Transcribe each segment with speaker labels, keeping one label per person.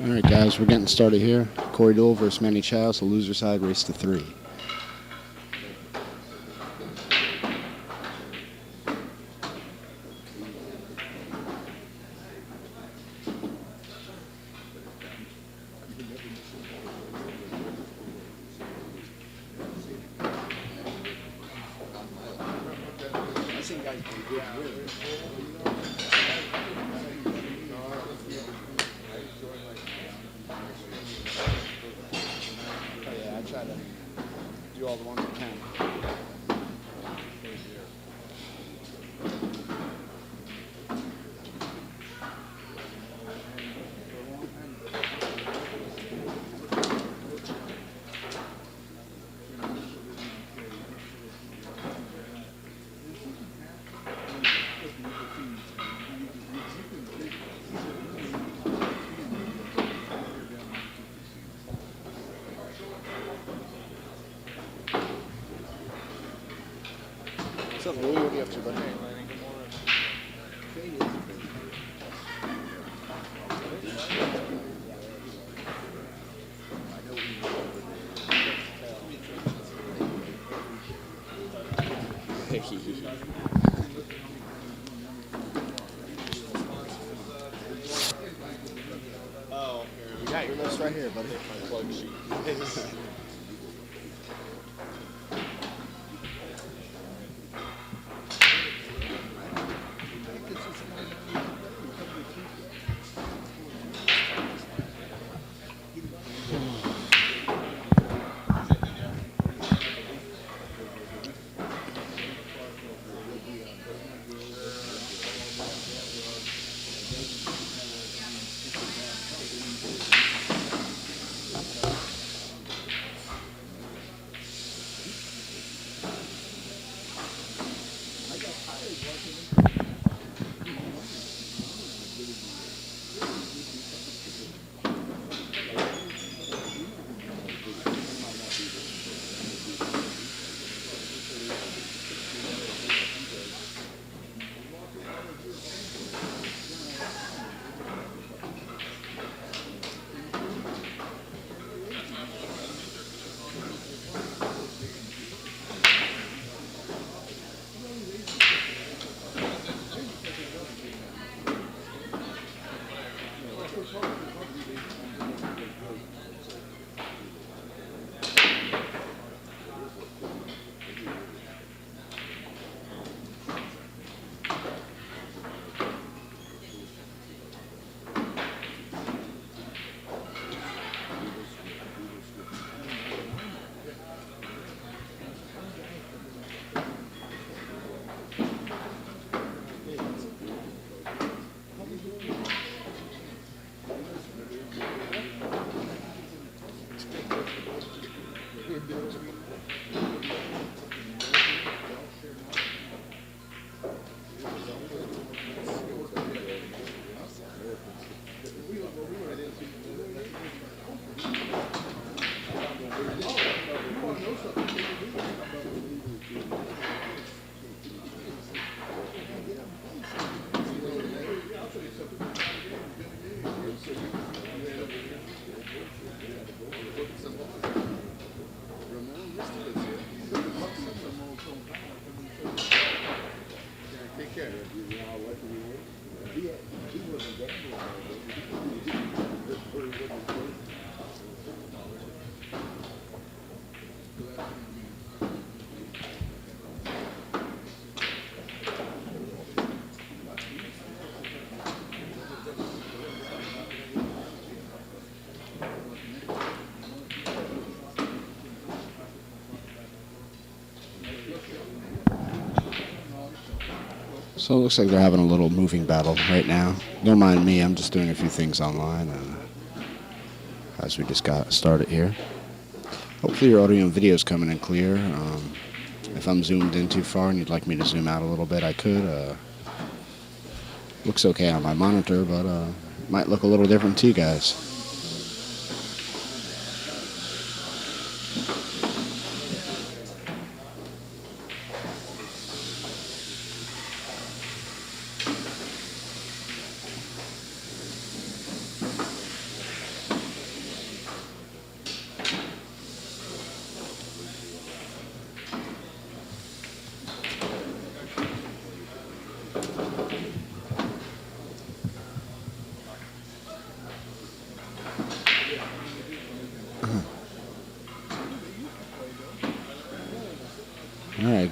Speaker 1: All right, guys, we're getting started here. Corey Dole versus Manny Chao, so loser side race to 3. Yeah, I try to do all the ones I can. What's up, Louie? What are you up to, buddy? Oh, you got your list right here, buddy. Plug sheet. So it looks like they're having a little moving battle right now. Don't mind me, I'm just doing a few things online as we just got started here. Hopefully your audio and video is coming in clear. If I'm zoomed in too far and you'd like me to zoom out a little bit, I could. Looks okay on my monitor, but might look a little different to you guys.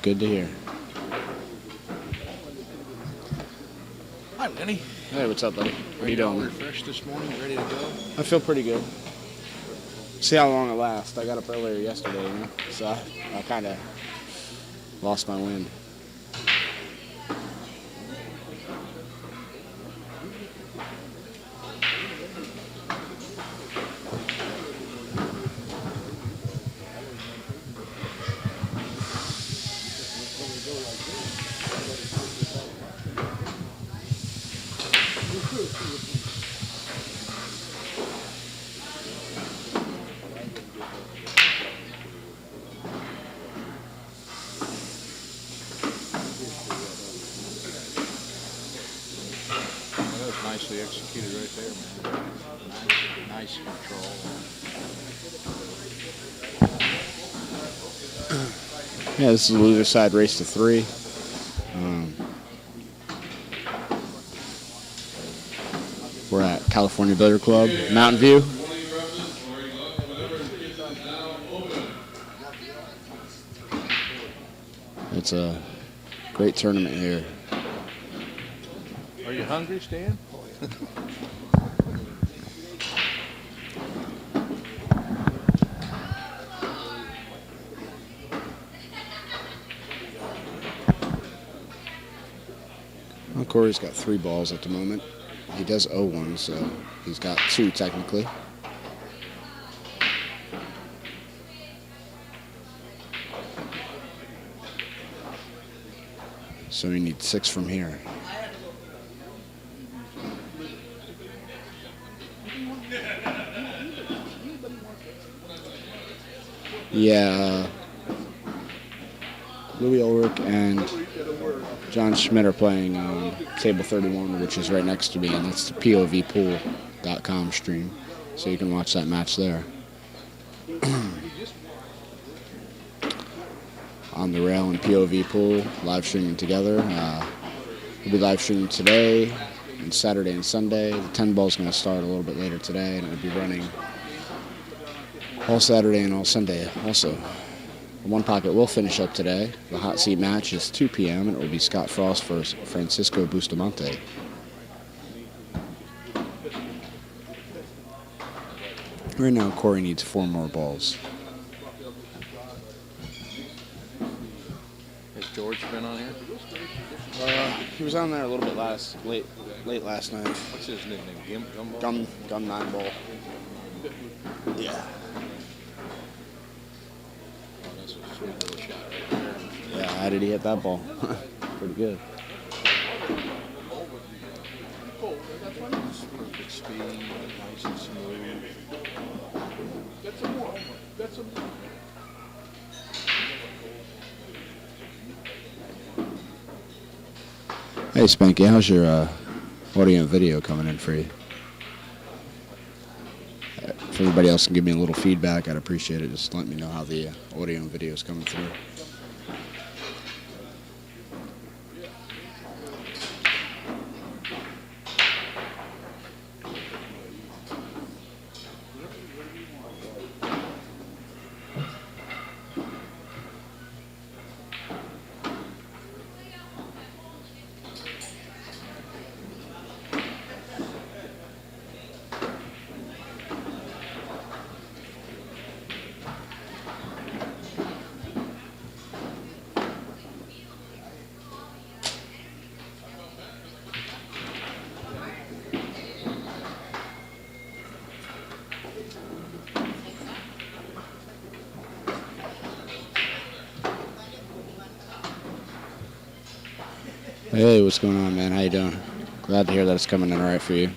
Speaker 1: Good to hear.
Speaker 2: Hi, Lenny.
Speaker 1: Hey, what's up, buddy? How you
Speaker 2: all
Speaker 1: doing?
Speaker 2: refreshed this morning, ready to go?
Speaker 1: I feel pretty good. See how long it lasts. I got up earlier yesterday, so I kind of lost my wind.
Speaker 2: Well, that was nicely executed right there, man. Nice control.
Speaker 1: Yeah, this is a loser side race to 3. We're at California Billiard Club, Mountain View. It's a great tournament here.
Speaker 2: Are you hungry, Stan?
Speaker 1: Well, Corey's got 3 balls at the moment. He does owe 1, so he's got 2 technically. So he needs 6 from here. Yeah, Louis Ulrich and John Schmidt are playing Table 31, which is right next to me, and that's the POVpool.com stream, so you can watch that match there. On the Rail and POV Pool, live streaming together. We'll be live streaming today and Saturday and Sunday. The 10 ball is going to start a little bit later today, and it'll be running all Saturday and all Sunday also. The One Pocket will finish up today. The hot seat match is 2 p.m. and it will be Scott Frost versus Francisco Bustamante. Right now, Corey needs 4 more balls.
Speaker 2: Has George been on here?
Speaker 1: He was on there a little bit late last night.
Speaker 2: What's his nickname? Gumball?
Speaker 1: Gum 9 ball. Yeah.
Speaker 2: Oh, that's a sweet little shot right there.
Speaker 1: Yeah, how did he hit that ball? Pretty good.
Speaker 2: Perfect speed, nice and smooth.
Speaker 1: Hey Spanky, how's your audio and video coming in for you? If everybody else can give me a little feedback, I'd appreciate it. Just let me know how the audio and video is coming through. Hey, what's going on, man? How you doing? Glad to hear that it's coming in all right for you.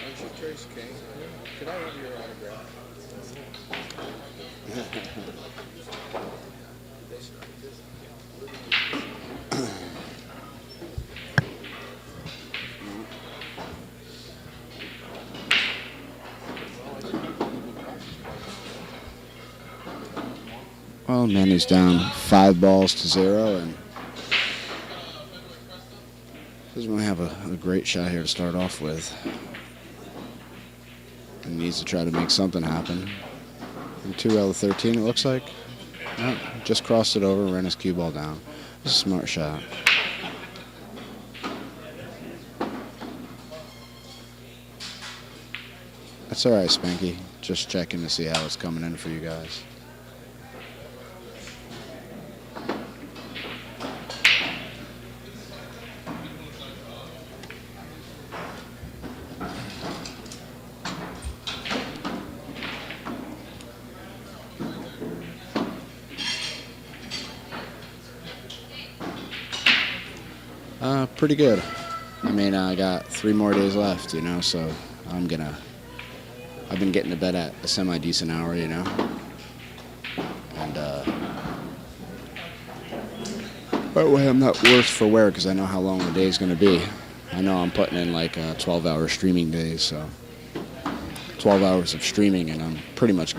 Speaker 2: There's your Trace King. Could I have your autograph?
Speaker 1: Well, man, he's down 5 balls to 0, and doesn't really have a great shot here to start off with. He needs to try to make something happen. And 2 out of 13, it looks like. No, just crossed it over, ran his cue ball down. It's a smart shot. That's all right, Spanky. Just checking to see how it's coming in for you guys. Pretty good. I mean, I got 3 more days left, you know, so I've been getting to bed at a semi-decent hour, you know. And, that way I'm not worse for wear because I know how long the day is going to be. I know I'm putting in like 12-hour streaming days, so 12 hours of streaming, and I've pretty much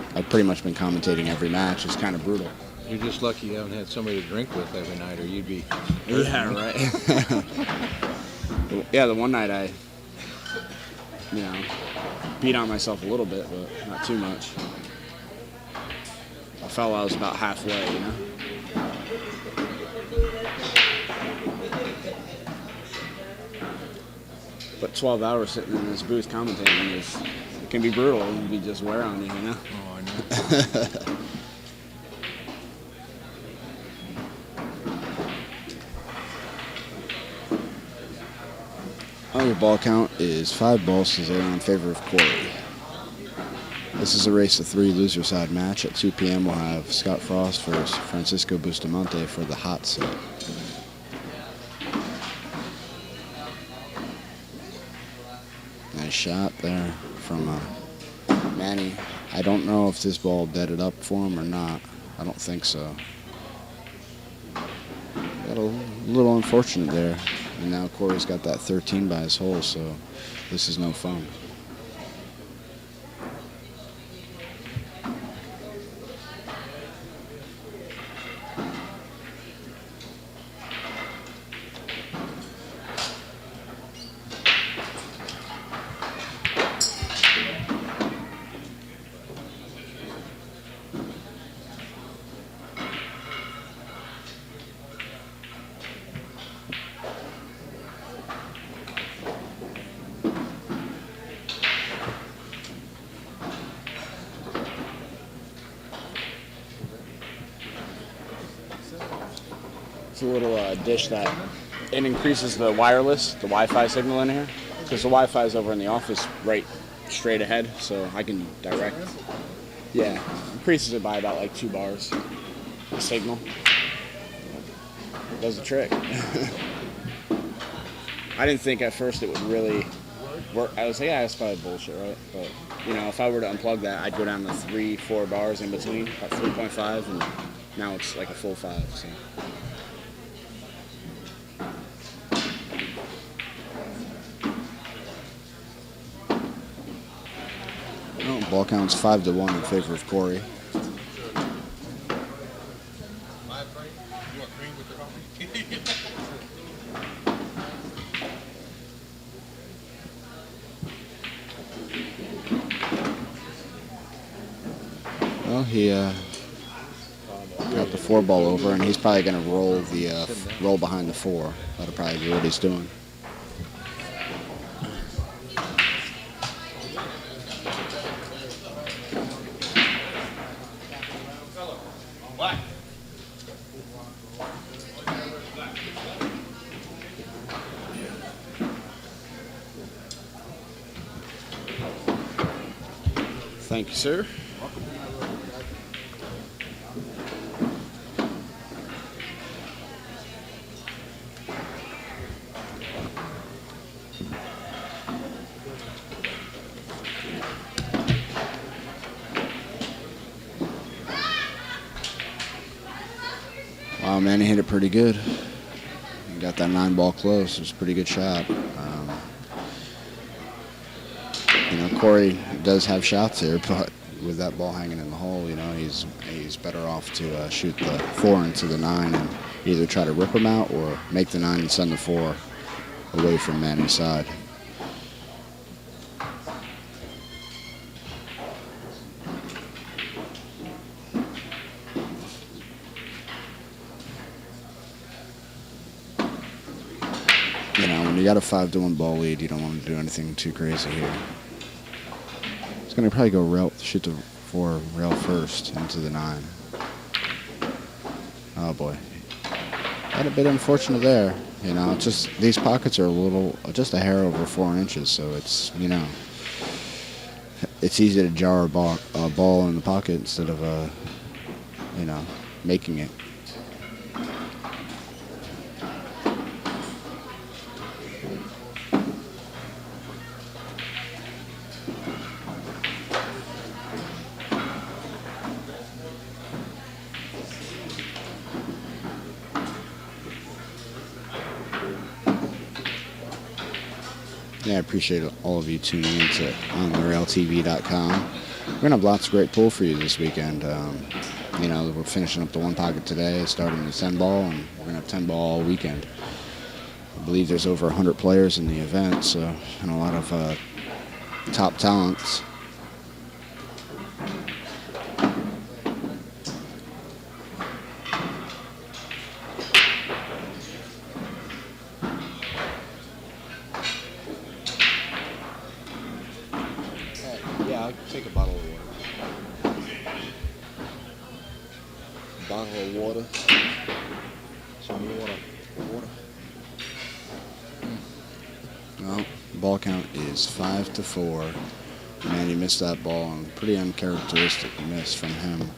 Speaker 1: been commentating every match. It's kind of brutal.
Speaker 2: You're just lucky you haven't had somebody to drink with every night, or you'd be.
Speaker 1: Yeah, right. Yeah, the one night I, beat on myself a little bit, but not too much. I felt I was about halfway, you know. But 12 hours sitting in this booth commentating it can be brutal. It can be just wear on you, you know.
Speaker 2: Oh, I know.
Speaker 1: Your ball count is 5 balls to 0 in favor of Corey. This is a race of 3 loser side match. At 2 p.m. we'll have Scott Frost versus Francisco Bustamante for the hot set. Nice shot there from Manny. I don't know if this ball deaded up for him or not. I don't think so. Got a little unfortunate there. And now Corey's got that 13 by his hole, so this is no fun. It's a little dish that it increases the wireless, the Wi-Fi signal in here, because the Wi-Fi is over in the office right straight ahead, so I can direct. Yeah, increases it by about like 2 bars. The signal does the trick. I didn't think at first it would really work. I was like, yeah, that's probably bullshit, right? But if I were to unplug that, I'd go down to 3-4 bars in between, about 3.5, and now it's like a full 5. So. Ball count's 5-1 in favor of Corey. Well, he got the 4 ball over, and he's probably going to roll behind the 4. That'll probably be what he's doing. Thank you, sir. Wow, man, he hit it pretty good. He got that 9 ball close. It was a pretty good shot. Corey does have shots here, but with that ball hanging in the hole, he's better off to shoot the 4 into the 9 and either try to rip him out or make the 9 and send the 4 away from Manny's side. You know, when you got a 5-1 ball lead, you don't want to do anything too crazy here. He's going to probably go rail, shoot the 4 rail first into the 9. Oh boy. Had a bit unfortunate there. You know, it's just these pockets are a little, just a hair over 4 inches, so it's, you know, it's easy to jar a ball in the pocket instead of, you know, making it. Yeah, I appreciate all of you tuning in to ontherailtv.com. We're going to have lots of great pool for you this weekend. You know, we're finishing up the 1 pocket today, starting the 10 ball, and we're going to have 10 ball all weekend. I believe there's over 100 players in the event, so, and a lot of top talents. Yeah, I'll take a bottle of water. Bottle of water. Some water. Water. Well, ball count is 5-4. Manny missed that ball, and pretty uncharacteristic miss from him.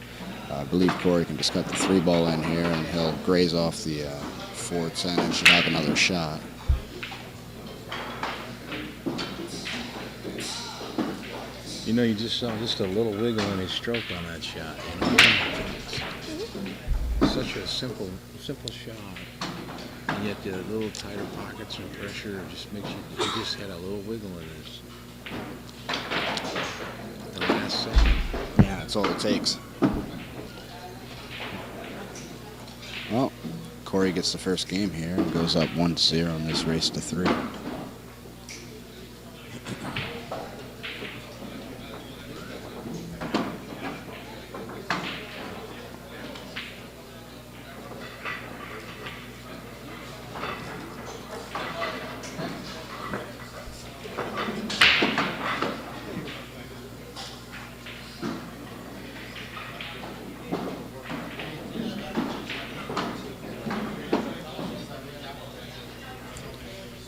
Speaker 1: I believe Corey can just cut the 3 ball in here, and he'll graze off the 4-10 and should have another shot.
Speaker 2: You know, you just saw just a little wiggle in his stroke on that shot. You know? Such a simple shot. And yet the little tighter pockets and pressure just makes you, he just had a little wiggle in his, the last second.
Speaker 1: Yeah, that's all it takes. Well, Corey gets the first game here and goes up 1-0 in this race to 3.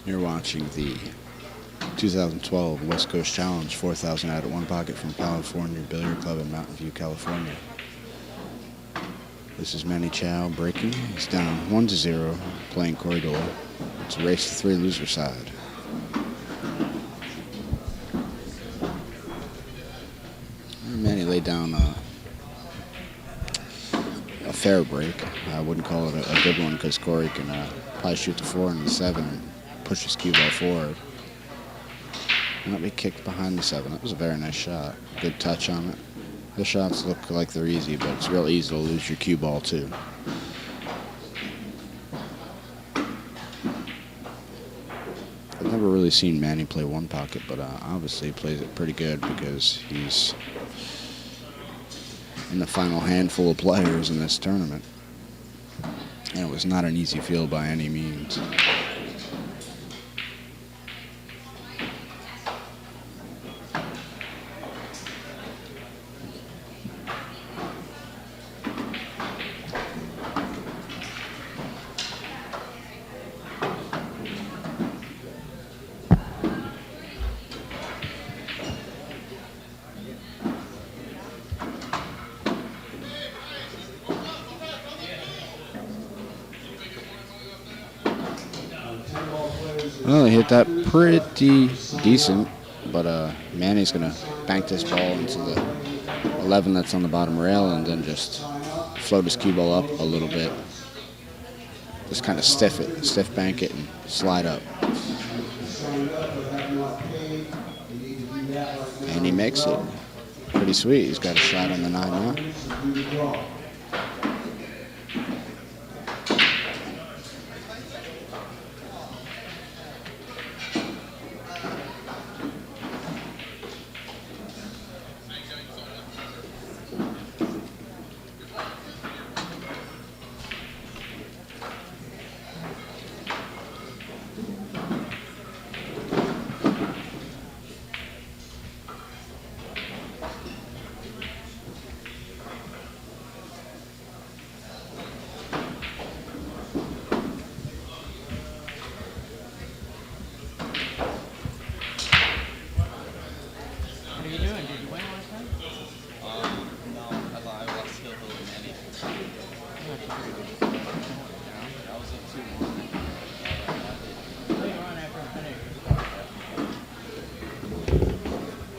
Speaker 1: You're watching the 2012 West Coast Challenge 4,000 out at 1 pocket from California Billiard Club in Mountain View, California. This is Manny Chow breaking. He's down 1-0, playing Corey Dole. It's a race to 3 loser side. Manny laid down a fair break. I wouldn't call it a good one because Corey can probably shoot the 4 and the 7 and push his cue ball forward. And let me kick behind the 7. That was a very nice shot. Good touch on it. The shots look like they're easy, but it's real easy to lose your cue ball too. I've never really seen Manny play 1 pocket, but obviously he plays it pretty good because he's in the final handful of players in this tournament. And it was not an easy field by any means. Well, he hit that pretty decent, but Manny's going to bank this ball into the 11 that's on the bottom rail and then just float his cue ball up a little bit. Just kind of stiff bank it and slide up. And he makes it. Pretty sweet. He's got a shot on the 9 now.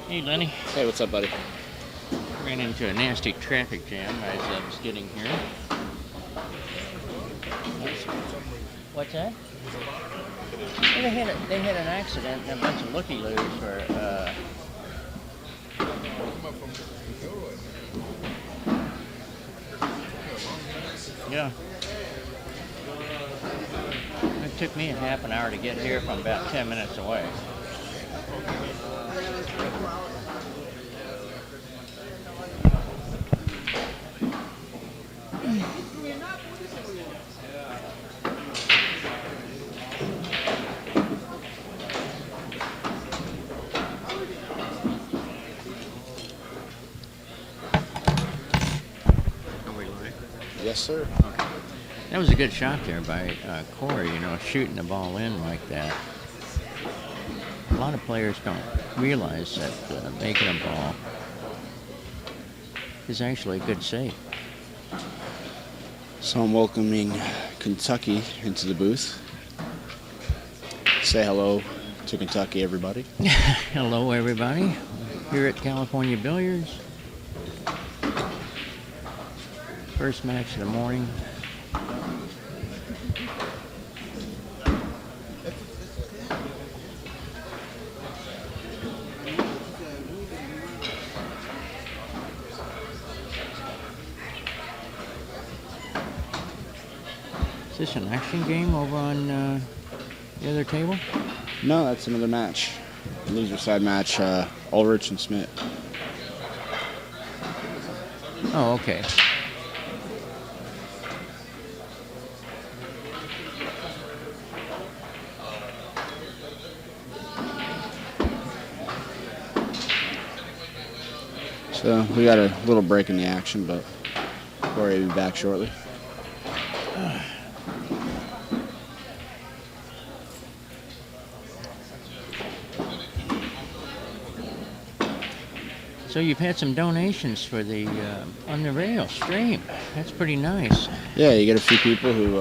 Speaker 3: Hey, Lenny.
Speaker 1: Hey, what's up, buddy?
Speaker 3: Ran into a nasty traffic jam as I was getting here. What's that? Well, they had an accident and a bunch of looky-loos were, yeah. It took me a half an hour to get here from about 10 minutes away.
Speaker 1: Yes, sir.
Speaker 3: That was a good shot there by Corey, shooting the ball in like that. A lot of players don't realize that making a ball is actually a good save.
Speaker 1: So I'm welcoming Kentucky into the booth. Say hello to Kentucky, everybody.
Speaker 3: Hello, everybody. Here at California Billiards. First match of the morning. Is this an action game over on the other table?
Speaker 1: No, that's another match. Loser side match, Ulrich and Smith.
Speaker 3: Oh, okay.
Speaker 1: So we got a little break in the action, but Corey will be back shortly.
Speaker 3: So you've had some donations for the on the rail stream. That's pretty nice.
Speaker 1: Yeah, you get a few people who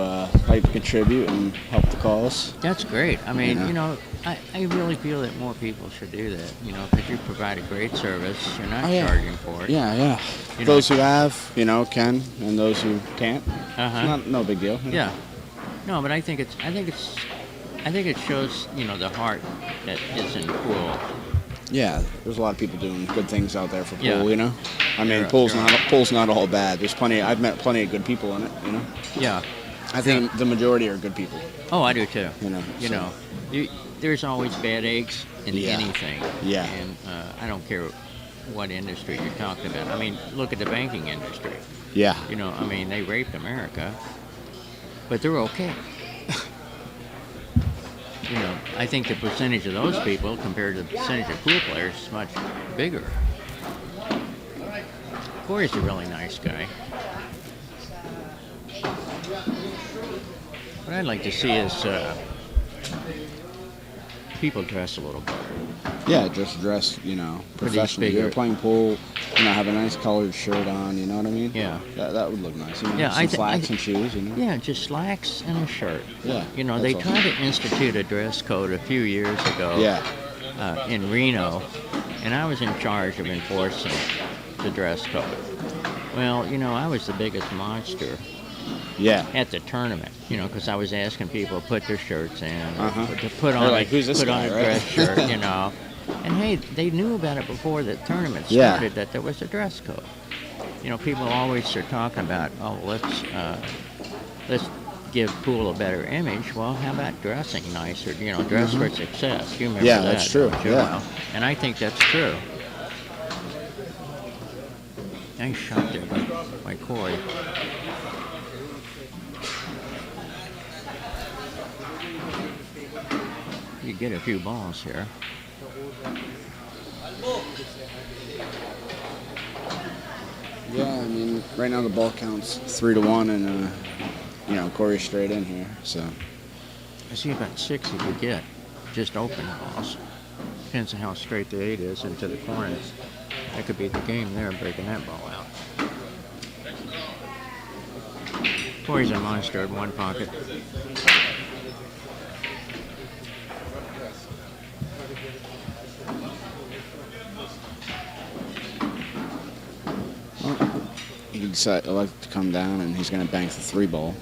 Speaker 1: like to contribute and help the cause.
Speaker 3: That's great. I mean,
Speaker 1: Yeah.
Speaker 3: I really feel that more people should do that. Because you provide a great service. You're not
Speaker 1: Oh, yeah.
Speaker 3: charging for it.
Speaker 1: Yeah, yeah.
Speaker 3: You
Speaker 1: Those who have, can, and those who can't.
Speaker 3: Uh-huh.
Speaker 1: No big deal.
Speaker 3: Yeah. No, but I think it shows the heart that is in pool.
Speaker 1: Yeah, there's a lot of people doing good things out there for pool.
Speaker 3: Yeah.
Speaker 1: I mean,
Speaker 3: Sure,
Speaker 1: pool's
Speaker 3: sure.
Speaker 1: not all bad. There's plenty. I've met plenty of good people in it.
Speaker 3: Yeah.
Speaker 1: I think the majority are good people.
Speaker 3: Oh, I do too.
Speaker 1: So-
Speaker 3: There's always bad eggs in
Speaker 1: Yeah.
Speaker 3: anything.
Speaker 1: Yeah.
Speaker 3: And I don't care what industry you're talking about. I mean, look at the banking industry.
Speaker 1: Yeah.
Speaker 3: They raped America, but they're okay. I think the percentage of those people compared to the percentage of pool players is much bigger. Corey's a really nice guy. What I'd like to see is people dress a little better.
Speaker 1: Yeah, just dress, professionally.
Speaker 3: bigger-
Speaker 1: You're playing pool, have a nice colored shirt on, you know what I mean?
Speaker 3: Yeah.
Speaker 1: That would look nice.
Speaker 3: Yeah,
Speaker 1: some slacks and shoes,
Speaker 3: Yeah, just slacks and a shirt.
Speaker 1: Yeah.
Speaker 3: They
Speaker 1: that's
Speaker 3: tried to institute a dress code a few years ago.
Speaker 1: Yeah.
Speaker 3: In Reno, and I was in charge of enforcing the dress code. Well, I was the biggest monster
Speaker 1: Yeah.
Speaker 3: at the tournament, because I was asking people to put their shirts in,
Speaker 1: Uh-huh.
Speaker 3: to put
Speaker 1: They're
Speaker 3: on,
Speaker 1: like, "Who's this
Speaker 3: put on
Speaker 1: guy,"
Speaker 3: a
Speaker 1: right?
Speaker 3: dress shirt, And hey, they knew about it before the tournament
Speaker 1: Yeah.
Speaker 3: started, that there was a dress code. People always are talking about, let's give pool a better image. Well, how about dressing nicer? Dress for success. You remember
Speaker 1: Yeah,
Speaker 3: that?
Speaker 1: that's true.
Speaker 3: don't you?
Speaker 1: Yeah.
Speaker 3: Well, and I think that's true. Nice shot there by Corey. You get a few balls here.
Speaker 1: Yeah, I mean, right now the ball count's 3-1, and Corey's straight in here. So
Speaker 3: I see about 6 you could get, just open balls. Depends on how straight the 8 is into the corners. That could be the game there, breaking that ball out. Corey's a monster at one pocket.
Speaker 1: He decided to like to come down, and he's going to bank the 3 ball.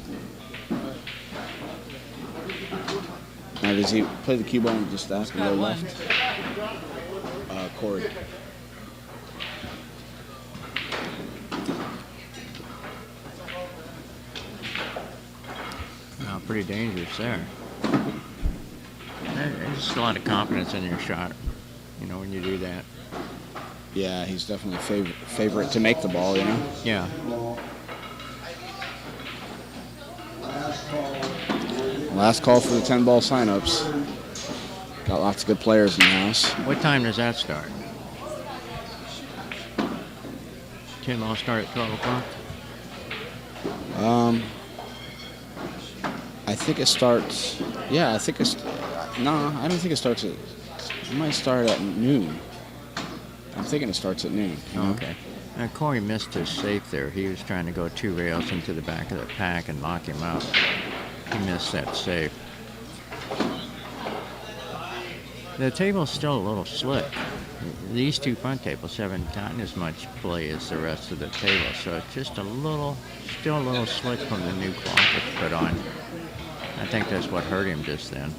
Speaker 1: Now, does he play the cue ball and just ask him to go left? Corey.
Speaker 3: Oh, pretty dangerous there. There's just a lot of confidence in your shot, you know, when you do that.
Speaker 1: Yeah, he's definitely favorite to make the ball, you know?
Speaker 3: Yeah.
Speaker 1: Last call for the 10-ball signups. Got lots of good players in the house.
Speaker 3: What time does that start? 10 ball start at 12 o'clock?
Speaker 1: I think it starts. Yeah, I think it's. No, I don't think it starts at. It might start at noon. I'm thinking it starts at noon. You know?
Speaker 3: Okay. Corey missed his safe there. He was trying to go 2 rails into the back of the pack and knock him out. He missed that safe. The table's still a little slick. These 2 front tables haven't gotten as much play as the rest of the table, so it's just still a little slick from the new cloth that's put on. I think that's what hurt him just then.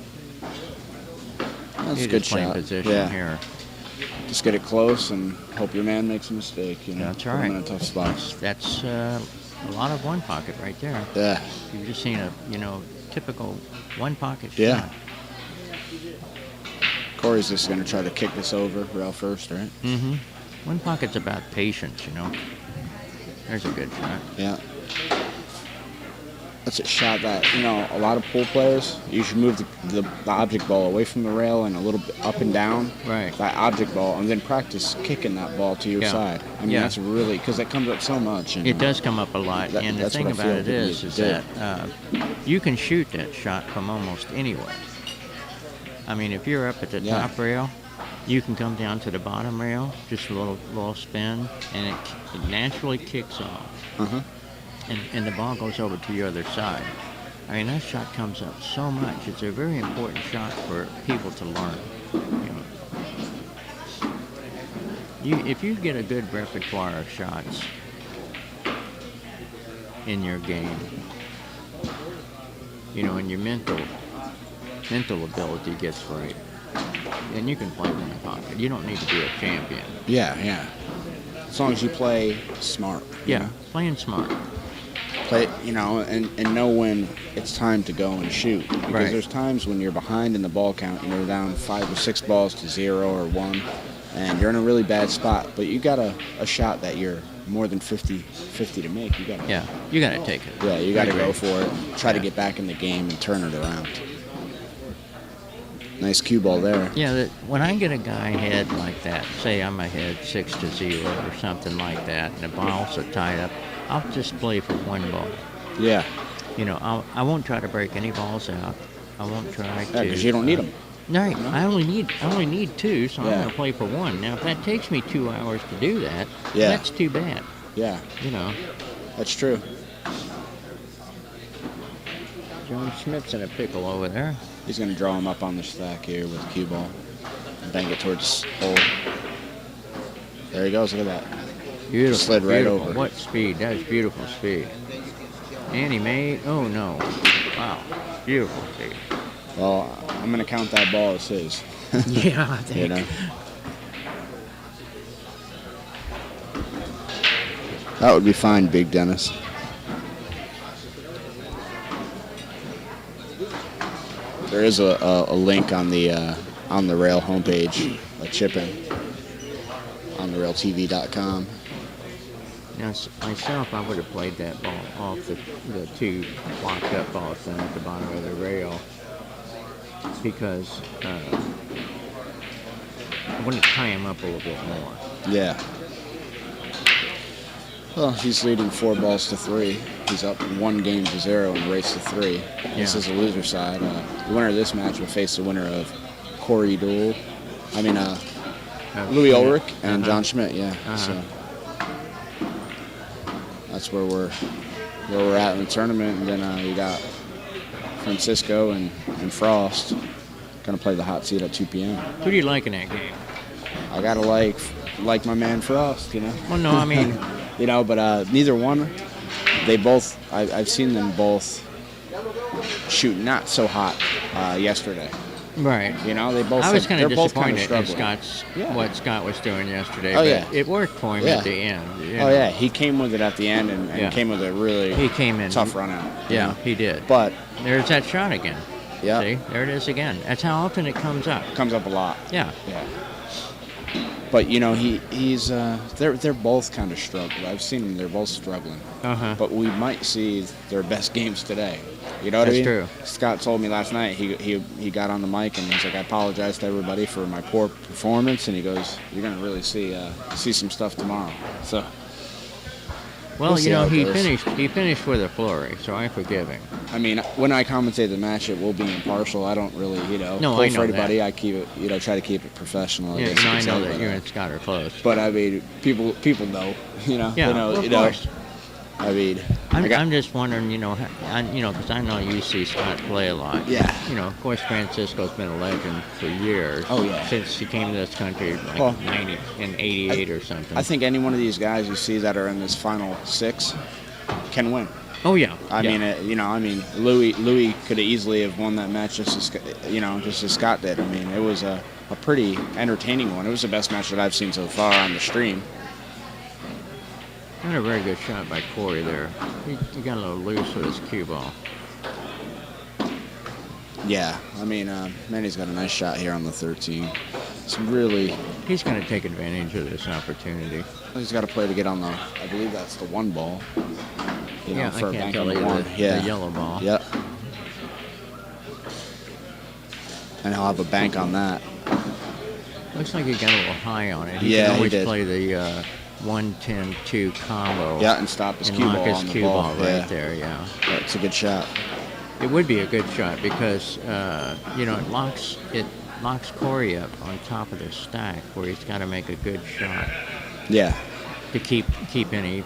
Speaker 1: That's
Speaker 3: He's
Speaker 1: a good
Speaker 3: just playing
Speaker 1: shot.
Speaker 3: position
Speaker 1: Yeah.
Speaker 3: here.
Speaker 1: Just get it close and hope your man makes a mistake. You know,
Speaker 3: That's
Speaker 1: Put him
Speaker 3: right.
Speaker 1: in a tough spot.
Speaker 3: That's a lot of one pocket right there.
Speaker 1: Yeah.
Speaker 3: You've just seen a typical one pocket shot.
Speaker 1: Yeah. Corey's just going to try to kick this over rail first, right?
Speaker 3: Mm-hmm. One pocket's about patience, you know. There's a good shot.
Speaker 1: Yeah. That's a shot that, you know, a lot of pool players, you should move the object ball away from the rail and a little bit up and down.
Speaker 3: Right.
Speaker 1: That object ball, and then practice kicking that ball to your
Speaker 3: Yeah.
Speaker 1: side. I mean,
Speaker 3: Yeah.
Speaker 1: that's really, because that comes up so much. And,
Speaker 3: It does come up a lot, and the
Speaker 1: that's
Speaker 3: thing
Speaker 1: what I
Speaker 3: about
Speaker 1: feel
Speaker 3: it
Speaker 1: people
Speaker 3: is
Speaker 1: need to do.
Speaker 3: that you can shoot that shot from almost anywhere. I mean, if you're up at the
Speaker 1: Yeah.
Speaker 3: top rail, you can come down to the bottom rail, just a little spin, and it naturally kicks off,
Speaker 1: Uh-huh.
Speaker 3: and the ball goes over to your other side. I mean, that shot comes up so much. It's a very important shot for people to learn. If you get a good repertoire of shots in your game, and your mental ability gets right, then you can play one pocket. You don't need to be a champion.
Speaker 1: Yeah, yeah. As long as you play smart. you
Speaker 3: Yeah,
Speaker 1: know?
Speaker 3: playing smart.
Speaker 1: Play, and know when it's time to go and shoot. Because
Speaker 3: Right.
Speaker 1: there's times when you're behind in the ball count and you're down 5 or 6 balls to 0 or 1, and you're in a really bad spot. But you got a shot that you're more than 50 to make. You got
Speaker 3: Yeah, you got to take it.
Speaker 1: Yeah, you got to
Speaker 3: Right,
Speaker 1: go
Speaker 3: right.
Speaker 1: for it. Try to
Speaker 3: Yeah.
Speaker 1: get back in the game and turn it around. Nice cue ball there.
Speaker 3: Yeah, when I get a guy ahead like that, say I'm ahead 6-0 or something like that, and the ball's are tied up, I'll just play for one ball.
Speaker 1: Yeah,
Speaker 3: I won't try to break any balls out. I won't try to.
Speaker 1: because you don't need them.
Speaker 3: Right. I only need 2, so I'm
Speaker 1: Yeah.
Speaker 3: going to play for 1. Now, if that takes me 2 hours to do that,
Speaker 1: Yeah.
Speaker 3: that's too bad.
Speaker 1: Yeah, that's true.
Speaker 3: John Schmidt's in a pickle over there.
Speaker 1: He's going to draw him up on the stack here with the cue ball and bang it towards hole. There he goes. Look at that.
Speaker 3: Beautiful.
Speaker 1: Slid right
Speaker 3: beautiful.
Speaker 1: over.
Speaker 3: What speed? That is beautiful speed. And he made. Oh no! Wow, beautiful speed.
Speaker 1: Well, I'm going to count that ball as his.
Speaker 3: Yeah, I think.
Speaker 1: You know? That would be fine, Big Dennis. There is a link on the rail homepage, a chipping on the railtv.com.
Speaker 3: Now, myself, I would have played that ball off the 2 locked up balls down at the bottom of the rail because I want to tie him up a little bit more.
Speaker 1: Yeah. Well, he's leading 4 balls to 3. He's up 1 game to 0 in the race to 3. This
Speaker 3: Yeah.
Speaker 1: is a loser side. The winner of this match will face the winner of Louis Ulrich and John Schmidt. Yeah.
Speaker 3: Uh-huh.
Speaker 1: So that's where we're where we're at in the tournament, and then you got Francisco and Frost gonna play the hot seat at 2 p.m.
Speaker 3: Who do you like in that game?
Speaker 1: I gotta like my man Frost, you know.
Speaker 3: Well, no, I mean,
Speaker 1: You know, but neither one. They both. I've seen them both shoot not so hot yesterday.
Speaker 3: right.
Speaker 1: You know, they both.
Speaker 3: I was kind
Speaker 1: they're
Speaker 3: of
Speaker 1: both kinda
Speaker 3: disappointed in
Speaker 1: struggling.
Speaker 3: Scott's
Speaker 1: Yeah.
Speaker 3: what Scott was doing yesterday.
Speaker 1: Oh,
Speaker 3: but
Speaker 1: yeah.
Speaker 3: it worked for him
Speaker 1: Yeah.
Speaker 3: at the end. you
Speaker 1: Oh
Speaker 3: know.
Speaker 1: yeah, he came with it at the end and
Speaker 3: Yeah.
Speaker 1: came with a really
Speaker 3: He came in
Speaker 1: tough run out. you
Speaker 3: Yeah,
Speaker 1: know.
Speaker 3: he did.
Speaker 1: But
Speaker 3: There's that shot again.
Speaker 1: yeah,
Speaker 3: See, there it is again. That's how often it comes up.
Speaker 1: comes up a lot.
Speaker 3: Yeah.
Speaker 1: Yeah. But you know he's they're both kind of struggling. I've seen them; they're both struggling.
Speaker 3: Uh huh.
Speaker 1: But we might see their best games today. You know what I
Speaker 3: That's
Speaker 1: mean?
Speaker 3: true.
Speaker 1: Scott told me last night. He got on the mic and he's like, "I apologize to everybody for my poor performance." And he goes, "You're gonna really see some stuff tomorrow." So
Speaker 3: Well,
Speaker 1: We'll see
Speaker 3: you know,
Speaker 1: how it
Speaker 3: he
Speaker 1: goes.
Speaker 3: finished with a flurry, so I forgive him.
Speaker 1: I mean, when I commentate the match, it will be impartial. I don't really,
Speaker 3: No,
Speaker 1: pull
Speaker 3: I
Speaker 1: for
Speaker 3: know
Speaker 1: anybody.
Speaker 3: that.
Speaker 1: I keep it, try to keep it professional.
Speaker 3: Yeah,
Speaker 1: guess
Speaker 3: and
Speaker 1: you
Speaker 3: I
Speaker 1: could
Speaker 3: know
Speaker 1: say,
Speaker 3: that
Speaker 1: but,
Speaker 3: you and Scott are close.
Speaker 1: But I mean, people know,
Speaker 3: Yeah,
Speaker 1: they know,
Speaker 3: of course.
Speaker 1: I mean,
Speaker 3: I'm just wondering, because I know you see Scott play a lot.
Speaker 1: Yeah.
Speaker 3: You know, of course, Francisco's been a legend for years.
Speaker 1: Oh, yeah.
Speaker 3: Since he came to this country, like
Speaker 1: Well,
Speaker 3: 90 in '88 or something.
Speaker 1: I think any one of these guys you see that are in this final six can win.
Speaker 3: Oh yeah.
Speaker 1: I
Speaker 3: yeah.
Speaker 1: mean, Louis could have easily have won that match just as Scott did. I mean, it was a pretty entertaining one. It was the best match that I've seen so far on the stream.
Speaker 3: Not a very good shot by Corey there. He got a little loose with his cue ball.
Speaker 1: Yeah, I mean, Manny's got a nice shot here on the 13. It's really,
Speaker 3: He's going to take advantage of this opportunity.
Speaker 1: he's got to play to get on the, I believe that's the one ball.
Speaker 3: Yeah, I
Speaker 1: for a
Speaker 3: can't
Speaker 1: bank
Speaker 3: tell
Speaker 1: on
Speaker 3: you
Speaker 1: the one.
Speaker 3: the
Speaker 1: Yeah.
Speaker 3: yellow ball.
Speaker 1: Yep. And he'll have a bank on that.
Speaker 3: Looks like he got a little high on it. He
Speaker 1: Yeah,
Speaker 3: can
Speaker 1: he
Speaker 3: always
Speaker 1: did.
Speaker 3: play the 1-10-2 combo.
Speaker 1: Yeah, and stop his
Speaker 3: and
Speaker 1: cue
Speaker 3: lock
Speaker 1: ball
Speaker 3: his
Speaker 1: on the
Speaker 3: cue
Speaker 1: ball.
Speaker 3: ball right
Speaker 1: Yeah.
Speaker 3: there, yeah.
Speaker 1: That's a good shot.
Speaker 3: It would be a good shot because it locks Corey up on top of the stack where he's got to make a good shot
Speaker 1: Yeah.
Speaker 3: to keep any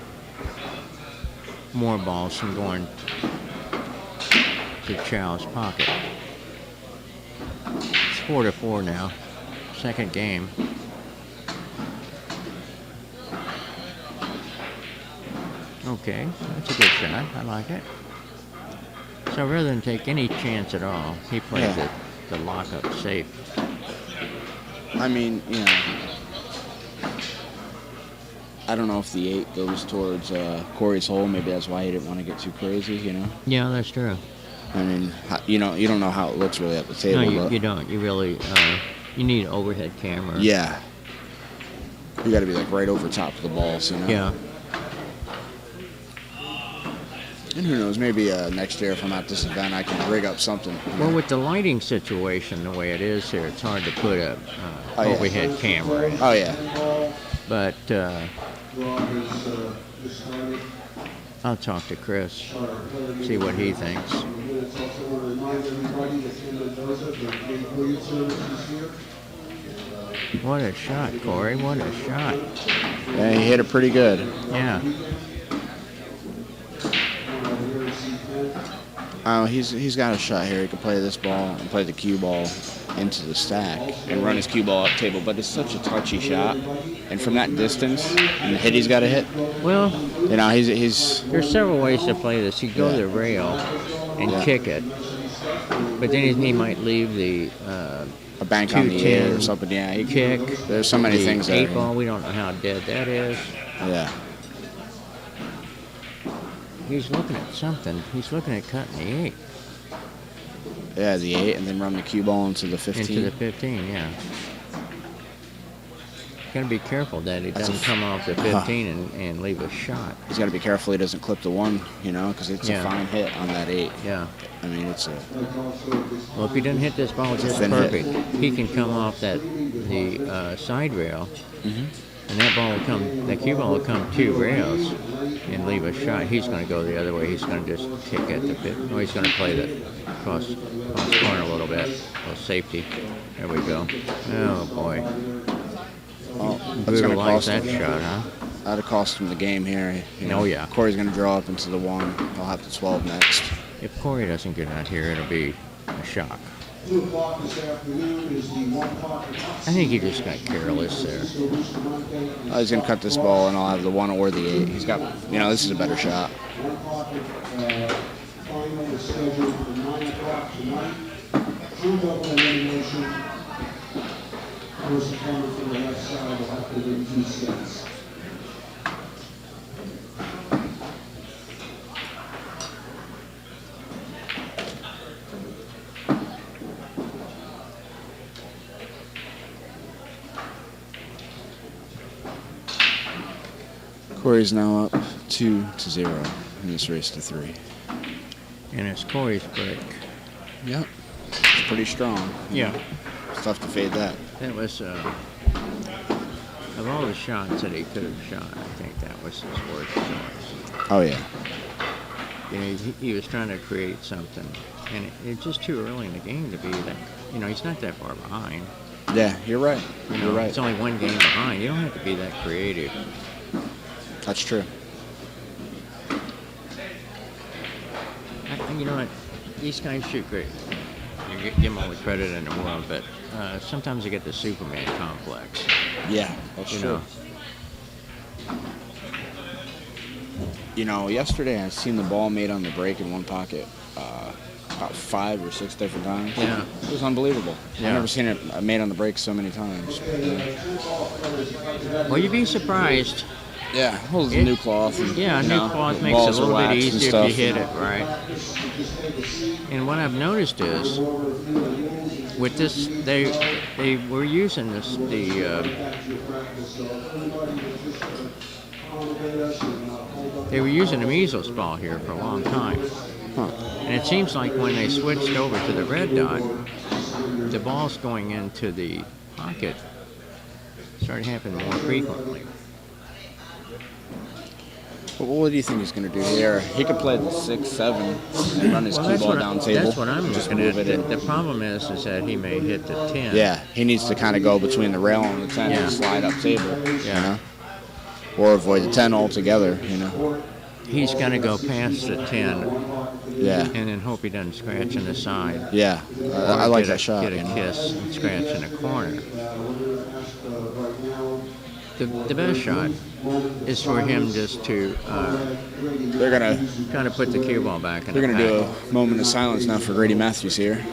Speaker 3: more balls from going to Chow's pocket. It's 4-4 now. Second game. Okay, that's a good shot. I like it. So rather than take any chance at all, he plays
Speaker 1: Yeah.
Speaker 3: the lockup safe.
Speaker 1: I mean, I don't know if the 8 goes towards Corey's hole. Maybe that's why he didn't want to get too crazy,
Speaker 3: Yeah, that's true.
Speaker 1: I mean, you don't know how it looks really at the table.
Speaker 3: No,
Speaker 1: but
Speaker 3: you don't. You really, you need an overhead camera.
Speaker 1: Yeah. You got to be like right over top of the balls,
Speaker 3: Yeah.
Speaker 1: And who knows? Maybe next year, if I'm at this event, I can rig up something.
Speaker 3: Well, with the lighting situation the way it is here, it's hard to put a
Speaker 1: Oh, yeah.
Speaker 3: overhead camera.
Speaker 1: Oh yeah.
Speaker 3: But I'll talk to Chris, see what he thinks. What a shot, Corey! What a shot!
Speaker 1: Yeah, he hit it pretty good.
Speaker 3: Yeah.
Speaker 1: He's got a shot here. He can play this ball and play the cue ball into the stack and run his cue ball up table. But it's such a touchy shot, and from that distance, and the hit he's got to hit.
Speaker 3: Well,
Speaker 1: He's
Speaker 3: there's several ways to play this. You go to the rail and kick it, but then he might leave the
Speaker 1: a bank on the
Speaker 3: 210
Speaker 1: 8 or something. Yeah, he
Speaker 3: kick.
Speaker 1: There's so many
Speaker 3: the
Speaker 1: things there.
Speaker 3: 8 ball. We don't know how dead that is.
Speaker 1: Yeah.
Speaker 3: He's looking at something. He's looking at cutting the 8
Speaker 1: Yeah, the 8, and then run the cue ball into the 15.
Speaker 3: into the 15. Yeah. Got to be careful that he
Speaker 1: That's a
Speaker 3: doesn't come off the 15 and leave a shot.
Speaker 1: He's got to be careful he doesn't clip the 1, because it's
Speaker 3: Yeah.
Speaker 1: a fine hit on that 8.
Speaker 3: Yeah.
Speaker 1: I mean, it's a
Speaker 3: Well, if he doesn't hit this ball just
Speaker 1: thin hit.
Speaker 3: perfect, he can come off the side rail, and that cue ball will come 2 rails and leave a shot. He's going to go the other way. He's going to just kick at the pit. Oh, he's going to play the cross corner a little bit. A little safety. There we go. Oh boy.
Speaker 1: that's
Speaker 3: Buddha
Speaker 1: gonna
Speaker 3: likes
Speaker 1: cost
Speaker 3: that
Speaker 1: him.
Speaker 3: shot, huh?
Speaker 1: That'd have cost him the game here.
Speaker 3: Oh, yeah.
Speaker 1: Corey's going to draw up into the 1. He'll have the 12 next.
Speaker 3: If Corey doesn't get out here, it'll be a shock.
Speaker 4: 2 o'clock this afternoon is the 1 o'clock.
Speaker 3: I think he just got careless there.
Speaker 1: He's going to cut this ball, and I'll have the 1 or the 8. He's got, this is a better shot.
Speaker 4: 1 o'clock final is scheduled for 9 o'clock tonight. True double elimination. Person coming from the left side will have to win 2 sets.
Speaker 1: Corey's now up 2-0 in this race to 3.
Speaker 3: And it's Corey's break.
Speaker 1: Yep. It's pretty strong.
Speaker 3: Yeah.
Speaker 1: It's tough to fade that.
Speaker 3: That was, of all the shots that he could have shot, I think that was his worst choice.
Speaker 1: Oh, yeah.
Speaker 3: He was trying to create something, and it's just too early in the game to be that, he's not that far behind.
Speaker 1: Yeah, you're right. You're right.
Speaker 3: It's only 1 game behind. You don't have to be that creative.
Speaker 1: That's true.
Speaker 3: You know what? These guys shoot great. You give them all the credit in the world, but sometimes they get the Superman complex.
Speaker 1: Yeah, that's true. Yesterday I seen the ball made on the break in one pocket about 5 or 6 different times.
Speaker 3: Yeah.
Speaker 1: It was unbelievable.
Speaker 3: Yeah.
Speaker 1: I've never seen it made on the break so many times.
Speaker 3: Well, you'd be surprised.
Speaker 1: Yeah, well, it's a new cloth. And,
Speaker 3: New cloth makes it a little bit easier if you hit it, right? And what I've noticed is, with this, they were using they were using the measles ball here for a long time.
Speaker 1: Huh.
Speaker 3: And it seems like when they switched over to the red dot, the balls going into the pocket started happening more frequently.
Speaker 1: But what do you think he's going to do here? He could play the 6-7 and run his cue ball down table.
Speaker 3: That's what I'm
Speaker 1: Just
Speaker 3: looking at.
Speaker 1: move it in.
Speaker 3: The problem is that he may hit the 10.
Speaker 1: Yeah, he needs to kind of go between the rail and the 10
Speaker 3: Yeah.
Speaker 1: and slide up table.
Speaker 3: Yeah.
Speaker 1: Or avoid the 10 altogether,
Speaker 3: He's going to go past the 10
Speaker 1: Yeah.
Speaker 3: and then hope he doesn't scratch in the side.
Speaker 1: Yeah. I like that shot.
Speaker 3: Get a kiss and scratch in the corner. The best shot is for him just to
Speaker 1: They're gonna
Speaker 3: kind of put the cue ball back in the pack.
Speaker 1: do a moment of silence now for Grady Matthews here.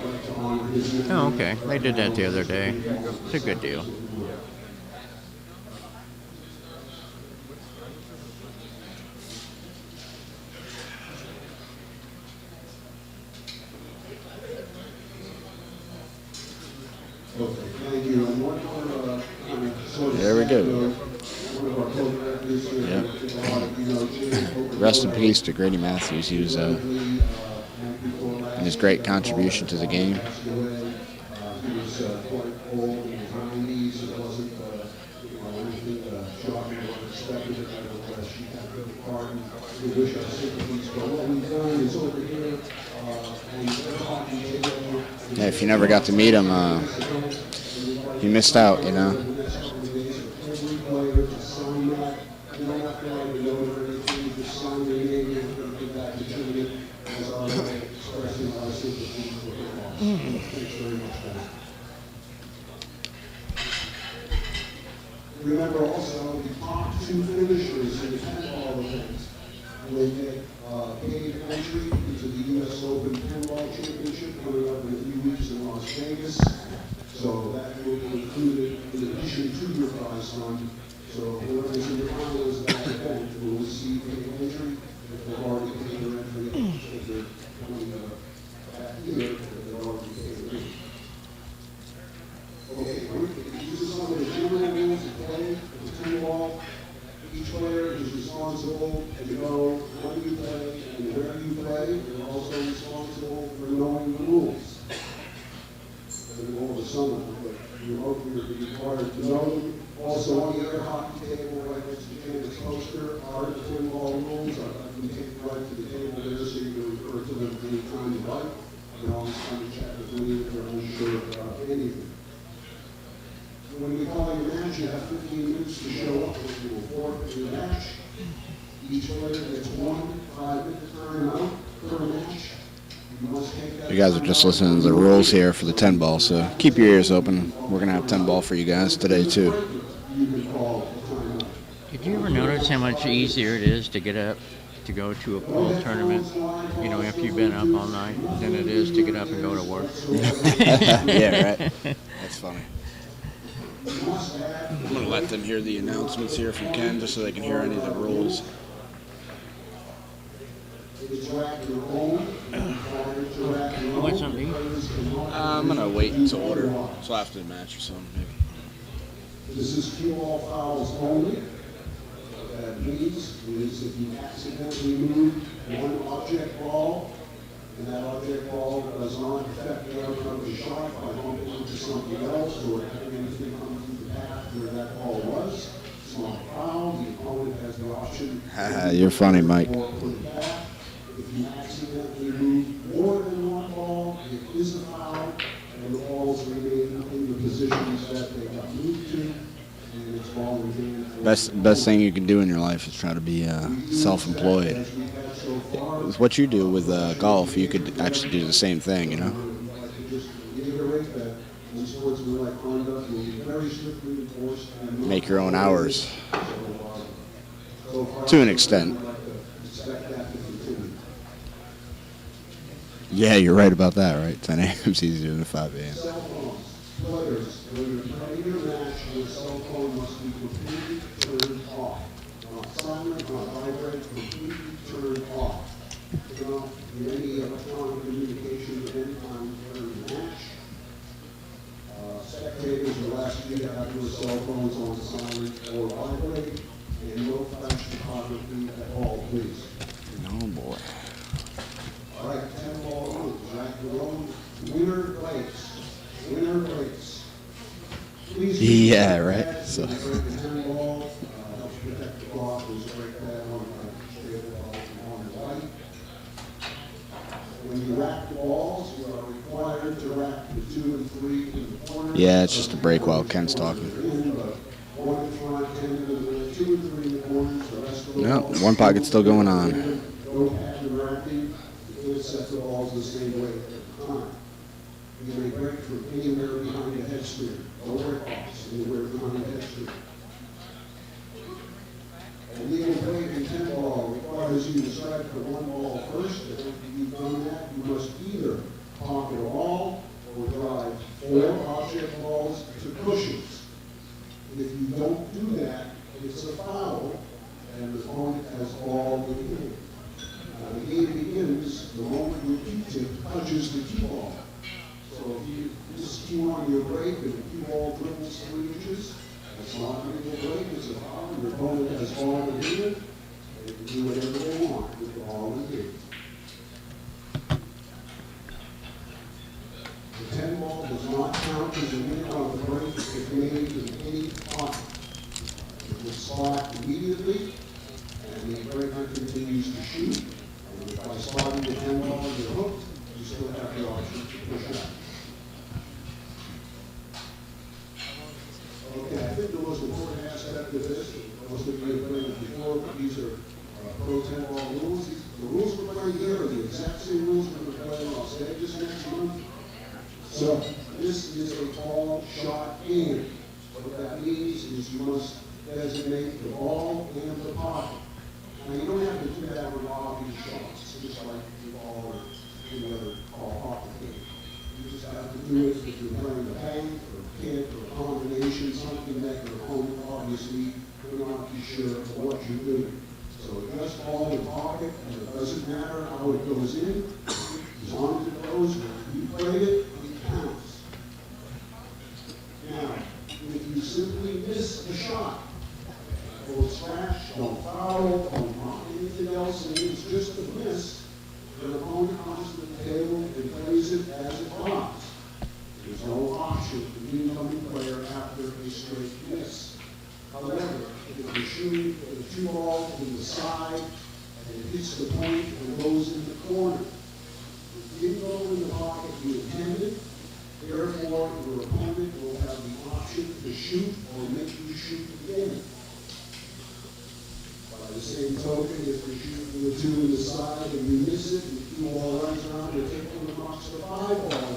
Speaker 3: Oh, okay. They did that the other day. It's a good deal.
Speaker 1: There we go. Yep. Rest in peace to Grady Matthews. He was his great contribution to the game. Yeah, if you never got to meet him, you missed out,
Speaker 4: Remember also the top 2 finishers in the pinball event will get paid entry into the U.S. Open Pinball Championship coming up in a few weeks in Las Vegas. So that will be included in addition to your prize fund. So whoever's in the finals of that event will receive paid entry if they've already paid their entry. If they're coming back here, they've already paid their entry. Okay, these are some of the general rules of play of pinball. Each player is responsible to know when you play and where you play. They're also responsible for knowing the rules. They're all the some of them, but you hope you're required to know them. Also, on the other hockey table, right next to Candace's poster, are the pinball rules. I can take you right to the table there so you can refer to them anytime you like. You can always come and chat with me if you're unsure about anything. When we call your match, you have 15 minutes to show up and you will forfeit your match. Each player gets 1 5-minute timeout per match. You must take that.
Speaker 1: You guys are just listening to the rules here for the 10 ball, so keep your ears open. We're going to have 10 ball for you guys today, too.
Speaker 4: You can call a timeout.
Speaker 3: Did you ever notice how much easier it is to get up to go to a pool tournament, you know, after you've been up all night, than it is to get up and go to work?
Speaker 1: Yeah, right. That's funny. I'm going to let them hear the announcements here from Ken just so they can hear any of the rules.
Speaker 3: Want something to eat?
Speaker 1: I'm going to wait until order. So after the match or something, maybe.
Speaker 4: This is cue all fouls only. What that means is if you accidentally move one object ball, and that object ball does not affect the other of the shot by bumping into something else or having anything come through the path where that ball was, it's not a foul. The opponent has the option.
Speaker 1: You're funny, Mike.
Speaker 4: Or put it back. If you accidentally move more than one ball, it is a foul, and the balls remain in the positions that they got moved to, and it's ball remain.
Speaker 1: Best thing you can do in your life is try to be self-employed. With what you do with golf, you could actually do the same thing, you know? Make your own hours. To an extent. Yeah, you're right about that, right? 10 a.m. is easier than 5 a.m.
Speaker 4: Players, when you're playing your match, your cell phone must be completely turned off. Not silent, not vibrate, completely turned off. Turn off any electronic communication at any time during the match. Spectators are asked you to have your cell phones on silent or vibrate, and no flash photography at all, please.
Speaker 1: Oh, boy.
Speaker 4: All right, 10 ball rules. Jack Malone, winner breaks. Winner breaks. Please
Speaker 1: Yeah, right. So.
Speaker 4: break the 10 ball. Helps protect the clock. Please break that on the white. When you rack the balls, you are required to rack the 2 and 3 in the corner.
Speaker 1: Yeah, it's just a break while Ken's talking.
Speaker 4: 1 in front, 10 in the middle, 2 and 3 in the corners. The rest of the
Speaker 1: No,
Speaker 4: balls.
Speaker 1: one pocket's still going on.
Speaker 4: Don't have the racking. You set the balls the same way every time. You may break from anywhere behind the head screen. Lower cross, anywhere behind the head screen. A legal play in 10 ball requires you to strike for 1 ball first, and after you've done that, you must either pocket a ball or drive 4 object balls to cushions. If you don't do that, it's a foul, and the opponent has ball in hand. The game begins the moment your cue tip touches the cue ball. So if you just cue on your break and the cue ball dribbles 3 inches, that's not a legal break, it's a foul. Your opponent has ball in hand, they can do whatever they want with the ball in hand. The 10 ball does not count as a win on the break if made in any pocket. It will spot immediately, and the breaker continues to shoot. By sliding the 10 ball on your hook, you still have the option to push out. Okay, I think the most important aspect of this, most of you have played before, these are pro 10 ball rules. The rules we're playing here are the exact same rules we're going to play in Las Vegas next month. So this is a ball shot game. What that means is you must designate the ball and the pocket. Now, you don't have to do that with obvious shots, just like the ball or any other ball hockey game. You just have to do it if you're playing a bank or a kick or a combination, something that your opponent obviously will not be sure of what you're doing. So just ball in the pocket, and it doesn't matter how it goes in. As long as it goes, you played it, it counts. Now, if you simply miss the shot, don't scratch, don't foul, don't knock anything else, and it's just a miss, your opponent comes to the table and plays it as it comes. There's no option for the incoming player after a straight miss. However, if you're shooting with a 2 ball from the side and it hits the point and goes in the corner, it didn't go in the pocket you intended, two in the side and you miss it, and the cue ball runs around the table and knocks the 5-ball.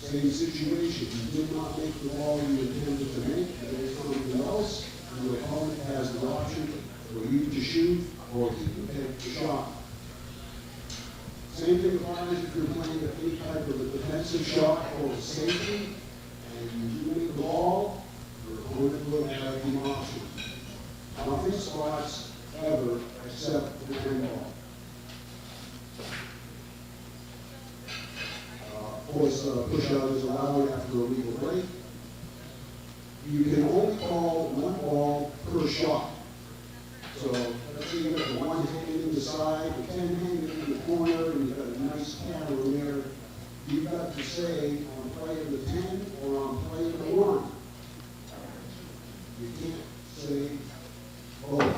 Speaker 4: Same situation, you did not make the ball you intended to make, and there's something else, and your opponent has the option for you to shoot or he can take the shot. Same thing applies if you're playing any type of a defensive shot or a safety, and you do make the ball, your opponent will have the option. Nothing spots ever except the 10-ball. Of course, push-out is allowed after a legal break. You can only call 1 ball per shot. So let's say you've got the 1 hanging in the side, the 10 hanging in the corner, and you've got a nice camera there. You've got to say on play of the 10 or on play of the 1. You can't say both.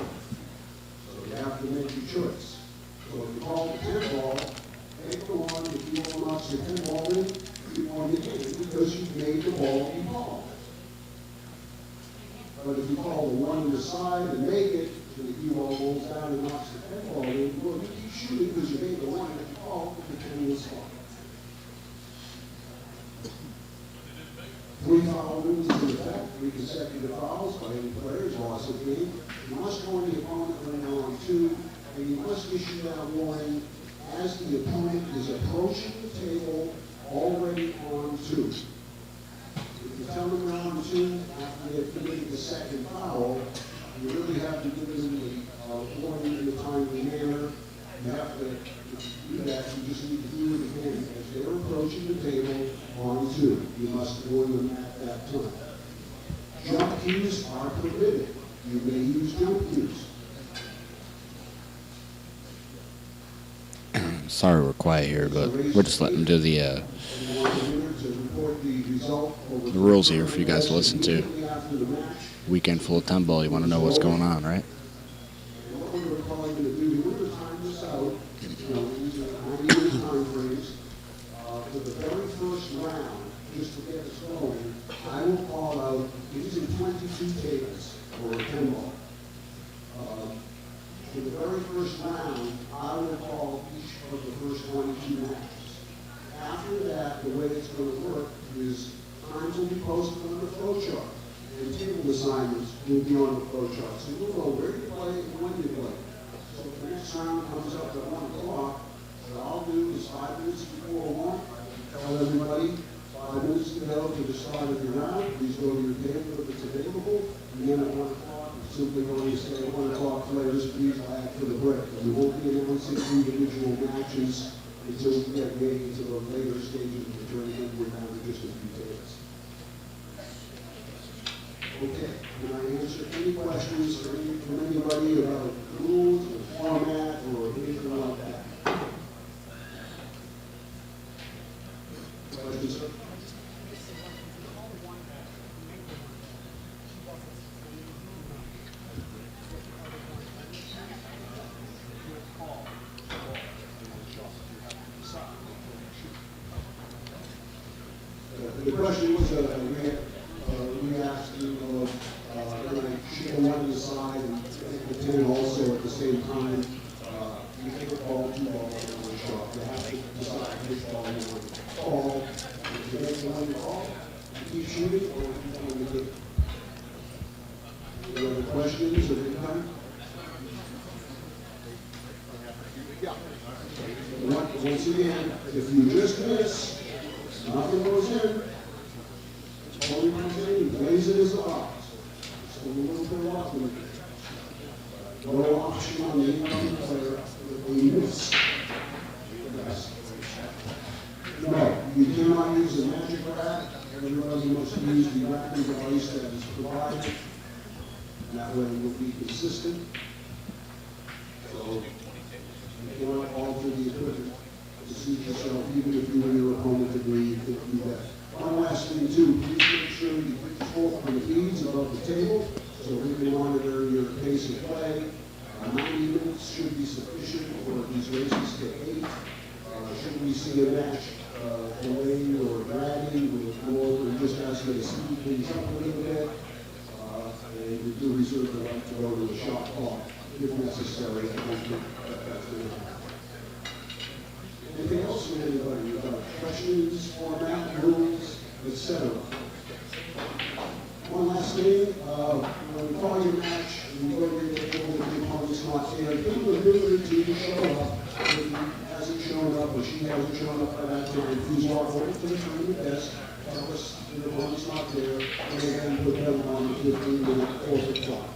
Speaker 4: So you have to make your choice. So if you call the 10 ball, take the 1, if you want to knock your 10 ball in, you want to get it because you've made the ball be called. But if you call the 1 on the side and make it, and the cue ball rolls down and knocks the 10 ball in, well, you keep shooting because you made the 1 that you called, but the 10 was called. 3 foul rules in effect, 3 consecutive fouls by any players, loss of game. You must warn the opponent when they're on 2, and you must issue that warning as the opponent is approaching the table already on 2. If you tell them they're on 2 after they've committed the second foul, you really have to give them the warning in a timely manner. You have to do that. You just need to do it again. As they're approaching the table on 2, you must warn them at that time. Jump cues are permitted. You may use jump cues.
Speaker 1: Sorry we're quiet here, but we're just letting them do the rules here for you guys to listen to. Weekend full of 10 ball, you want to know what's going on, right?
Speaker 4: What we're probably going to do, we're going to time this out, using 90-minute time frames. For the very first round, just to get us going, I will call out, using 22 tables for a 10 ball. For the very first round, I will call each of the first 22 matches. After that, the way it's going to work is times will be posted on the flow chart, and table assignments will be on the flow chart. So you'll know where you play and when you play. So if the next round comes up at 1 o'clock, what I'll do is 5 minutes before 1, tell everybody 5 minutes to go to the start of your round. Please go to your table if it's available. And then at 1 o'clock, simply going to say 1 o'clock players, please add for the break. And we won't be announcing individual matches until we get ready to the later stages of the tournament. We're down to just a few tables. Okay, can I answer any questions from anybody about rules or format or anything like that? Questions, sir? The question was, we asked, can I shoot the 1 aside and take the 10 also at the same time? You take a ball, 2 balls, and 1 shot. You have to decide which ball you want to call. If you make the 1 call, you keep shooting, or if you want to get. Any other questions of any kind? Once again, if you just miss, nothing goes in. Only comes in, you blaze it as a box. So a little bit off with it. No option on the incoming player if they miss. Yes. No, you cannot use a magic rack. Everybody must use the racking device that is provided. And that way it will be consistent. So you cannot alter the equipment to suit yourself, even if you and your opponent agree you can do that. One last thing too, please make sure you put your fork on the feeds above the table so we can monitor your pace of play. 90 minutes should be sufficient for these races to 8. Should we see a match delayed or dragging, we'll go over and just ask you to speed things up a little bit. And we do reserve the right to go to a shot clock. if necessary. Anything else from anybody about questions, format, rules, etc.? One last thing, when we call your match, we go to the table with the opponent's not here. Give the ability to show up. If he hasn't shown up or she hasn't shown up by that time, please walk over to the front of the desk, tell us the opponent's not there, and then put them on the 15-minute forfeit clock.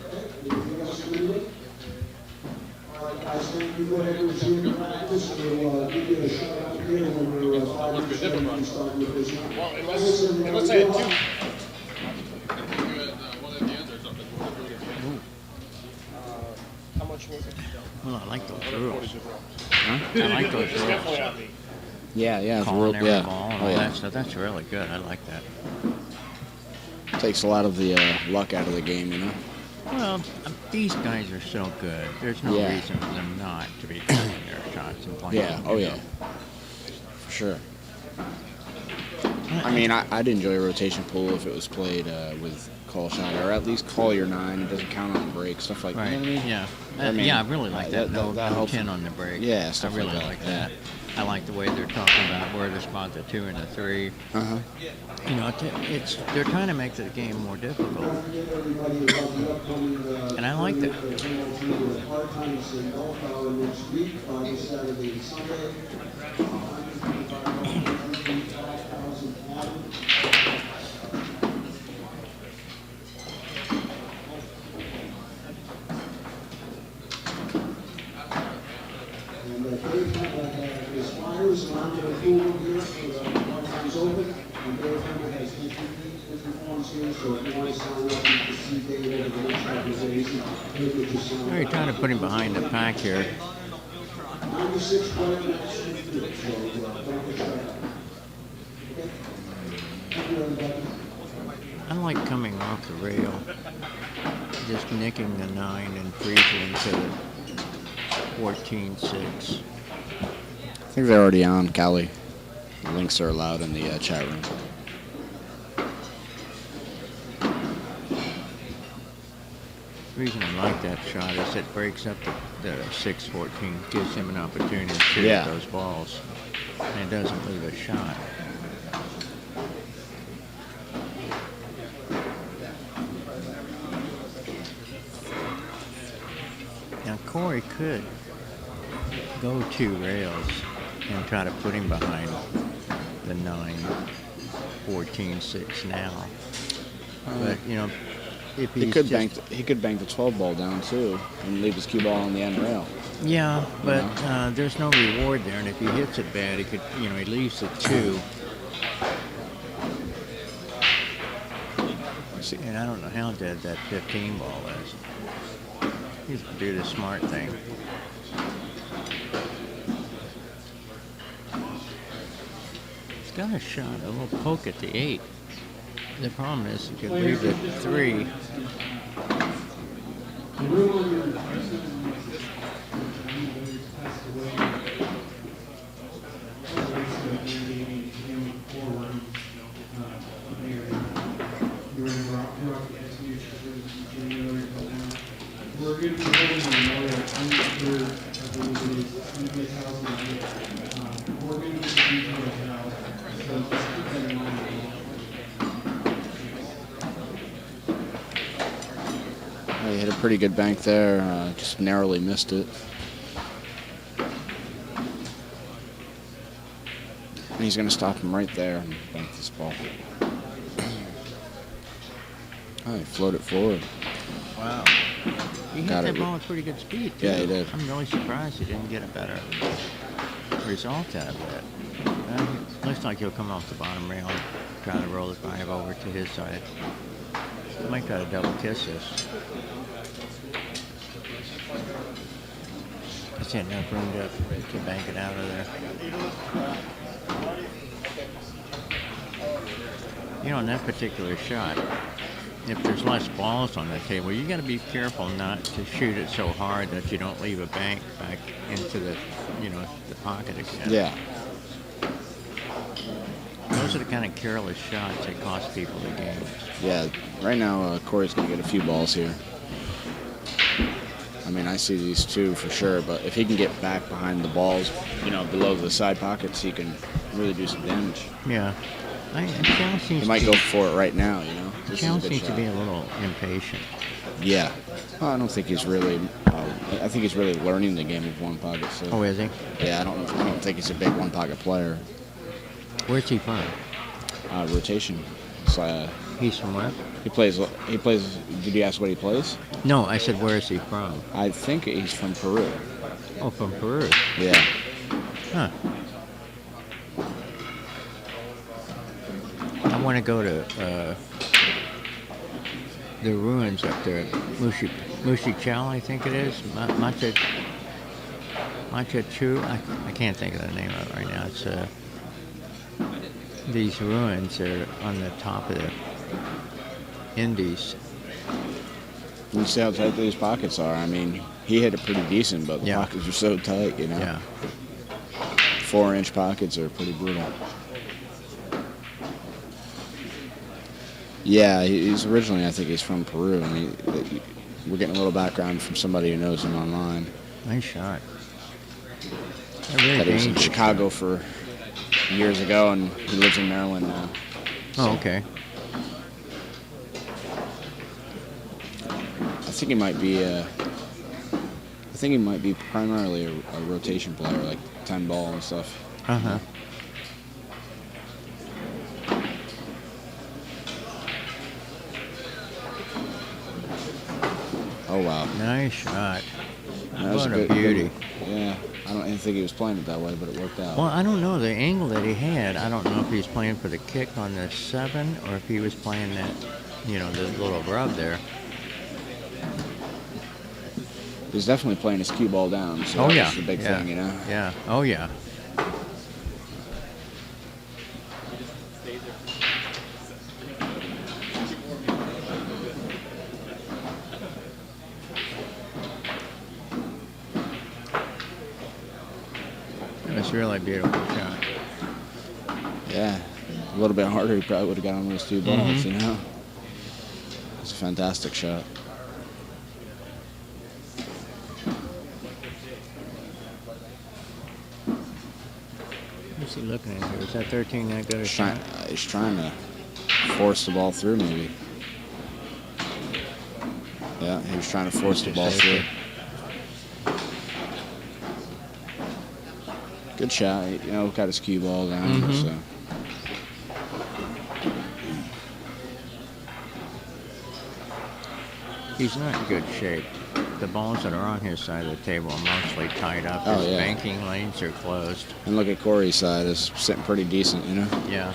Speaker 4: Okay, anything else from anybody? All right, guys, thank you. Go ahead and resume your practice. We'll give you a shout out here when we're 5 minutes ready to start with this one.
Speaker 5: Unless I had two. How much was it?
Speaker 3: Well, I like those rules. I like those rules.
Speaker 5: Definitely on me.
Speaker 1: Yeah, it's
Speaker 3: Calling
Speaker 1: real,
Speaker 3: every
Speaker 1: yeah.
Speaker 3: ball and
Speaker 1: Oh,
Speaker 3: all
Speaker 1: yeah.
Speaker 3: that stuff. That's really good. I like that.
Speaker 1: Takes a lot of the luck out of the game, you know?
Speaker 3: Well, these guys are so good. There's no
Speaker 1: Yeah.
Speaker 3: reason for them not to be taking their shots and playing.
Speaker 1: Yeah, oh
Speaker 3: you
Speaker 1: yeah.
Speaker 3: know.
Speaker 1: For sure. I mean, I'd enjoy a rotation pool if it was played with call shot, or at least call your 9. It doesn't count on the break, stuff like
Speaker 3: Right.
Speaker 1: that. You know what I mean?
Speaker 3: Yeah.
Speaker 1: I mean,
Speaker 3: yeah, I really like that.
Speaker 1: that
Speaker 3: No
Speaker 1: helps.
Speaker 3: 10 on the break.
Speaker 1: Yeah,
Speaker 3: I
Speaker 1: stuff
Speaker 3: really
Speaker 1: like that,
Speaker 3: that. I like the way they're talking about where to spot the 2 and the 3.
Speaker 1: Uh-huh.
Speaker 3: You know, they're trying to make the game more difficult. And I like that.
Speaker 4: Hard times in Bellflower next week, Friday, Saturday, and Sunday. 135,000 added. And Dave is fires around the pool here for the hard times open. And Dave Hunter has entry forms here, so if you want to sign up, you can see Dave over the next couple of days. Dave will just sign
Speaker 3: They're
Speaker 4: up.
Speaker 3: trying to put him behind the pack here.
Speaker 4: 96 player match, so don't get shut out. Okay? Thank you, everybody.
Speaker 3: I like coming off the rail, just nicking the 9 and freezing to the 14-6.
Speaker 1: I think they're already on, Callie. The links are allowed in the chat room.
Speaker 3: The reason I like that shot is it breaks up the 6-14, gives him an opportunity to shoot
Speaker 1: Yeah.
Speaker 3: those balls, and it doesn't leave a shot. Now Corey could go 2 rails and try to put him behind the 9, 14-6 now. But you know, if
Speaker 1: He
Speaker 3: he's
Speaker 1: could
Speaker 3: just,
Speaker 1: bank the 12 ball down too, and leave his cue ball on the end rail.
Speaker 3: yeah, but there's no reward there, and if he hits it bad, he could, you know, he leaves the 2.
Speaker 1: See,
Speaker 3: And I don't know how dead that 15 ball is. He's gonna do the smart thing. He's got a shot, a little poke at the 8. The problem is he could leave the 3.
Speaker 6: We're going to be holding another under, I believe it is, we're going to be details now, so just keep that in mind.
Speaker 1: he hit a pretty good bank there, just narrowly missed it. And he's going to stop him right there and bank this ball. Oh, he floated forward.
Speaker 3: Wow. He hit
Speaker 1: Got
Speaker 3: that
Speaker 1: it.
Speaker 3: ball with pretty good speed, too.
Speaker 1: Yeah, he did.
Speaker 3: I'm really surprised he didn't get a better result out of that. Looks like he'll come off the bottom rail and try to roll the 5 over to his side. He might try to double kiss this. He's had enough room to bank it out of there. You know, in that particular shot, if there's less balls on the table, you got to be careful not to shoot it so hard that you don't leave a bank back into the, you know, the pocket again.
Speaker 1: Yeah.
Speaker 3: Those are the kind of careless shots that cost people the games.
Speaker 1: Yeah, right now Corey's going to get a few balls here. I mean, I see these two for sure, but if he can get back behind the balls, below the side pockets, he can really do some damage.
Speaker 3: Yeah. Challenge seems
Speaker 1: He might
Speaker 3: to
Speaker 1: go
Speaker 3: be,
Speaker 1: for it right now, This is a
Speaker 3: Challenge
Speaker 1: good
Speaker 3: seems to
Speaker 1: shot.
Speaker 3: be a little impatient.
Speaker 1: Yeah. Well, I don't think he's really. I think he's really learning the game of one pocket. So.
Speaker 3: Oh, is he?
Speaker 1: Yeah, I don't think he's a big one pocket player.
Speaker 3: Where's he from?
Speaker 1: Rotation. So,
Speaker 3: He's from where?
Speaker 1: he plays. He plays. Did you ask what he plays?
Speaker 3: No, I said, where is he from?
Speaker 1: I think he's from Peru.
Speaker 3: Oh, from Peru.
Speaker 1: Yeah.
Speaker 3: Huh. I want to go to the ruins up there, Mushi I think it is. Machu. I can't think of the name of it right now. It's these ruins are on the top of the Indies.
Speaker 1: You see how tight these pockets are. I mean, he hit it pretty decent, but the
Speaker 3: Yeah.
Speaker 1: pockets are so tight.
Speaker 3: Yeah.
Speaker 1: 4-inch pockets are pretty brutal. Yeah, he's originally, I think he's from Peru. I mean, we're getting a little background from somebody who knows him online.
Speaker 3: Nice shot. They're very
Speaker 1: That he was in
Speaker 3: dangerous.
Speaker 1: Chicago for years ago, and he lives in Maryland now.
Speaker 3: Oh, okay.
Speaker 1: I think he might be. I think he might be primarily a rotation player, like 10 ball and stuff.
Speaker 3: Uh-huh.
Speaker 1: Oh wow,
Speaker 3: Nice shot.
Speaker 1: that was
Speaker 3: What a
Speaker 1: good-
Speaker 3: beauty.
Speaker 1: Yeah, I didn't think he was playing it that way, but it worked out.
Speaker 3: Well, I don't know the angle that he had. I don't know if he's playing for the kick on the 7 or if he was playing that, the little rub there.
Speaker 1: He's definitely playing his cue ball down. So
Speaker 3: Oh, yeah.
Speaker 1: that's the big
Speaker 3: Yeah.
Speaker 1: thing,
Speaker 3: Yeah. Oh, yeah. That's a really beautiful shot.
Speaker 1: Yeah, a little bit harder, he probably would have got on those two balls.
Speaker 3: Mhm.
Speaker 1: It's a fantastic shot.
Speaker 3: What's he looking at here? Is that 13 that good a shot?
Speaker 1: He's trying to force the ball through, maybe. Yeah, he was trying to force the ball through. Good shot. Got his cue ball down.
Speaker 3: Mhm.
Speaker 1: So.
Speaker 3: He's not in good shape. The balls that are on his side of the table are mostly tied up.
Speaker 1: Oh,
Speaker 3: His
Speaker 1: yeah.
Speaker 3: banking lanes are closed.
Speaker 1: And look at Corey's side. It's sitting pretty decent,
Speaker 3: Yeah.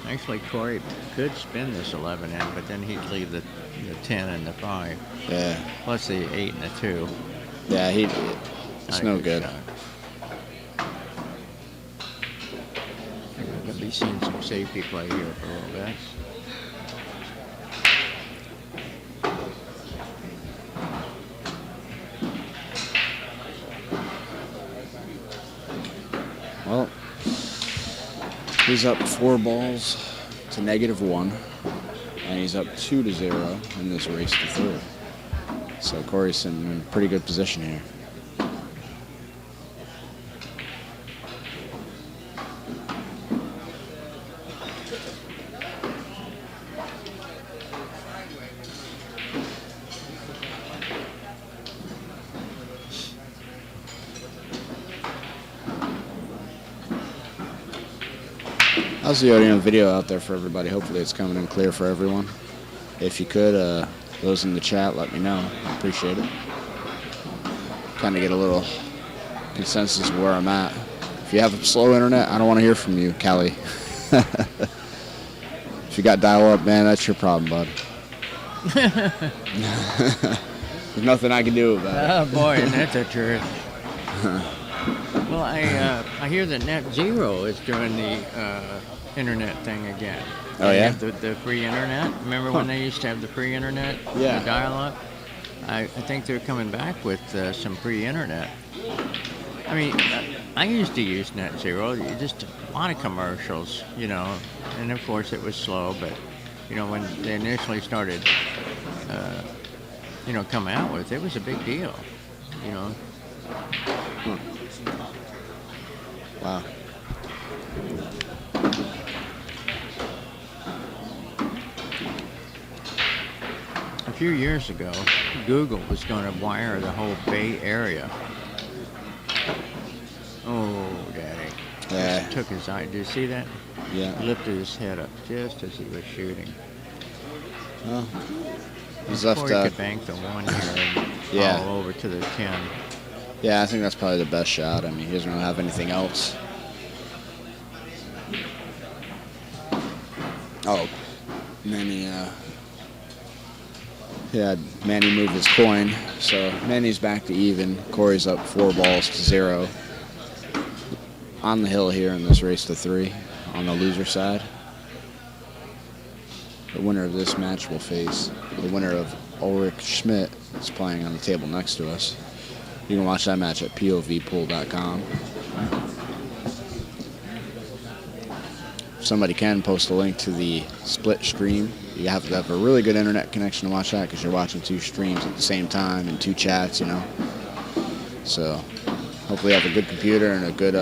Speaker 3: Actually, Corey could spin this 11 in, but then he'd leave the 10 and the 5,
Speaker 1: Yeah.
Speaker 3: plus the 8 and the 2.
Speaker 1: Yeah, it's
Speaker 3: Not a
Speaker 1: no good.
Speaker 3: shot. We're going to be seeing some safety play here for a little bit.
Speaker 1: Well, he's up 4 balls to -1, and he's up 2-0 in this race to third. So Corey's in pretty good position here. How's the audio and video out there for everybody? Hopefully it's coming in clear for everyone. If you could, those in the chat, let me know. I appreciate it. Kind of get a little consensus of where I'm at. If you have slow internet, I don't want to hear from you, Callie. If you got dial-up, man, that's your problem, bud. There's nothing I can do about it.
Speaker 3: Oh boy, and that's the truth. Well, I hear that Net Zero is doing the internet thing again.
Speaker 1: Oh,
Speaker 3: They
Speaker 1: yeah?
Speaker 3: have the free internet. Remember when they used to have the free internet?
Speaker 1: Yeah.
Speaker 3: The dial-up. I think they're coming back with some free internet. I mean, I used to use Net Zero. Just a lot of commercials, you know, and of course it was slow, but you know when they initially started, you know, coming out with it, it was a big deal, you know.
Speaker 1: Wow.
Speaker 3: A few years ago, Google was going to wire the whole Bay Area. Oh, Daddy.
Speaker 1: Yeah.
Speaker 3: Took his eye. Did you see that?
Speaker 1: Yeah.
Speaker 3: Lifted his head up just as he was shooting.
Speaker 1: Well, he's left.
Speaker 3: Before he could bank the 1 here and
Speaker 1: Yeah.
Speaker 3: fall over to the 10.
Speaker 1: Yeah, I think that's probably the best shot. I mean, he doesn't really have anything else. Oh, Manny. Yeah, Manny moved his coin, so Manny's back to even. Corey's up 4-0 on the hill here in this race to 3 on the loser side. The winner of this match will face the winner of Ulrich Schmidt, that's playing on the table next to us. You can watch that match at povpool.com. If somebody can post a link to the split stream. You have to have a really good internet connection to watch that because you're watching 2 streams at the same time and 2 chats, you know. So hopefully you have a good computer and a good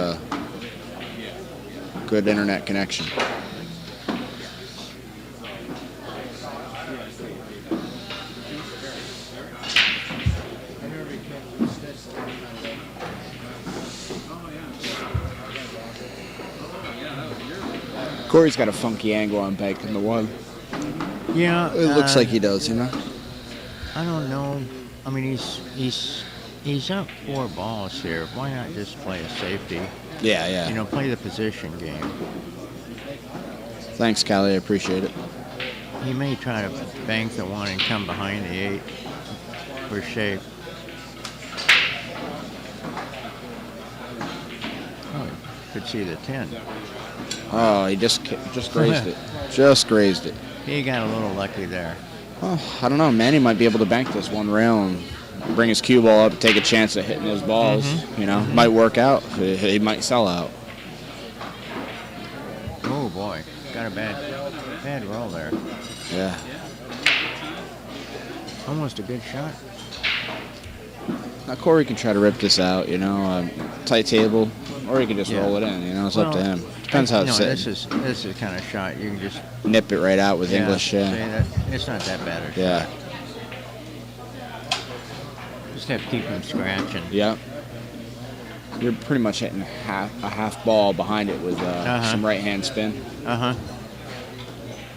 Speaker 1: internet connection. Corey's got a funky angle on banking the 1.
Speaker 3: Yeah.
Speaker 1: It looks like he does, you know.
Speaker 3: I don't know. I mean, he's up 4 balls here. Why not just play a safety?
Speaker 1: Yeah, yeah.
Speaker 3: You know, play the position game.
Speaker 1: Thanks, Callie. I appreciate it.
Speaker 3: He may try to bank the 1 and come behind the 8 for shape. Oh, could see the 10.
Speaker 1: Oh, he just grazed it. Just grazed it.
Speaker 3: He got a little lucky there.
Speaker 1: Well, I don't know. Manny might be able to bank this 1 rail and bring his cue ball up and take a chance at hitting those balls. You know, might work out. He might sell out.
Speaker 3: Oh boy, got a bad roll there.
Speaker 1: Yeah.
Speaker 3: Almost a good shot.
Speaker 1: Now Corey can try to rip this out, you know, tight table, or he can just roll it in. You know, it's up to him. Depends how it's
Speaker 3: this
Speaker 1: sitting.
Speaker 3: is the kind of shot you can just
Speaker 1: Nip it right out with English.
Speaker 3: see
Speaker 1: Yeah.
Speaker 3: that it's not that bad a shot.
Speaker 1: Yeah.
Speaker 3: Just have to keep him scratching.
Speaker 1: Yeah. You're pretty much hitting a half ball behind it with some right hand spin.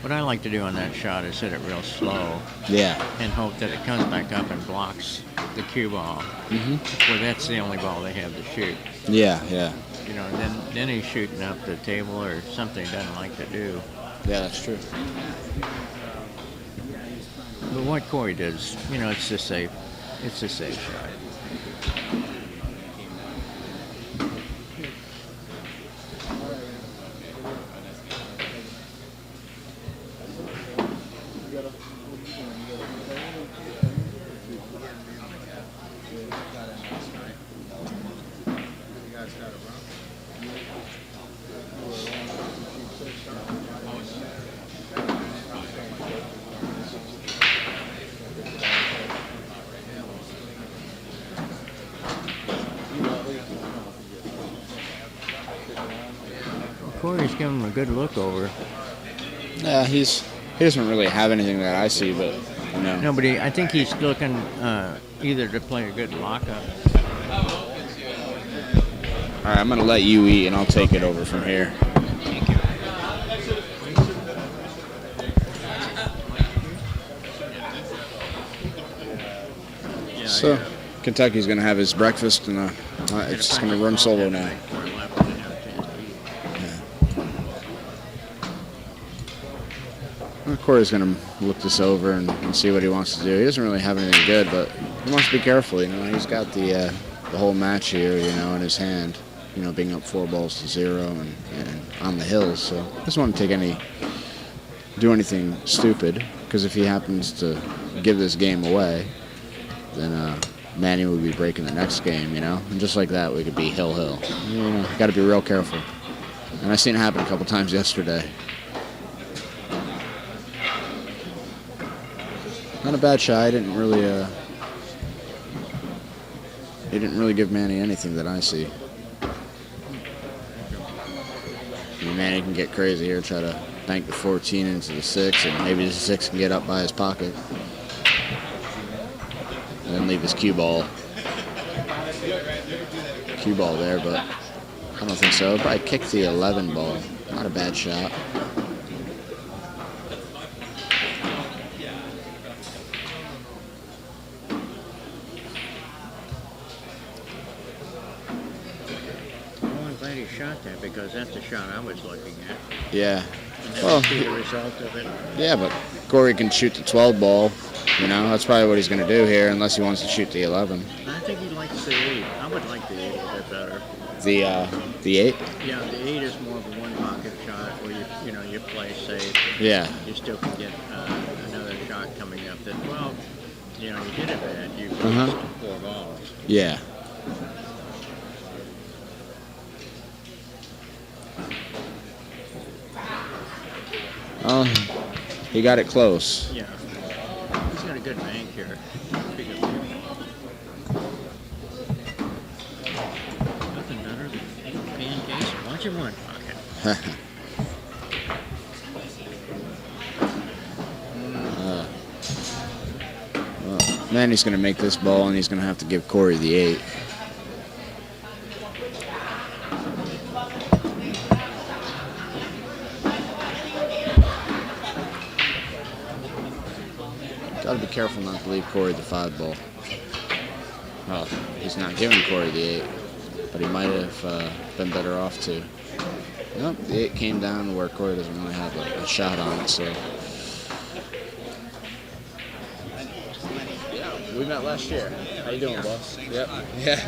Speaker 3: What I like to do on that shot is hit it real slow
Speaker 1: Yeah.
Speaker 3: and hope that it comes back up and blocks the cue ball. Well, that's the only ball they have to shoot.
Speaker 1: Yeah, yeah.
Speaker 3: You know, then he's shooting up the table or something he doesn't like to do.
Speaker 1: Yeah, that's true.
Speaker 3: But what Corey does, you know, it's a safe shot. Corey's giving him a good look over.
Speaker 1: Yeah, he doesn't really have anything that I see, but you know.
Speaker 3: No, but I think he's looking either to play a good lockup.
Speaker 1: All right, I'm gonna let you eat, and I'll take it over from here. So, Kentucky's gonna have his breakfast, and it's just gonna run solo now. Corey's going to look this over and see what he wants to do. He doesn't really have anything good, but he wants to be careful. You know, he's got the whole match here, you know, in his hand. You know, being up 4-0 and on the hills. So he doesn't want to do anything stupid, because if he happens to give this game away, then Manny would be breaking the next game, you know? And just like that, we could be hill. You know, got to be real careful. And I seen it happen a couple times yesterday. Not a bad shot. He didn't really give Manny anything that I see. I mean, Manny can get crazy here, try to bank the 14 into the 6, and maybe the 6 can get up by his pocket. And then leave his cue ball there, but I don't think so. Probably kick the 11 ball. Not a bad shot.
Speaker 3: Well, I'm glad he shot that because that's the shot I was looking at.
Speaker 1: Yeah.
Speaker 3: And then
Speaker 1: Well,
Speaker 3: see the result of it.
Speaker 1: yeah, but Corey can shoot the 12 ball. You know, that's probably what he's going to do here, unless he wants to shoot the 11.
Speaker 3: I think he likes the 8. I would like the 8 a bit better.
Speaker 1: The 8?
Speaker 3: Yeah, the 8 is more of a one pocket shot where you play safe.
Speaker 1: Yeah.
Speaker 3: You still can get another shot coming up that, well, you did it bad. You
Speaker 1: Uh-huh.
Speaker 3: lost 4 balls.
Speaker 1: Yeah. Oh, he got it close.
Speaker 3: Yeah. He's got a good bank here. Big of you. Nothing better than pancakes. Watch in one pocket.
Speaker 1: Manny's going to make this ball, and he's going to have to give Corey the 8. Got to be careful not to leave Corey the 5 ball. Well, he's not giving Corey the 8, but he might have been better off to. Nope, the 8 came down where Corey doesn't really have a shot on it, so. We met last year. How you doing, boss? Yep. Yeah.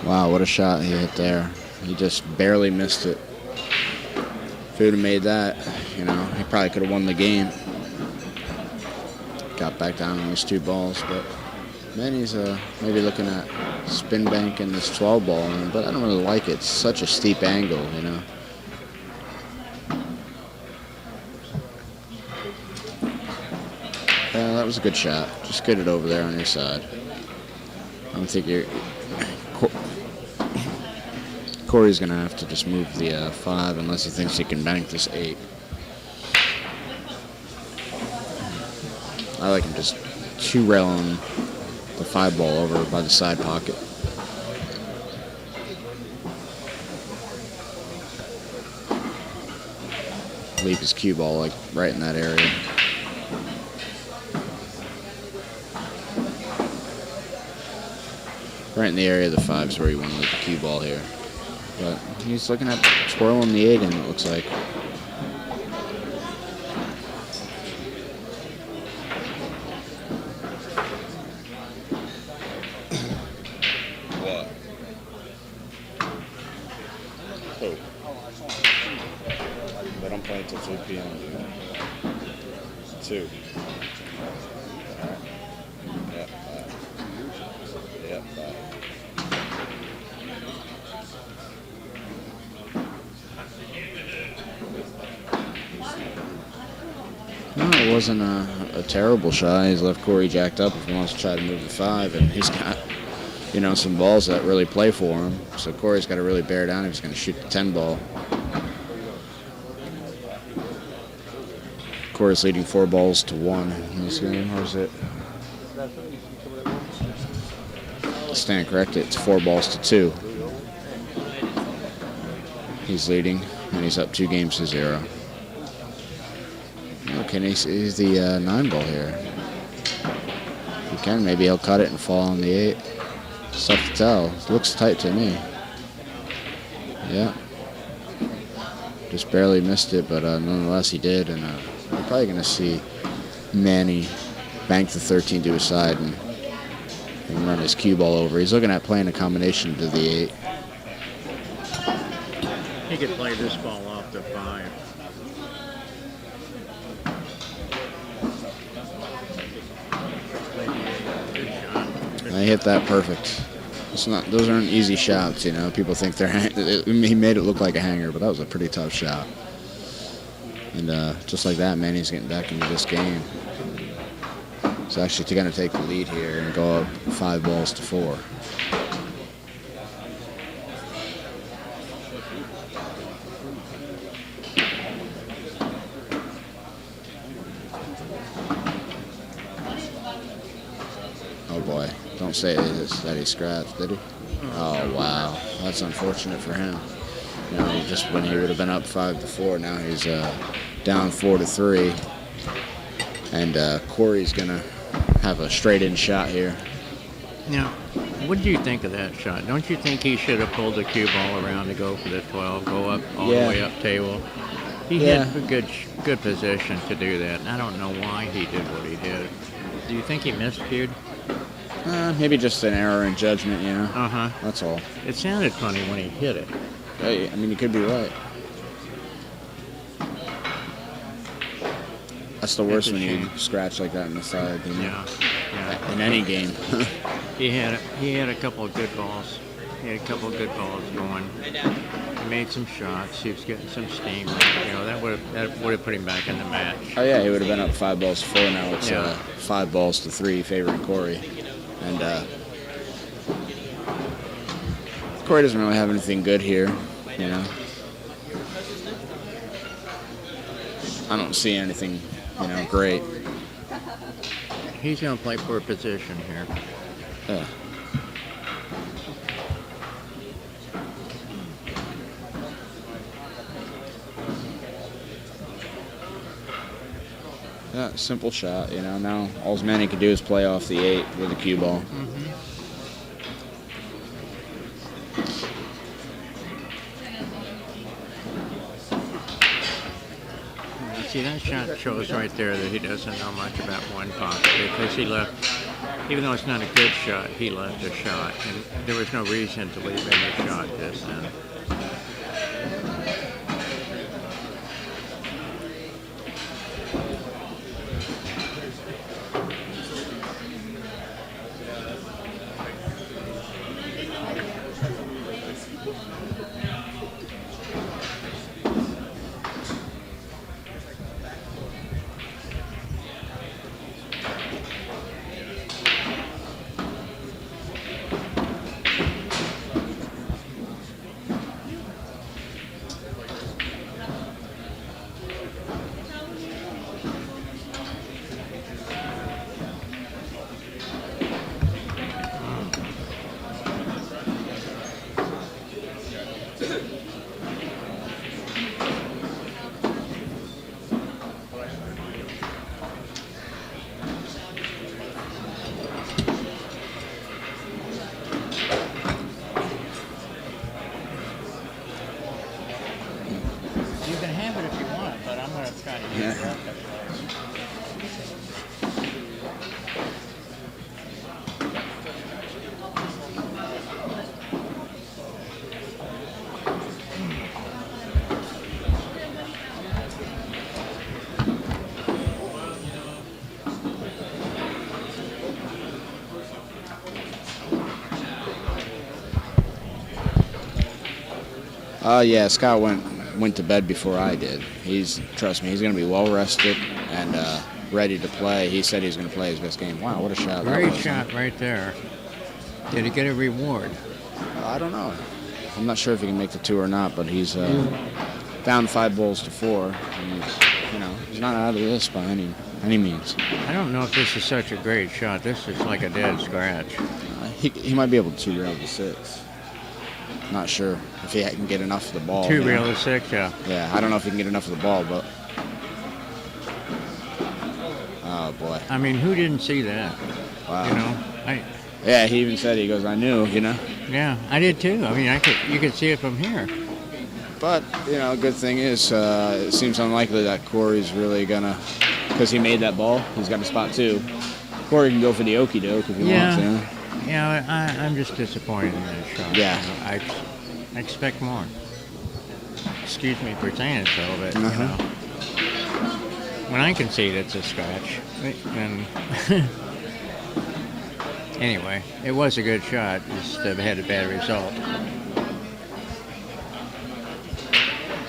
Speaker 1: Wow, what a shot he hit there. He just barely missed it. If he would have made that, he probably could have won the game. Got back down on these 2 balls, but Manny's maybe looking at spin banking this 12 ball, but I don't really like it. It's such a steep angle, Yeah, that was a good shot. Just get it over there on your side. I don't think Corey's going to have to just move the 5 unless he thinks he can bank this 8. I like him just 2-railing the 5 ball over by the side pocket. Leave his cue ball like right in that area. Right in the area of the 5 is where you want to leave the cue ball here. But he's looking at twirling the 8 in, it looks like.
Speaker 2: What? Who? But I'm playing till 2 p.m. 2. Alright. Yep. Yep.
Speaker 1: No, it wasn't a terrible shot. He's left Corey jacked up if he wants to try to move the 5, and he's got, some balls that really play for him. So Corey's got to really bear down if he's going to shoot the 10 ball. Corey's leading 4 balls to 1 in this game. How's it? Stand corrected. It's 4 balls to 2. He's leading, and he's up 2 games to 0. Okay, he's the 9 ball here. He can. Maybe he'll cut it and fall on the 8. It's tough to tell. It looks tight to me. Yeah. just barely missed it, but nonetheless he did. And we're probably going to see Manny bank the 13 to his side and run his cue ball over. He's looking at playing a combination to the 8.
Speaker 3: He could play this ball off the 5. Good shot.
Speaker 1: And he hit that perfect. It's not; those aren't easy shots, you know. People think they're. He made it look like a hanger, but that was a pretty tough shot. And just like that, Manny's getting back into this game. He's actually going to take the lead here and go up 5 balls to 4. Oh boy! Don't say that he scratched, did he? Oh wow, that's unfortunate for him. You know, just when he would have been up 5 to 4, now he's down 4 to 3, and Corey's gonna have a straight-in shot here.
Speaker 3: Now, what did you think of that shot? Don't you think he should have pulled the cue ball around to go for the 12, go up all the way up table? He
Speaker 1: Yeah.
Speaker 3: had a good position to do that, and I don't know why he did what he did. Do you think he miscued?
Speaker 1: Maybe just an error in judgment, you know.
Speaker 3: Uh-huh.
Speaker 1: That's all.
Speaker 3: It sounded funny when he hit it.
Speaker 1: Hey, I mean, you could be right. That's the worst
Speaker 3: a
Speaker 1: when you
Speaker 3: shame.
Speaker 1: scratch like that in the side. You know?
Speaker 3: Yeah.
Speaker 1: In any game.
Speaker 3: He had a couple of good balls. He had a couple of good balls going. He made some shots. He was getting some steam. You know, that would have put him back in the match.
Speaker 1: Oh yeah, he would have been up 5 balls to 4. Now it's
Speaker 3: Yeah.
Speaker 1: 5 balls to 3 favoring Corey. And Corey doesn't really have anything good here, you know. I don't see anything, you know, great.
Speaker 3: He's going to play for a position here.
Speaker 1: Yeah. Yeah, simple shot, you know. Now all Manny can do is play off the 8 with a cue ball.
Speaker 3: You see, that shot shows right there that he doesn't know much about one pocket because he left, even though it's not a good shot, he left a shot. And there was no reason to leave any shot this end. You can have it if you want, but I'm going to try to
Speaker 1: Yeah.
Speaker 3: interrupt it.
Speaker 1: Yeah, Scott went to bed before I did. Trust me, he's going to be well rested and ready to play. He said he's going to play his best game. Wow, what a shot! that
Speaker 3: Great
Speaker 1: was.
Speaker 3: shot right there. Did he get a reward?
Speaker 1: I don't know. I'm not sure if he can make the 2 or not, but he's down 5 balls to 4. And, you know, he's not out of this by any means.
Speaker 3: I don't know if this is such a great shot. This is like a dead scratch.
Speaker 1: He might be able to 2-rail the 6. Not sure if he can get enough of the ball.
Speaker 3: Two
Speaker 1: you know?
Speaker 3: reel to 6, yeah.
Speaker 1: Yeah, I don't know if he can get enough of the ball, but oh boy.
Speaker 3: I mean, who didn't see that?
Speaker 1: Wow.
Speaker 3: You know,
Speaker 1: Yeah, he even said, he goes, I knew, you know.
Speaker 3: yeah, I did too. I mean, you could see it from here.
Speaker 1: But, you know, good thing is it seems unlikely that Corey's really going to, because he made that ball, he's got a spot too. Corey can go for the okie doke if he wants, you know?
Speaker 3: I'm just disappointed in that shot.
Speaker 1: Yeah.
Speaker 3: I expect more. Excuse me for saying it so, but, you know, when I concede it's a scratch. And anyway, it was a good shot, just had a bad result.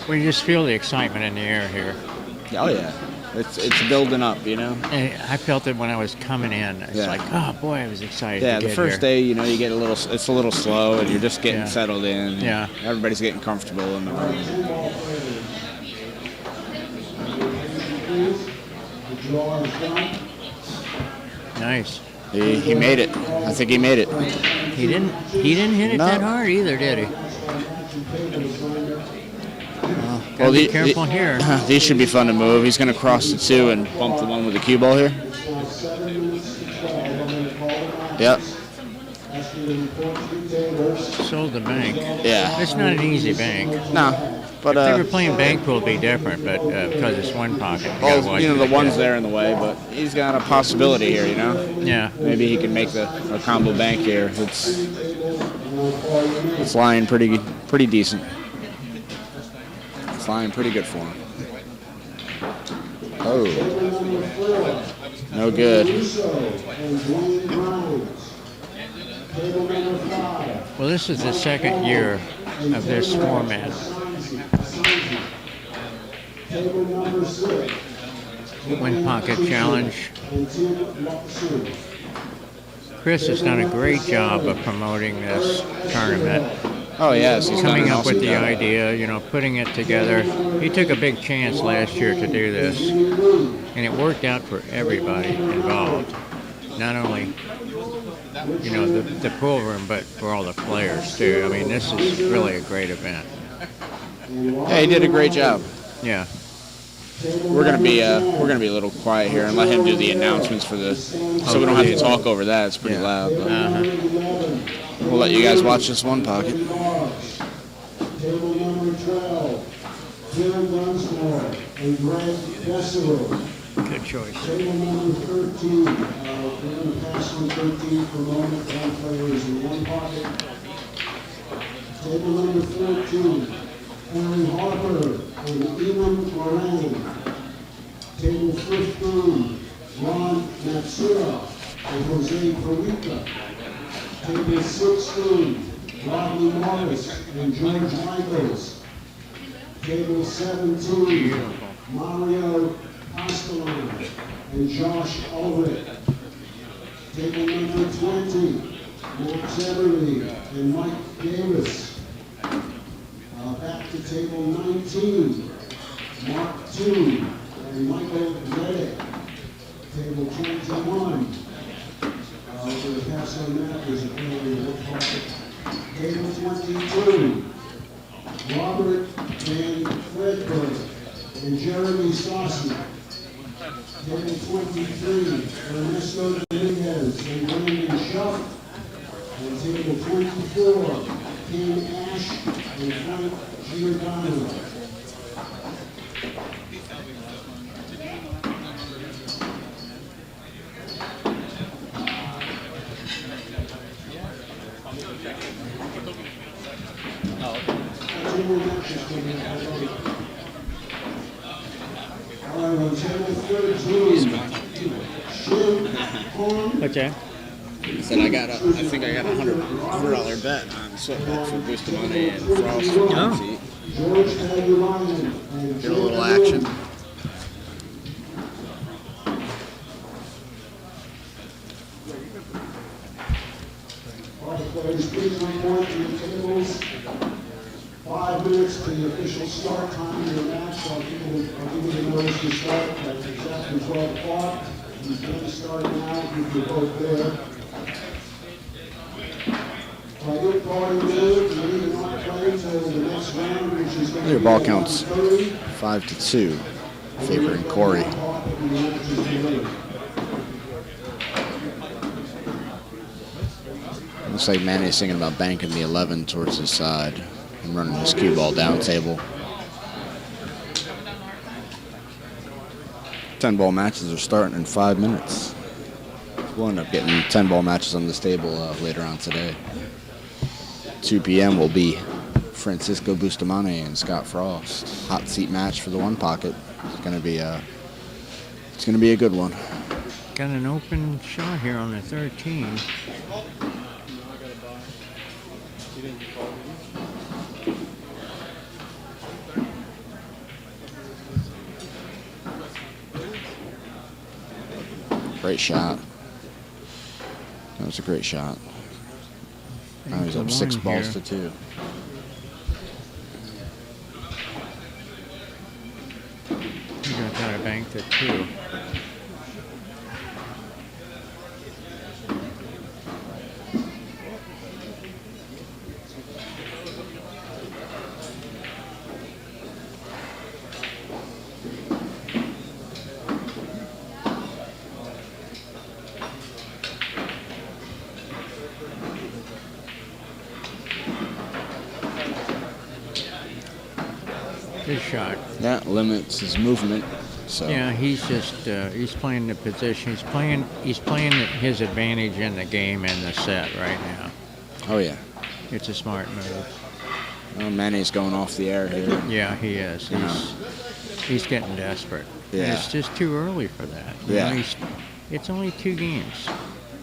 Speaker 3: We just feel the excitement in the air here.
Speaker 1: Oh, yeah. It's building up, you know?
Speaker 3: And I felt it when I was coming in. It's
Speaker 1: Yeah.
Speaker 3: like, oh boy, I was excited.
Speaker 1: Yeah,
Speaker 3: to
Speaker 1: the
Speaker 3: get
Speaker 1: first
Speaker 3: here.
Speaker 1: day, you know, you get it's a little slow and you're just getting
Speaker 3: Yeah.
Speaker 1: settled in.
Speaker 3: Yeah.
Speaker 1: Everybody's getting comfortable in the room.
Speaker 4: The draw is done.
Speaker 3: Nice.
Speaker 1: He made it. I think he made it.
Speaker 3: He didn't hit it
Speaker 1: No.
Speaker 3: that hard either, did he?
Speaker 1: Well,
Speaker 3: Be careful here.
Speaker 1: These should be fun to move. He's going to cross the two and bump the one with the cue ball here.
Speaker 4: Now 7 minutes to 12. I'm going to call the match.
Speaker 1: Yep.
Speaker 4: Asking the report three tables.
Speaker 3: Sold the bank.
Speaker 1: Yeah.
Speaker 3: It's not an easy bank.
Speaker 1: No. But,
Speaker 3: If they were playing bank pool, it'd be different, but because it's one pocket. You gotta
Speaker 1: well,
Speaker 3: watch
Speaker 1: you know,
Speaker 3: what
Speaker 1: the
Speaker 3: you
Speaker 1: one's
Speaker 3: do.
Speaker 1: there in the way, but he's got a possibility here, you know?
Speaker 3: Yeah.
Speaker 1: Maybe he can make a combo bank here. It's lying pretty decent. It's lying pretty good for him. Oh. No good.
Speaker 4: Table number 5.
Speaker 3: Well, this is the second year of this format.
Speaker 4: Table number 6.
Speaker 3: One pocket challenge.
Speaker 4: And Tim Watson.
Speaker 3: Chris has done a great job of promoting this tournament.
Speaker 1: Oh, yes. He's done
Speaker 3: Coming
Speaker 1: an
Speaker 3: up with
Speaker 1: awesome
Speaker 3: the
Speaker 1: job.
Speaker 3: idea, you know, putting it together. He took a big chance last year to do this, and it worked out for everybody involved. Not only, you know, the pool room, but for all the players too. I mean, this is really a great event.
Speaker 1: Yeah, he did a great job.
Speaker 3: Yeah.
Speaker 1: We're gonna be a little quiet here and let him do the announcements for the, so we don't have to talk over that. It's pretty loud. But we'll let you guys watch this one pocket.
Speaker 4: Table number 12. Phil Dunsmore and Greg Dessero.
Speaker 3: Good choice.
Speaker 4: Table number 13. We're going to pass on 13 for a moment. One player is in one pocket. Table number 14. Aaron Harper and Elam Moran. Table 15. Ron Matsura and Jose Perica. Table 16. Rodney Morris and George Michaels. Table 17. Mario Castellan and Josh Ulrich. Table number 20. Max Everly and Mike Davis. Back to table 19. Mark Toon and Michael Reddick. Table 21. We're going to pass on that. There's a player in one pocket. Table 22. Robert Van Fredberg and Jeremy Saucy. Table 23. Ernesto Dominguez and Brandon Schuff. And table 24. Ken Ash and Frank Giordano. All right, on table 13. Shin Horn.
Speaker 3: What's that?
Speaker 1: He said I think I got $100 bet on Sweatback for boosted money and Frost for
Speaker 3: Oh.
Speaker 1: seat.
Speaker 4: George Aguirre and
Speaker 1: Get a little action.
Speaker 4: All the players, please report to your tables. 5 minutes to the official start time of your match. I'll give you the notice to start at exactly 12 o'clock. You can start now if you're both there. By your party move, you need not play until the next round, which is going to
Speaker 1: Your
Speaker 4: be
Speaker 1: ball
Speaker 4: at
Speaker 1: counts
Speaker 4: 1:30.
Speaker 1: 5-2, favoring Corey. Looks like Manny's thinking about banking the 11 towards his side. I'm running this cue ball down table. 10-ball matches are starting in 5 minutes. We'll end up getting 10-ball matches on this table later on today. 2 p.m. will be Francisco Bustamante and Scott Frost. Hot seat match for the one pocket. It's gonna be a good one.
Speaker 3: Got an open shot here on the 13.
Speaker 1: Great shot. That was a great shot. Now he's up 6 balls to 2.
Speaker 3: He's gonna try to bank to 2. Good shot.
Speaker 1: Yeah, limits his movement. So
Speaker 3: Yeah, he's just he's playing the position. He's playing his advantage in the game and the set right now.
Speaker 1: Oh yeah.
Speaker 3: It's a smart move.
Speaker 1: Well, Manny's going off the air here.
Speaker 3: Yeah, he is. He's getting desperate. And
Speaker 1: Yeah.
Speaker 3: it's just too early for that. You
Speaker 1: Yeah.
Speaker 3: know, it's only 2 games.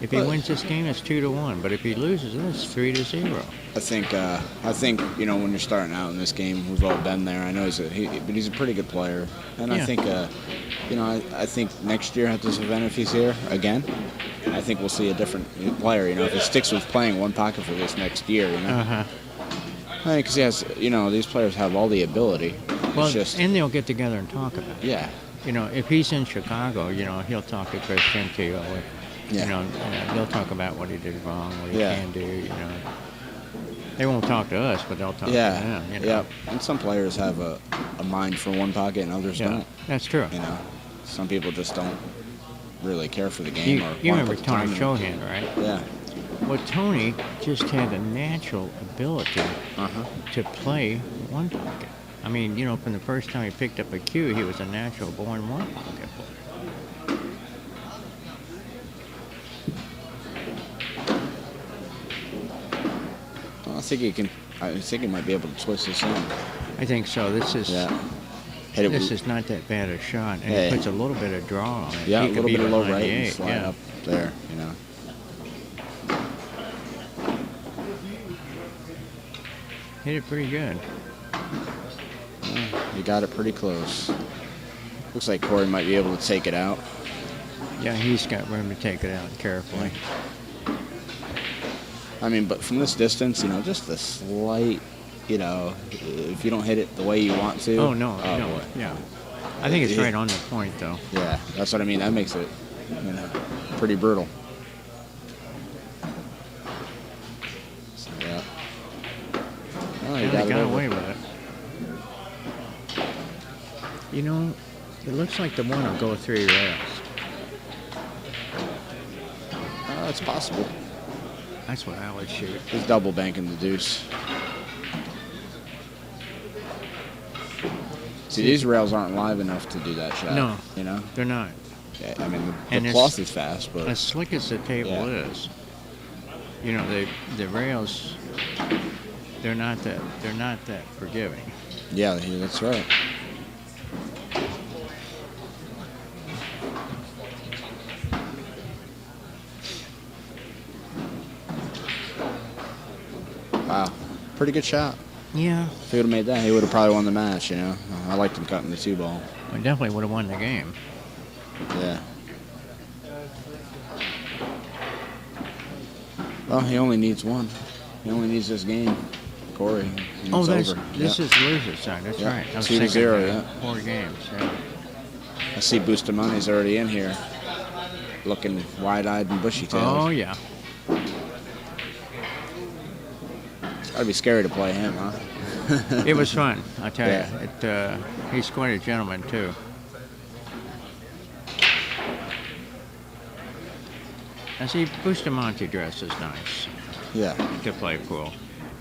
Speaker 3: If he
Speaker 1: But-
Speaker 3: wins this game, it's 2-1. But if he loses, it's 3-0.
Speaker 1: I think you know, when you're starting out in this game, we've all been there. I know but he's a pretty good player, and I
Speaker 3: Yeah.
Speaker 1: think you know, I think next year at this event, if he's here again, I think we'll see a different player. You know, if he sticks with playing one pocket for this next year, you know,
Speaker 3: Uh-huh.
Speaker 1: I think because he has, you know, these players have all the ability.
Speaker 3: Well,
Speaker 1: It's just
Speaker 3: and they'll get together and talk about it.
Speaker 1: yeah,
Speaker 3: You know, if he's in Chicago, you know, he'll talk to Chris Gentile.
Speaker 1: Yeah.
Speaker 3: You know, they'll talk about what he did wrong, what he
Speaker 1: Yeah.
Speaker 3: can do, you know. They won't talk to us, but they'll talk to
Speaker 1: yeah,
Speaker 3: them, you know.
Speaker 1: yeah. And some players have a mind for one pocket, and others
Speaker 3: Yeah,
Speaker 1: don't.
Speaker 3: that's true.
Speaker 1: You know, some people just don't really care for the game
Speaker 3: You
Speaker 1: or wanna
Speaker 3: remember
Speaker 1: put the time
Speaker 3: Tony
Speaker 1: in.
Speaker 3: Shohan, right?
Speaker 1: Yeah.
Speaker 3: Well, Tony just had a natural ability
Speaker 1: Uh-huh.
Speaker 3: to play one pocket. I mean, you know, from the first time he picked up a cue, he was a natural born one pocket player.
Speaker 1: Well, I think he might be able to twist this in.
Speaker 3: I think so. This is
Speaker 1: Yeah. Hit it
Speaker 3: this
Speaker 1: with,
Speaker 3: is not that bad a shot, and
Speaker 1: Hey.
Speaker 3: it puts a little bit of draw on it.
Speaker 1: yeah,
Speaker 3: He
Speaker 1: a
Speaker 3: could
Speaker 1: little
Speaker 3: be
Speaker 1: bit of low
Speaker 3: behind
Speaker 1: right
Speaker 3: the
Speaker 1: and
Speaker 3: eight,
Speaker 1: slide
Speaker 3: yeah.
Speaker 1: up there, you know.
Speaker 3: Hit it pretty good.
Speaker 1: You got it pretty close. Looks like Corey might be able to take it out.
Speaker 3: Yeah, he's got room to take it out carefully.
Speaker 1: I mean, but from this distance, you know, just a slight, you know, if you don't hit it the way you want to.
Speaker 3: Oh no, no,
Speaker 1: boy.
Speaker 3: yeah. I think it's
Speaker 1: Yeah.
Speaker 3: right on the point though.
Speaker 1: Yeah, that's what I mean. That makes it, you know, pretty brutal. So, yeah. Oh, you
Speaker 3: Yeah,
Speaker 1: got
Speaker 3: they
Speaker 1: it
Speaker 3: got
Speaker 1: over.
Speaker 3: away with it. You know, it looks like the one will go 3 rails.
Speaker 1: It's possible.
Speaker 3: That's what I would shoot.
Speaker 1: He's double banking the deuce. See, these rails aren't live enough to do that shot.
Speaker 3: No.
Speaker 1: You know?
Speaker 3: They're not.
Speaker 1: Yeah, I mean,
Speaker 3: And
Speaker 1: the
Speaker 3: it's-
Speaker 1: cloth is fast, but
Speaker 3: As slick as the table
Speaker 1: Yeah.
Speaker 3: is, you know, the rails, they're not that forgiving.
Speaker 1: yeah, that's right. Wow, pretty good shot.
Speaker 3: Yeah,
Speaker 1: If he would have made that, he would have probably won the match, you know. I liked him cutting the 2-ball.
Speaker 3: we definitely would have won the game.
Speaker 1: Yeah. Well, he only needs one. He only needs this game. Corey. and
Speaker 3: Oh,
Speaker 1: it's over.
Speaker 3: this
Speaker 1: Yeah.
Speaker 3: is loser's side. That's
Speaker 1: Yeah,
Speaker 3: right. I was
Speaker 1: 2-0,
Speaker 3: thinking,
Speaker 1: yeah.
Speaker 3: 4 games. Yeah.
Speaker 1: I see Bustamante's already in here, looking wide-eyed and bushy-tailed.
Speaker 3: Oh yeah.
Speaker 1: It's gotta be scary to play him, huh?
Speaker 3: It was fun. I tell
Speaker 1: Yeah.
Speaker 3: you. He's quite a gentleman too. I see Bustamante dress is nice
Speaker 1: Yeah.
Speaker 3: to play pool.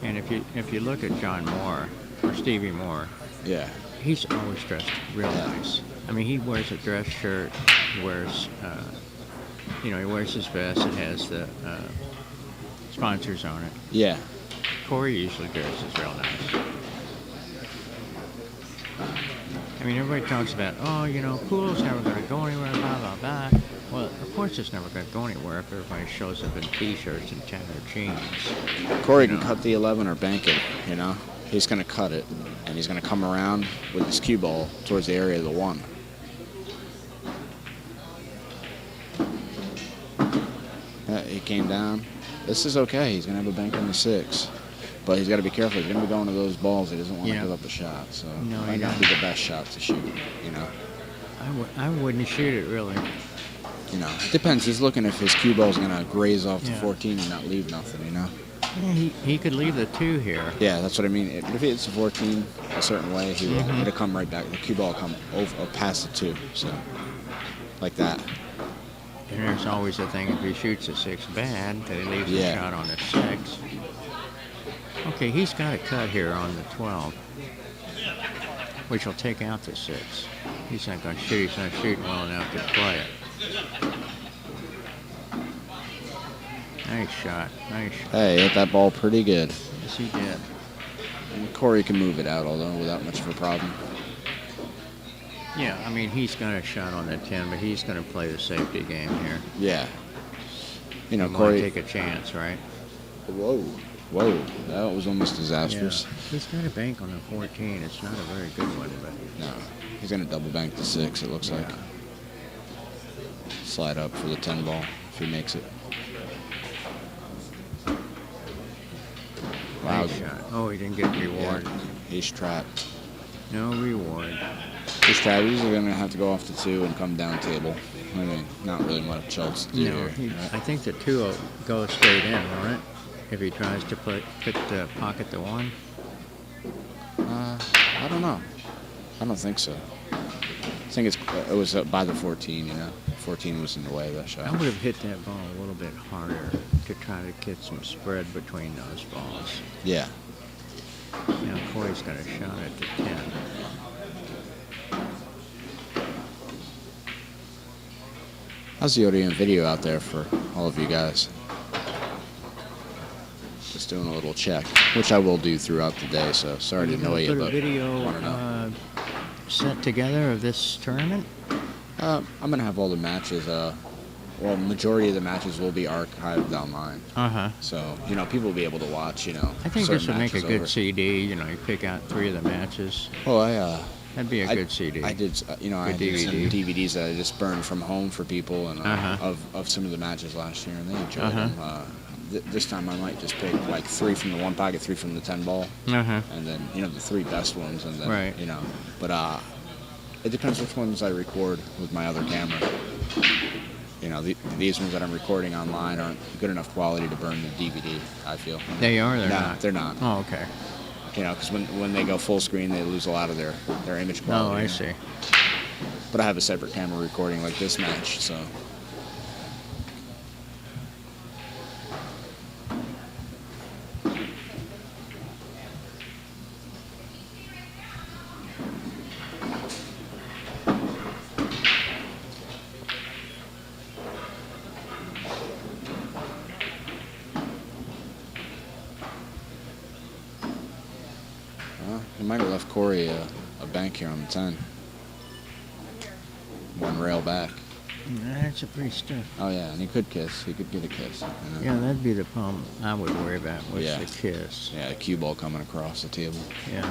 Speaker 3: And if you look at John Moore or Stevie Moore,
Speaker 1: Yeah.
Speaker 3: he's always dressed real nice. I mean, he wears a dress shirt. He wears, he wears his vest. It has the sponsors on it.
Speaker 1: Yeah.
Speaker 3: Corey usually dresses real nice. I mean, everybody talks about, pool's never going to go anywhere, blah, blah, blah. Well, of course it's never going to go anywhere if everybody shows up in T-shirts and tattered jeans.
Speaker 1: Corey can cut the 11 or bank it, He's going to cut it, and he's going to come around with his cue ball towards the area of the 1. He came down. This is okay. He's going to have a bank on the 6. But he's got to be careful. He's going to be going to those balls. He doesn't want to
Speaker 3: Yeah.
Speaker 1: give up a shot. So
Speaker 3: No,
Speaker 1: it might
Speaker 3: he
Speaker 1: not be the best shot to shoot,
Speaker 3: I wouldn't shoot it, really.
Speaker 1: It depends. He's looking if his cue ball's going to graze off the
Speaker 3: Yeah.
Speaker 1: 14 and not leave nothing,
Speaker 3: Yeah, he could leave the 2 here.
Speaker 1: Yeah, that's what I mean. If it's a 14 a certain way, it'll come right back. The cue ball will come over past the 2, so like that.
Speaker 3: And there's always a thing, if he shoots a 6 bad, that he leaves
Speaker 1: Yeah.
Speaker 3: a shot on the 6. Okay, he's got a cut here on the 12, which will take out the 6. He's not going to shoot. He's not shooting well enough to play it. Nice shot. Nice shot.
Speaker 1: Hey, hit that ball pretty good.
Speaker 3: Yes, he did.
Speaker 1: And Corey can move it out, although without much of a problem.
Speaker 3: Yeah, I mean, he's got a shot on the 10, but he's going to play the safety game here.
Speaker 1: Yeah.
Speaker 3: He might
Speaker 1: Corey.
Speaker 3: take a chance, right?
Speaker 1: Whoa, that was almost disastrous.
Speaker 3: He's got a bank on the 14. It's not a very good one, but
Speaker 1: No, he's gonna double bank the 6. It looks like. Slide up for the 10 ball if he makes it. Wow,
Speaker 3: nice shot. Oh, he didn't get reward.
Speaker 1: he's trapped.
Speaker 3: No reward.
Speaker 1: He's trapped. He's gonna have to go off the 2 and come down table. I mean, not really much else to do
Speaker 3: No,
Speaker 1: here.
Speaker 3: I think the 2 will go straight in, won't it? If he tries to put the pocket the 1.
Speaker 1: I don't know. I don't think so. I think it was up by the 14. 14 was in the way of that
Speaker 3: I
Speaker 1: shot.
Speaker 3: would have hit that ball a little bit harder to try to get some spread between those balls.
Speaker 1: Yeah.
Speaker 3: Now Corey's got a shot at the 10.
Speaker 1: How's the audio and video out there for all of you guys? Just doing a little check, which I will do throughout the day, so sorry to annoy you,
Speaker 3: Put a
Speaker 1: but
Speaker 3: video
Speaker 1: want to know.
Speaker 3: set together of this tournament.
Speaker 1: I'm going to have all the matches, majority of the matches will be archived online.
Speaker 3: Uh-huh.
Speaker 1: So, people will be able to watch,
Speaker 3: I think
Speaker 1: certain
Speaker 3: this would make a
Speaker 1: matches
Speaker 3: good
Speaker 1: over.
Speaker 3: CD. You pick out 3 of the matches.
Speaker 1: Oh,
Speaker 3: That'd be a good CD.
Speaker 1: I did, I
Speaker 3: Good
Speaker 1: did some
Speaker 3: DVD.
Speaker 1: DVDs that I just burned from home for people and
Speaker 3: Uh-huh.
Speaker 1: of some of the matches last year, and they enjoyed
Speaker 3: Uh-huh.
Speaker 1: them. This time I might just pick like 3 from the 1 pocket, 3 from the 10 ball,
Speaker 3: Uh-huh.
Speaker 1: and then the 3 best ones, and then
Speaker 3: Right.
Speaker 1: But it depends which ones I record with my other camera. These ones that I'm recording online aren't good enough quality to burn the DVD. I feel.
Speaker 3: They are. They're
Speaker 1: No,
Speaker 3: not.
Speaker 1: they're not.
Speaker 3: Oh, okay.
Speaker 1: Because when they go full screen, they lose a lot of their image
Speaker 3: Oh,
Speaker 1: quality.
Speaker 3: I see.
Speaker 1: But I have a separate camera recording like this match, so. He might have left Corey a bank here on the 10. 1 rail back.
Speaker 3: That's a pretty stiff.
Speaker 1: Oh yeah, and he could kiss. He could get a kiss.
Speaker 3: Yeah, that'd be the problem I would worry about was
Speaker 1: Yeah.
Speaker 3: the kiss.
Speaker 1: Yeah, a cue ball coming across the table.
Speaker 3: Yeah.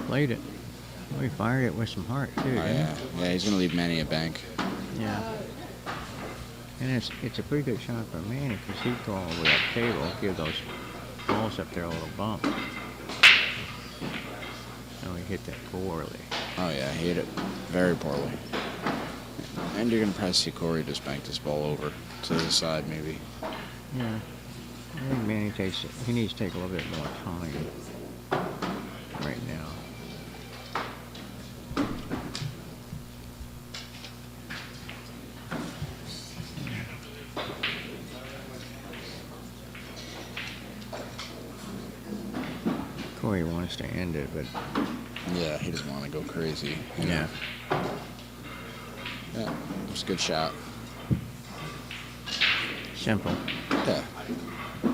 Speaker 3: Played it. Well, he fired it with some heart too.
Speaker 1: Oh,
Speaker 3: didn't he?
Speaker 1: yeah. Yeah, he's gonna leave Manny a bank.
Speaker 3: Yeah. And it's a pretty good shot for Manny because he'd go over that table, give those balls up there a little bump. No, he hit that poorly.
Speaker 1: Oh yeah, he hit it very poorly. And you're gonna probably see Corey just bank this ball over to the side, maybe.
Speaker 3: Yeah. I think Manny he needs to take a little bit more time right now. Corey wants to end it, but
Speaker 1: Yeah, he doesn't want to go crazy. You know? Yeah, it was a good shot.
Speaker 3: simple.
Speaker 1: Yeah,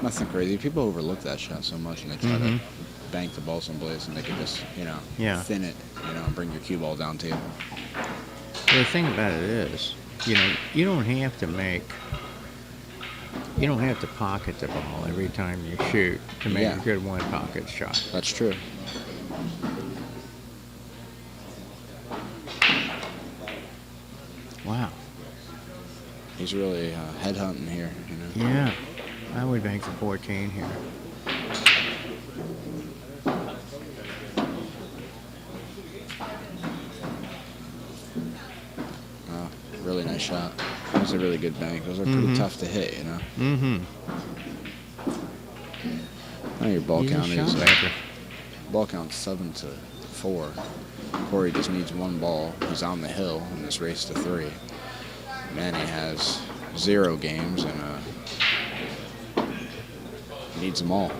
Speaker 1: nothing crazy. People overlook that shot so much, and they try to bank the ball someplace, and they can just,
Speaker 3: Yeah.
Speaker 1: thin it, and bring your cue ball down table.
Speaker 3: The thing about it is, you don't have to pocket the ball every time you shoot to make
Speaker 1: Yeah.
Speaker 3: a good one pocket shot.
Speaker 1: That's true.
Speaker 3: Wow.
Speaker 1: He's really headhunting here,
Speaker 3: Yeah. I would bank the 14 here.
Speaker 1: Really nice shot. That was a really good bank. Those are pretty tough to hit,
Speaker 3: Mm-hmm.
Speaker 1: Now your ball
Speaker 3: He's a
Speaker 1: count
Speaker 3: shot
Speaker 1: is
Speaker 3: banker.
Speaker 1: ball count's 7-4. Corey just needs one ball. He's on the hill in this race to 3. Manny has 0 games and needs them all.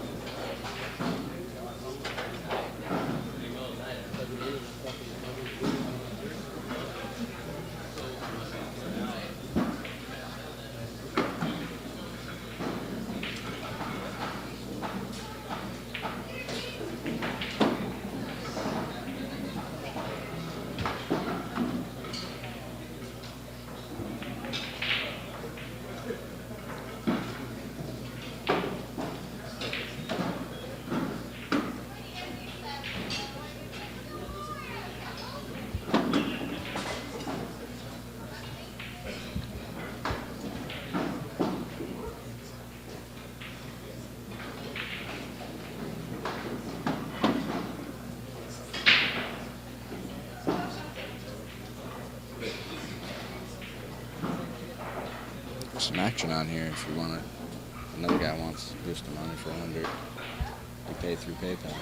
Speaker 1: Some action on here if you want to. Another guy wants to boost the money for 100. You pay through PayPal.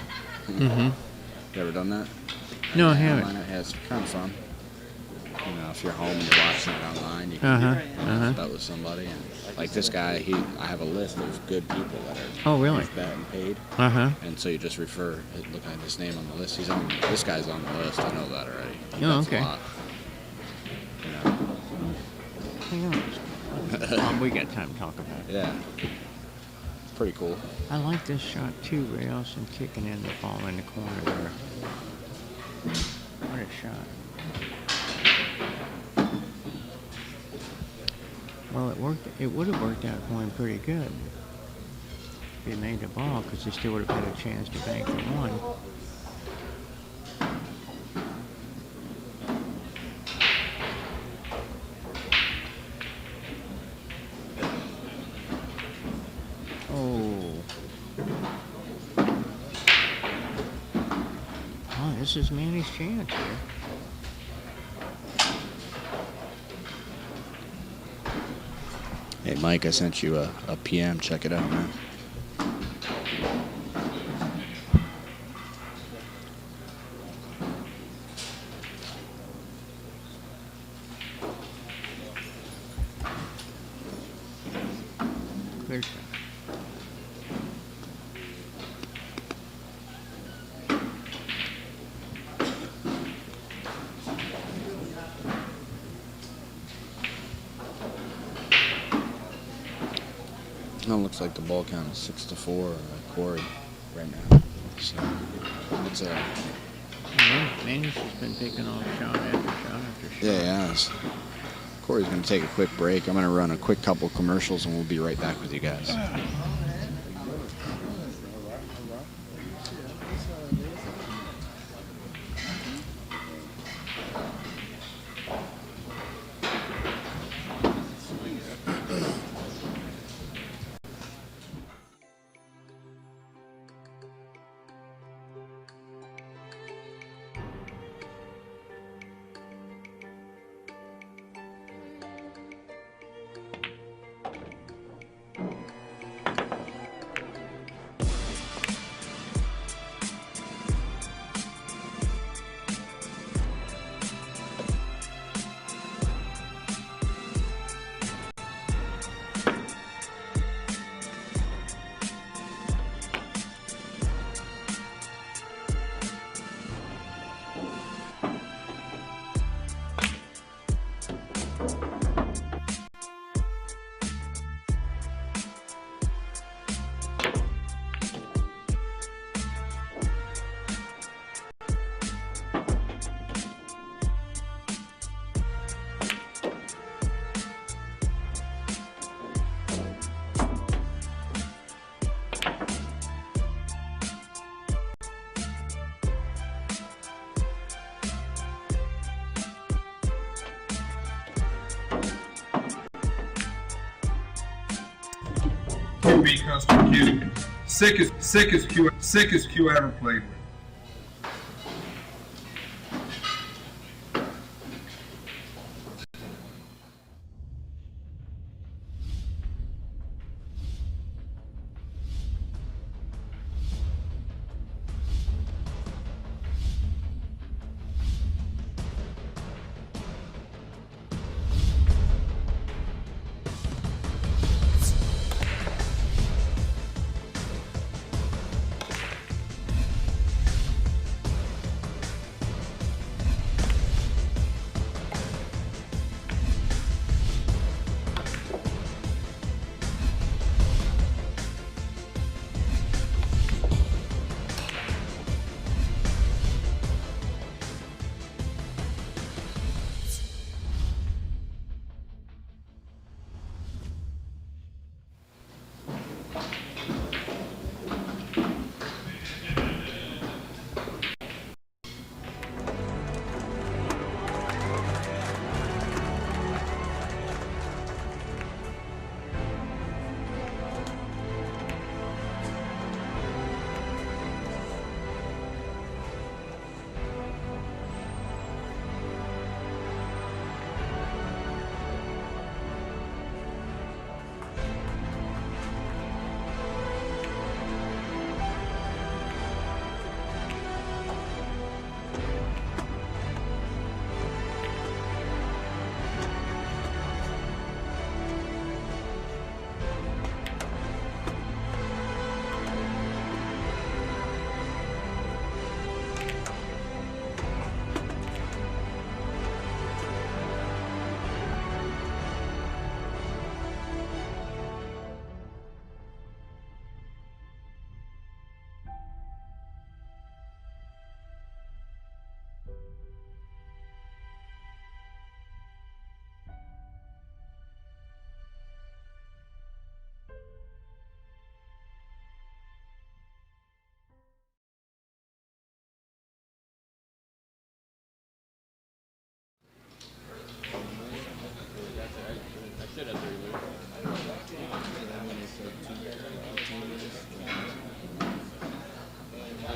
Speaker 3: Mm-hmm.
Speaker 1: You ever done that?
Speaker 3: No, I haven't.
Speaker 1: Yeah, it's kind of fun. If you're home and you're watching it online, you can bet with somebody. And like this guy, I have a list of good people that are
Speaker 3: Oh, really?
Speaker 1: who've bet and paid.
Speaker 3: Uh-huh.
Speaker 1: And so you just look at his name on the list. This guy's on the list. I know that already. He
Speaker 3: Oh,
Speaker 1: bets
Speaker 3: okay.
Speaker 1: a lot.
Speaker 3: We got time to talk about it.
Speaker 1: Yeah. Pretty cool.
Speaker 3: I like this shot too, Rios, and kicking in the ball in the corner there. What a shot. Well, it would have worked out for him pretty good if he made the ball, because he still would have had a chance to bank the one. This is Manny's chance here.
Speaker 1: Hey, Mike, I sent you a PM. Check it out, man.
Speaker 3: Good shot.
Speaker 1: It looks like the ball count is 6-4 Corey right now. So it's a
Speaker 3: Manny's just been picking off shot after shot after shot.
Speaker 1: yeah. Corey's going to take a quick break. I'm going to run a quick couple commercials, and we'll be right back with you guys.
Speaker 7: QB custom Q. Sickest Q I ever played with.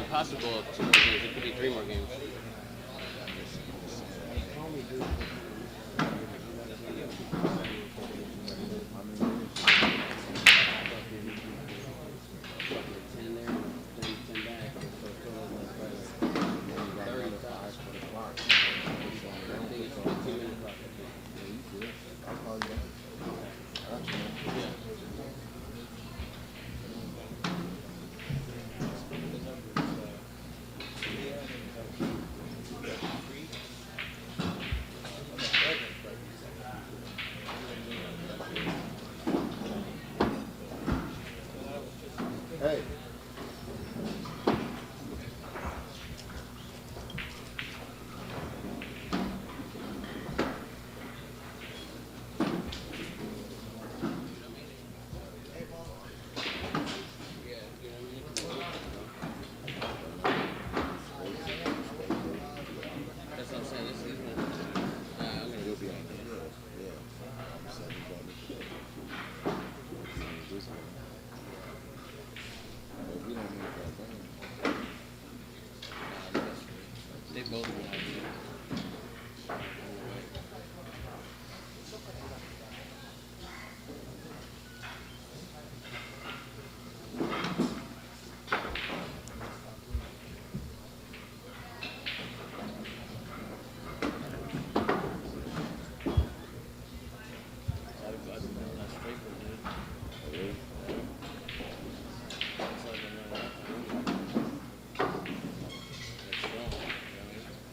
Speaker 8: Possible of 2 more games. It could be 3 more games.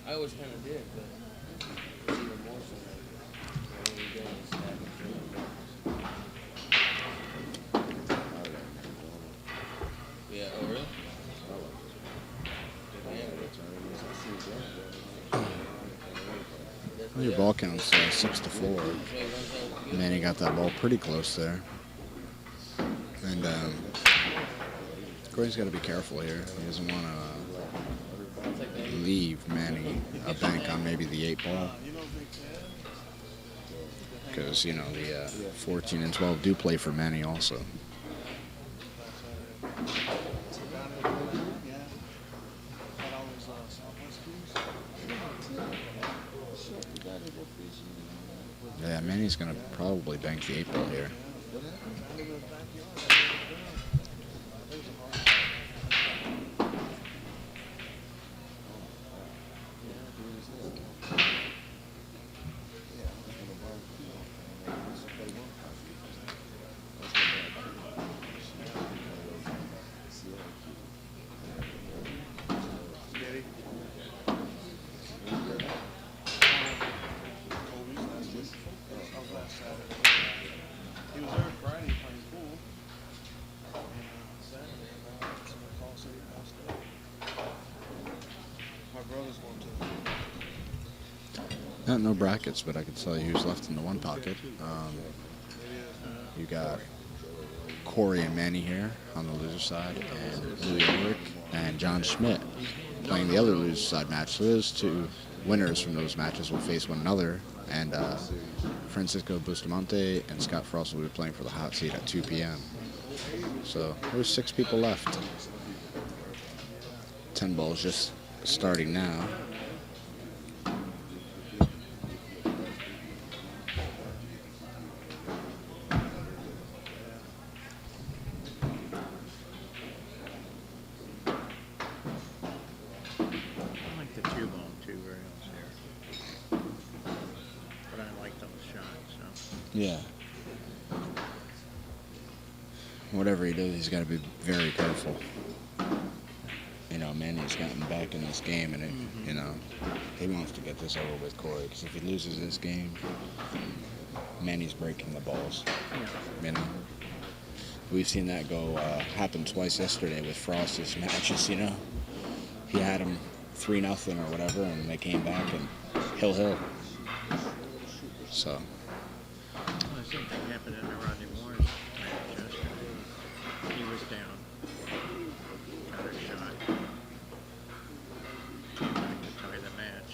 Speaker 8: I always kind of did, but it's even more so like when we did this back and forth. Yeah, oh really?
Speaker 1: Well, your ball count's 6-4. Manny got that ball pretty close there. And Gordon's got to be careful here. He doesn't want to leave Manny a bank on maybe the 8 ball. Because, you know, the 14 and 12 do play for Manny also. Yeah, Manny's gonna probably bank the 8 ball here.
Speaker 5: He was there Friday playing pool. And Saturday, someone called said he passed away. My brother's going to.
Speaker 1: Not no brackets, but I can tell you who's left in the one pocket. You got Corey and Manny here on the loser side, and Louis Ulrich and John Schmidt playing the other loser side match. So those two winners from those matches will face one another, and Francisco Bustamante and Scott Frost will be playing for the hot seat at 2 p.m. So there's 6 people left. 10 balls just starting now.
Speaker 3: I like the 2 ball and 2 rails here. But I like those shots, so.
Speaker 1: Yeah. Whatever he does, he's got to be very careful. You know, Manny's gotten back in this game, and you know, he wants to get this over with Corey, because if he loses this game, Manny's breaking the balls.
Speaker 3: Yeah.
Speaker 1: You know, we've seen that go happen twice yesterday with Frost's matches. You know, he had him 3-0 or whatever, and they came back and hill. So.
Speaker 3: Well, the same thing happened in the Rodney Moore's match yesterday. He was down. Got a shot. Came back to tie the match.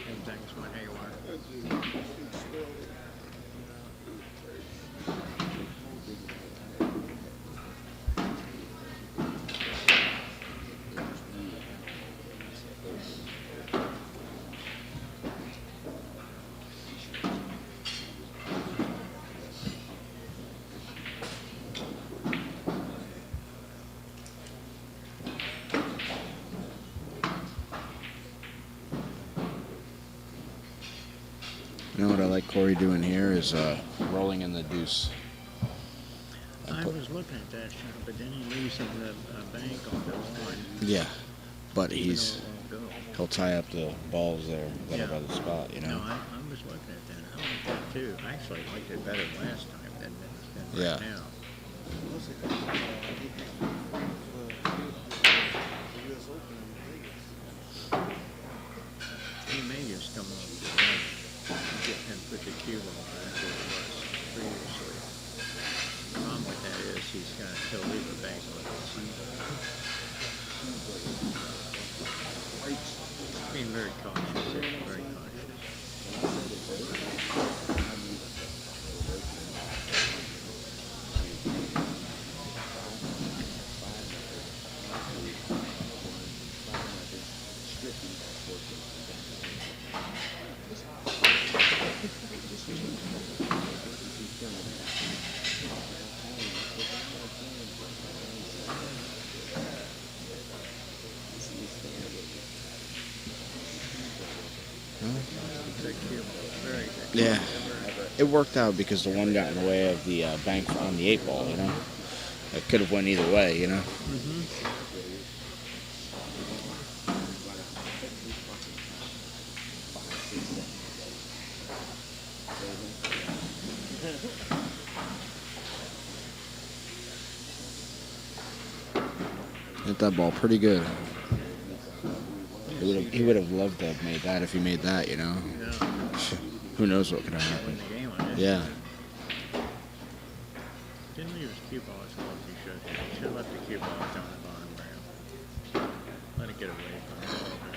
Speaker 3: And things went haywire.
Speaker 1: You know what I like Corey doing here is rolling in the deuce.
Speaker 3: I was looking at that shot, but then he leaves in the bank on the one.
Speaker 1: Yeah, but
Speaker 3: even
Speaker 1: he's
Speaker 3: though it won't go.
Speaker 1: he'll tie up the balls there that are
Speaker 3: Yeah.
Speaker 1: by the spot. You
Speaker 3: No,
Speaker 1: know.
Speaker 3: I was looking at that. I like that too. I actually liked it better last time than
Speaker 1: Yeah.
Speaker 3: right now. He may just come off the bench and put the cue ball back where it was previously. The problem with that is he'll leave the bank with it. Being very cautious here, very cautious. Good cue ball, very good.
Speaker 1: Yeah. It worked out because the one got in the way of the bank on the 8 ball. You know. It could have went either way. You know. Hit that ball pretty good. He would have loved to have made that if he made that, you know.
Speaker 3: Yeah.
Speaker 1: Who knows what could have
Speaker 3: Win
Speaker 1: happened.
Speaker 3: the game on it.
Speaker 1: Yeah.
Speaker 3: Didn't leave his cue ball as well as he should. He should have left the cue ball down the bottom rail. Let it get away from him a little bit.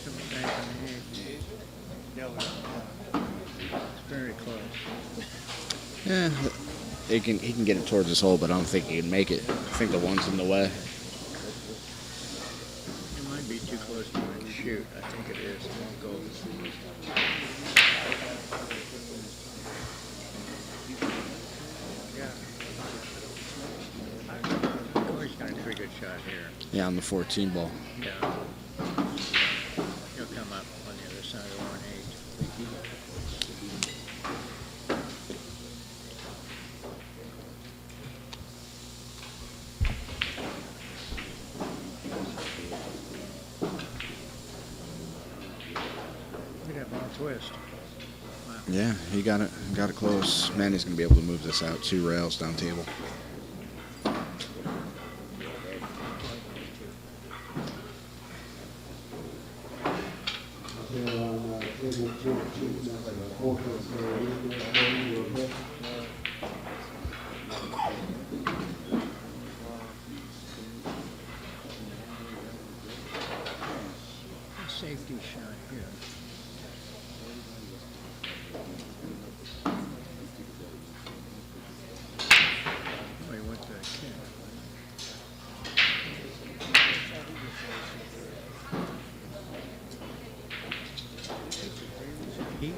Speaker 3: Triple bank on the 8. It's very close.
Speaker 1: Yeah, he can get it towards his hole, but I don't think he can make it. I think the one's in the way.
Speaker 3: It might be too close to shoot. I think it is. It won't go. Corey's got a pretty good shot here.
Speaker 1: Yeah, on the 14 ball.
Speaker 3: Yeah. He'll come up on the other side of 1-8. Look at that ball twist.
Speaker 1: Yeah, he got it close. Manny's gonna be able to move this out 2 rails down table.
Speaker 4: There on table 14, that's like a 4-foot square. Okay.
Speaker 3: A safety shot here. Oh, he went to a kick. He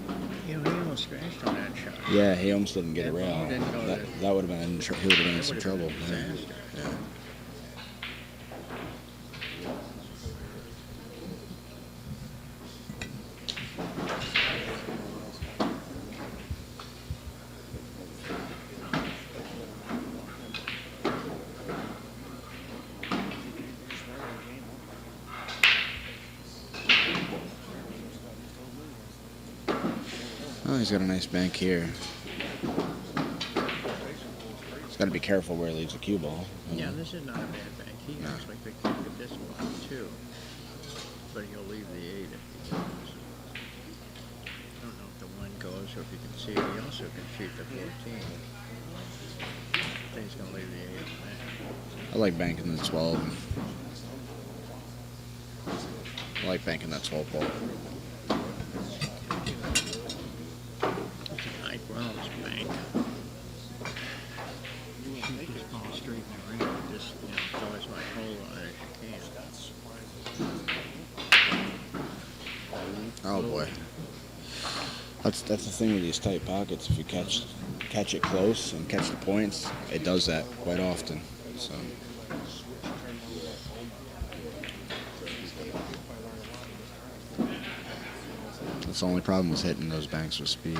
Speaker 3: almost scratched on that shot.
Speaker 1: Yeah, he almost didn't get a rail.
Speaker 3: He didn't go
Speaker 1: That
Speaker 3: to-
Speaker 1: would have been he would have been in some
Speaker 3: That would've
Speaker 1: trouble.
Speaker 3: been a
Speaker 1: Yeah.
Speaker 3: disaster.
Speaker 1: Yeah. Oh, he's got a nice bank here. He's got to be careful where he leaves the cue ball.
Speaker 3: Yeah, this is not a bad bank. He
Speaker 1: No.
Speaker 3: actually picked up at this one too. But he'll leave the 8 if he goes. I don't know if the 1 goes or if you can see it. He also can shoot the 14. I think he's going to leave the 8 on that.
Speaker 1: I like banking the 12. I like banking that 12 ball.
Speaker 3: It's a high grounds bank. Shoot this ball straight in the ring. Just, throw as much hole on it as you can.
Speaker 1: Oh boy. That's the thing with these tight pockets. If you catch it close and catch the points, it does that quite often. So that's the only problem with hitting those banks with speed.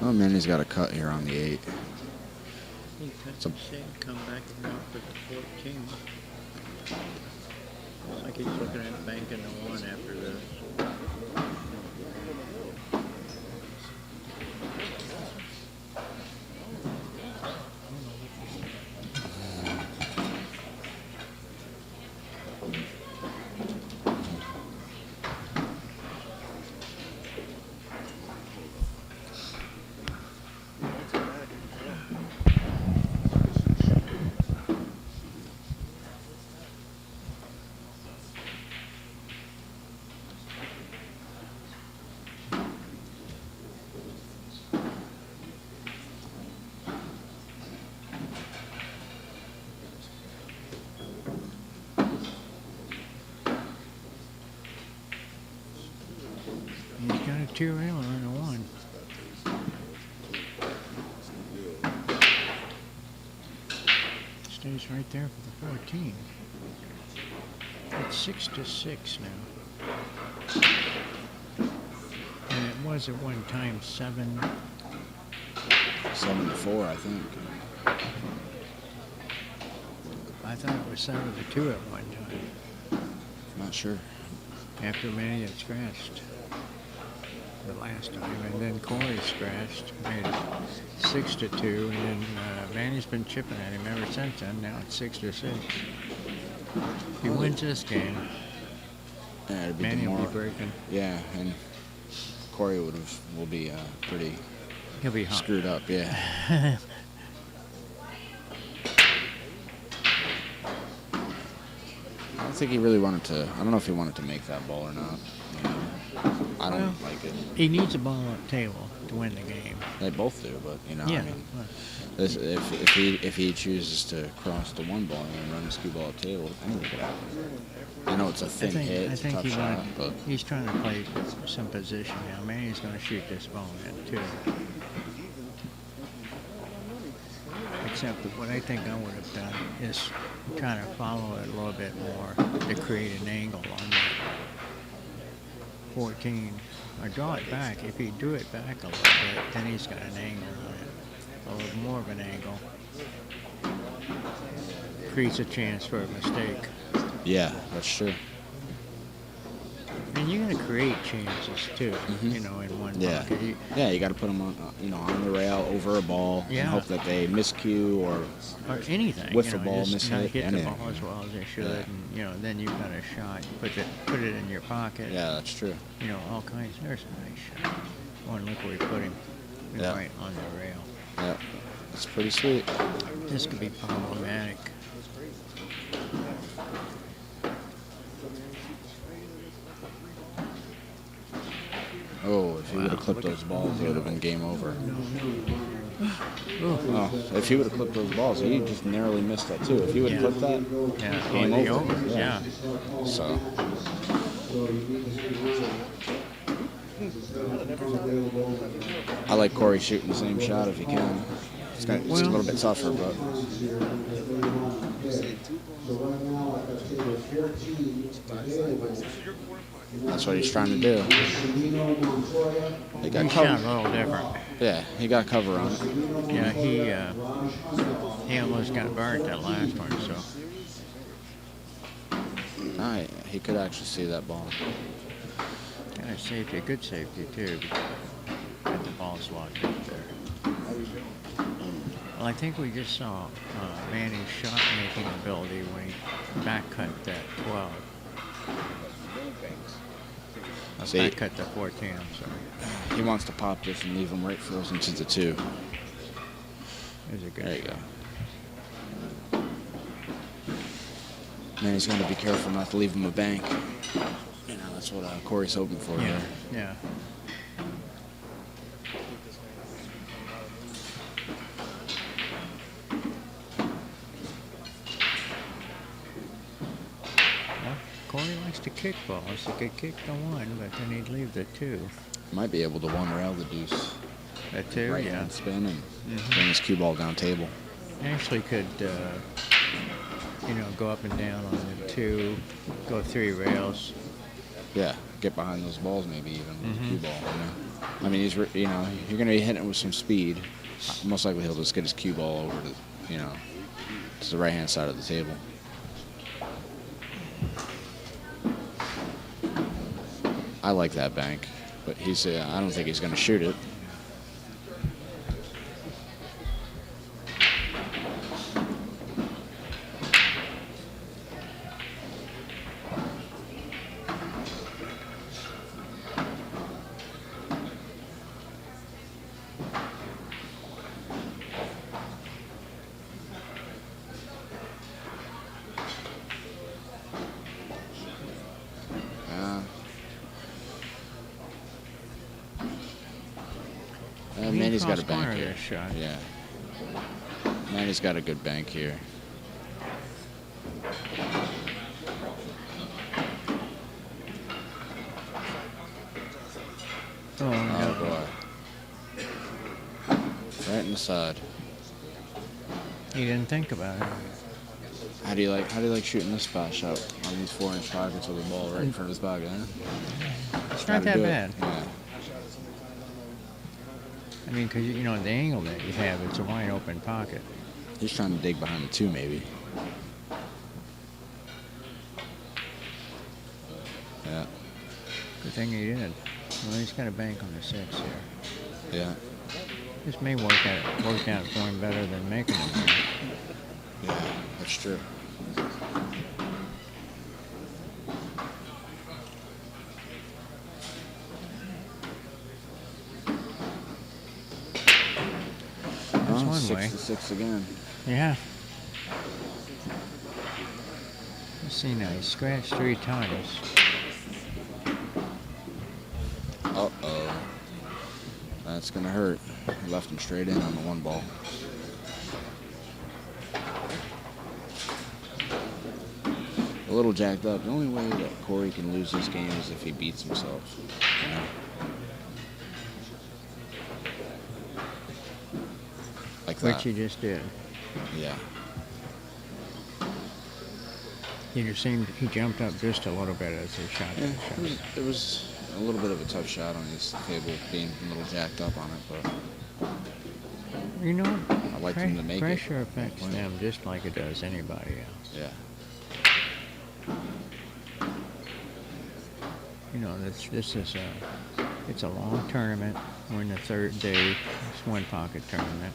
Speaker 1: Oh man, he's got a cut here on the 8.
Speaker 3: He cuts the 6, come back and out with the 14. Looks like he's looking at banking the 1 after this. He's got a 2 railer and a 1. Stays right there for the 14. It's 6-6 now. And it was at one time 7.
Speaker 1: 7-4, I think.
Speaker 3: I thought it was 7-2 at one time.
Speaker 1: Not sure.
Speaker 3: After Manny had scratched the last time, and then Corey scratched, made it 6-2, and then Manny's been chipping at him ever since then. Now it's 6-6. If he wins this game,
Speaker 1: Yeah, it'd be
Speaker 3: Manny will be
Speaker 1: demoralizing.
Speaker 3: breaking.
Speaker 1: Yeah, and Corey will be pretty
Speaker 3: He'll be hot.
Speaker 1: screwed up. Yeah. I don't think he really wanted to. I don't know if he wanted to make that ball or not. You know, I don't
Speaker 3: Well,
Speaker 1: like it.
Speaker 3: He needs a ball on the table to win the game.
Speaker 1: They both do, but you know,
Speaker 3: Yeah.
Speaker 1: I mean, if he chooses to cross the one ball and run his cue ball at the table, anything could happen. I know it's a thin hit,
Speaker 3: I
Speaker 1: it's a
Speaker 3: think
Speaker 1: tough
Speaker 3: he
Speaker 1: shot,
Speaker 3: wanted,
Speaker 1: but
Speaker 3: he's trying to play some position now. Manny's going to shoot this ball in too. Except that what I think I would have done is try to follow it a little bit more to create an angle on the 14. Or draw it back. If he drew it back a little bit, then he's got an angle on it. A little more of an angle. Creates a chance for a mistake.
Speaker 1: yeah, that's true.
Speaker 3: And you're going to create chances too, you know, in one
Speaker 1: Yeah,
Speaker 3: pocket.
Speaker 1: yeah, you got to put them on, on the rail over a ball
Speaker 3: Yeah.
Speaker 1: and hope that they miscue or
Speaker 3: Or anything.
Speaker 1: Whiff
Speaker 3: you
Speaker 1: the
Speaker 3: know,
Speaker 1: ball,
Speaker 3: just not
Speaker 1: miss-hit,
Speaker 3: hit the
Speaker 1: anything.
Speaker 3: ball as well as they should,
Speaker 1: Yeah.
Speaker 3: and you know, then you've got a shot. Put it in your pocket.
Speaker 1: yeah, that's true.
Speaker 3: You know, all kinds. There's a nice shot. Oh, and look where we put him.
Speaker 1: Yeah.
Speaker 3: Right on the rail.
Speaker 1: Yeah, it's pretty sweet.
Speaker 3: This could be problematic.
Speaker 1: Oh, if he would have
Speaker 3: Wow,
Speaker 1: clipped
Speaker 3: look
Speaker 1: those balls, it would have been game over.
Speaker 3: Oh,
Speaker 1: Oh, if he would have clipped those balls, he just narrowly missed that too. If he would have
Speaker 3: Yeah.
Speaker 1: clipped that,
Speaker 3: yeah.
Speaker 1: Game
Speaker 3: Oh, the
Speaker 1: over.
Speaker 3: over.
Speaker 1: Yeah.
Speaker 3: Yeah.
Speaker 1: so I like Corey shooting the same shot if he can. It's a little bit tougher, but
Speaker 4: So right now, I've got table 14 available.
Speaker 1: that's what he's trying to do.
Speaker 4: Camino Montoya,
Speaker 1: He got
Speaker 3: He shot
Speaker 1: cover.
Speaker 3: a little different.
Speaker 1: Yeah, he got cover on it.
Speaker 3: Yeah, he almost got burnt that last one. So
Speaker 1: All right, he could actually see that ball.
Speaker 3: kind of safety, good safety too. Got the ball locked up there. Well, I think we just saw Manny's shot-making ability when he back cut that 12.
Speaker 1: See,
Speaker 3: Back cut the 14. I'm sorry.
Speaker 1: he wants to pop this and leave him right frozen to the 2.
Speaker 3: It was a good
Speaker 1: There you
Speaker 3: shot.
Speaker 1: go. Man, he's going to be careful not to leave him a bank. You know, that's what Corey's hoping for
Speaker 3: Yeah,
Speaker 1: here.
Speaker 3: yeah. Well, Corey likes to kick balls. He could kick the 1, but then he'd leave the 2.
Speaker 1: Might be able to one rail the deuce.
Speaker 3: The 2,
Speaker 1: Right
Speaker 3: yeah.
Speaker 1: hand spin and bring his cue ball down table.
Speaker 3: Actually could, you know, go up and down on the 2, go 3 rails.
Speaker 1: Yeah, get behind those balls maybe even with
Speaker 3: Mm-hmm.
Speaker 1: the cue ball. You know? I mean, you're going to be hitting it with some speed. Most likely he'll just get his cue ball over to, to the right hand side of the table. I like that bank, but I don't think he's going to shoot it. Manny's got a bank
Speaker 3: Cross-corner
Speaker 1: here.
Speaker 3: this shot.
Speaker 1: Yeah. Manny's got a good bank here.
Speaker 3: Oh, no.
Speaker 1: Oh boy. Right in the side.
Speaker 3: He didn't think about it.
Speaker 1: How do you like shooting this spot shot on these 4-inch pockets with the ball right in front of his pocket, huh?
Speaker 3: It's
Speaker 1: Gotta
Speaker 3: not that
Speaker 1: do it.
Speaker 3: bad.
Speaker 1: Yeah.
Speaker 3: I mean, because, you know, the angle that you have, it's a wide open pocket.
Speaker 1: He's trying to dig behind the 2 maybe. Yeah.
Speaker 3: Good thing he did. Well, he's got a bank on the 6 here.
Speaker 1: Yeah.
Speaker 3: This may work out for him better than making it.
Speaker 1: Yeah, that's true.
Speaker 3: That's one way.
Speaker 1: 6-6 again.
Speaker 3: Yeah. Let's see now. He scratched 3 times.
Speaker 1: Uh-oh. That's going to hurt. He left him straight in on the 1 ball. A little jacked up. The only way that Corey can lose this game is if he beats himself. You know? Like that.
Speaker 3: Which he just did.
Speaker 1: Yeah.
Speaker 3: You just seemed he jumped up just a little bit as he shot
Speaker 1: Yeah,
Speaker 3: that shot.
Speaker 1: it was a little bit of a tough shot on his table, being a little jacked up on it, but
Speaker 3: You know,
Speaker 1: I like him to make it.
Speaker 3: pressure affects them just like it does anybody else.
Speaker 1: yeah.
Speaker 3: You know, this is it's a long tournament. We're in the 3rd day. It's one pocket tournament.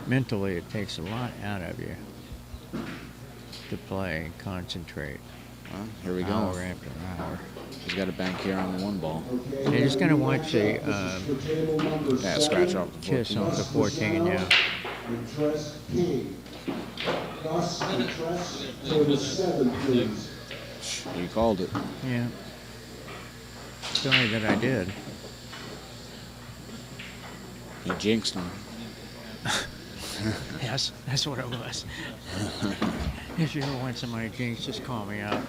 Speaker 3: Mentally, it takes a lot out of you to play and concentrate.
Speaker 1: Well, here we go.
Speaker 3: Hour after hour.
Speaker 1: He's got a bank here on the 1 ball.
Speaker 3: You're just gonna watch the
Speaker 1: Yeah, scratch off the
Speaker 3: kiss
Speaker 1: 14.
Speaker 3: off the 14, yeah.
Speaker 4: Interest King. Thus, interest for the 7, please.
Speaker 1: You called it.
Speaker 3: Yeah. Sorry that I did.
Speaker 1: You jinxed him.
Speaker 3: Yes, that's what it was. If you ever want somebody to jinx, just call me up.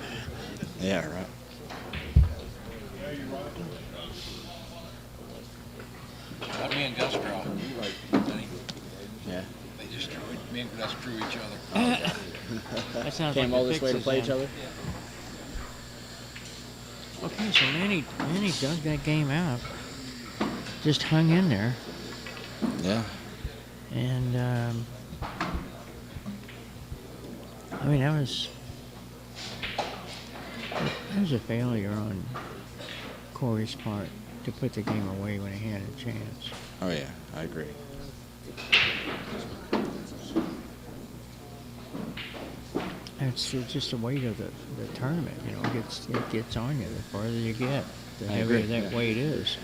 Speaker 1: Yeah, right.
Speaker 2: Let me and Gus draw. Denny.
Speaker 1: Yeah.
Speaker 2: They just drew it. Me and Gus drew each other.
Speaker 3: That sounds
Speaker 1: Came
Speaker 3: like
Speaker 1: all
Speaker 3: the
Speaker 1: this way to
Speaker 3: fixes
Speaker 1: play each
Speaker 3: then.
Speaker 1: other?
Speaker 3: Okay, so Manny dug that game out. Just hung in there.
Speaker 1: Yeah.
Speaker 3: And, I mean, that was a failure on Corey's part to put the game away when he had a chance.
Speaker 1: Oh, yeah. I agree.
Speaker 3: And it's just the weight of the tournament, you know, it gets on you the farther you get, the
Speaker 1: I
Speaker 3: heavier
Speaker 1: agree,
Speaker 3: that
Speaker 1: yeah.
Speaker 3: weight is.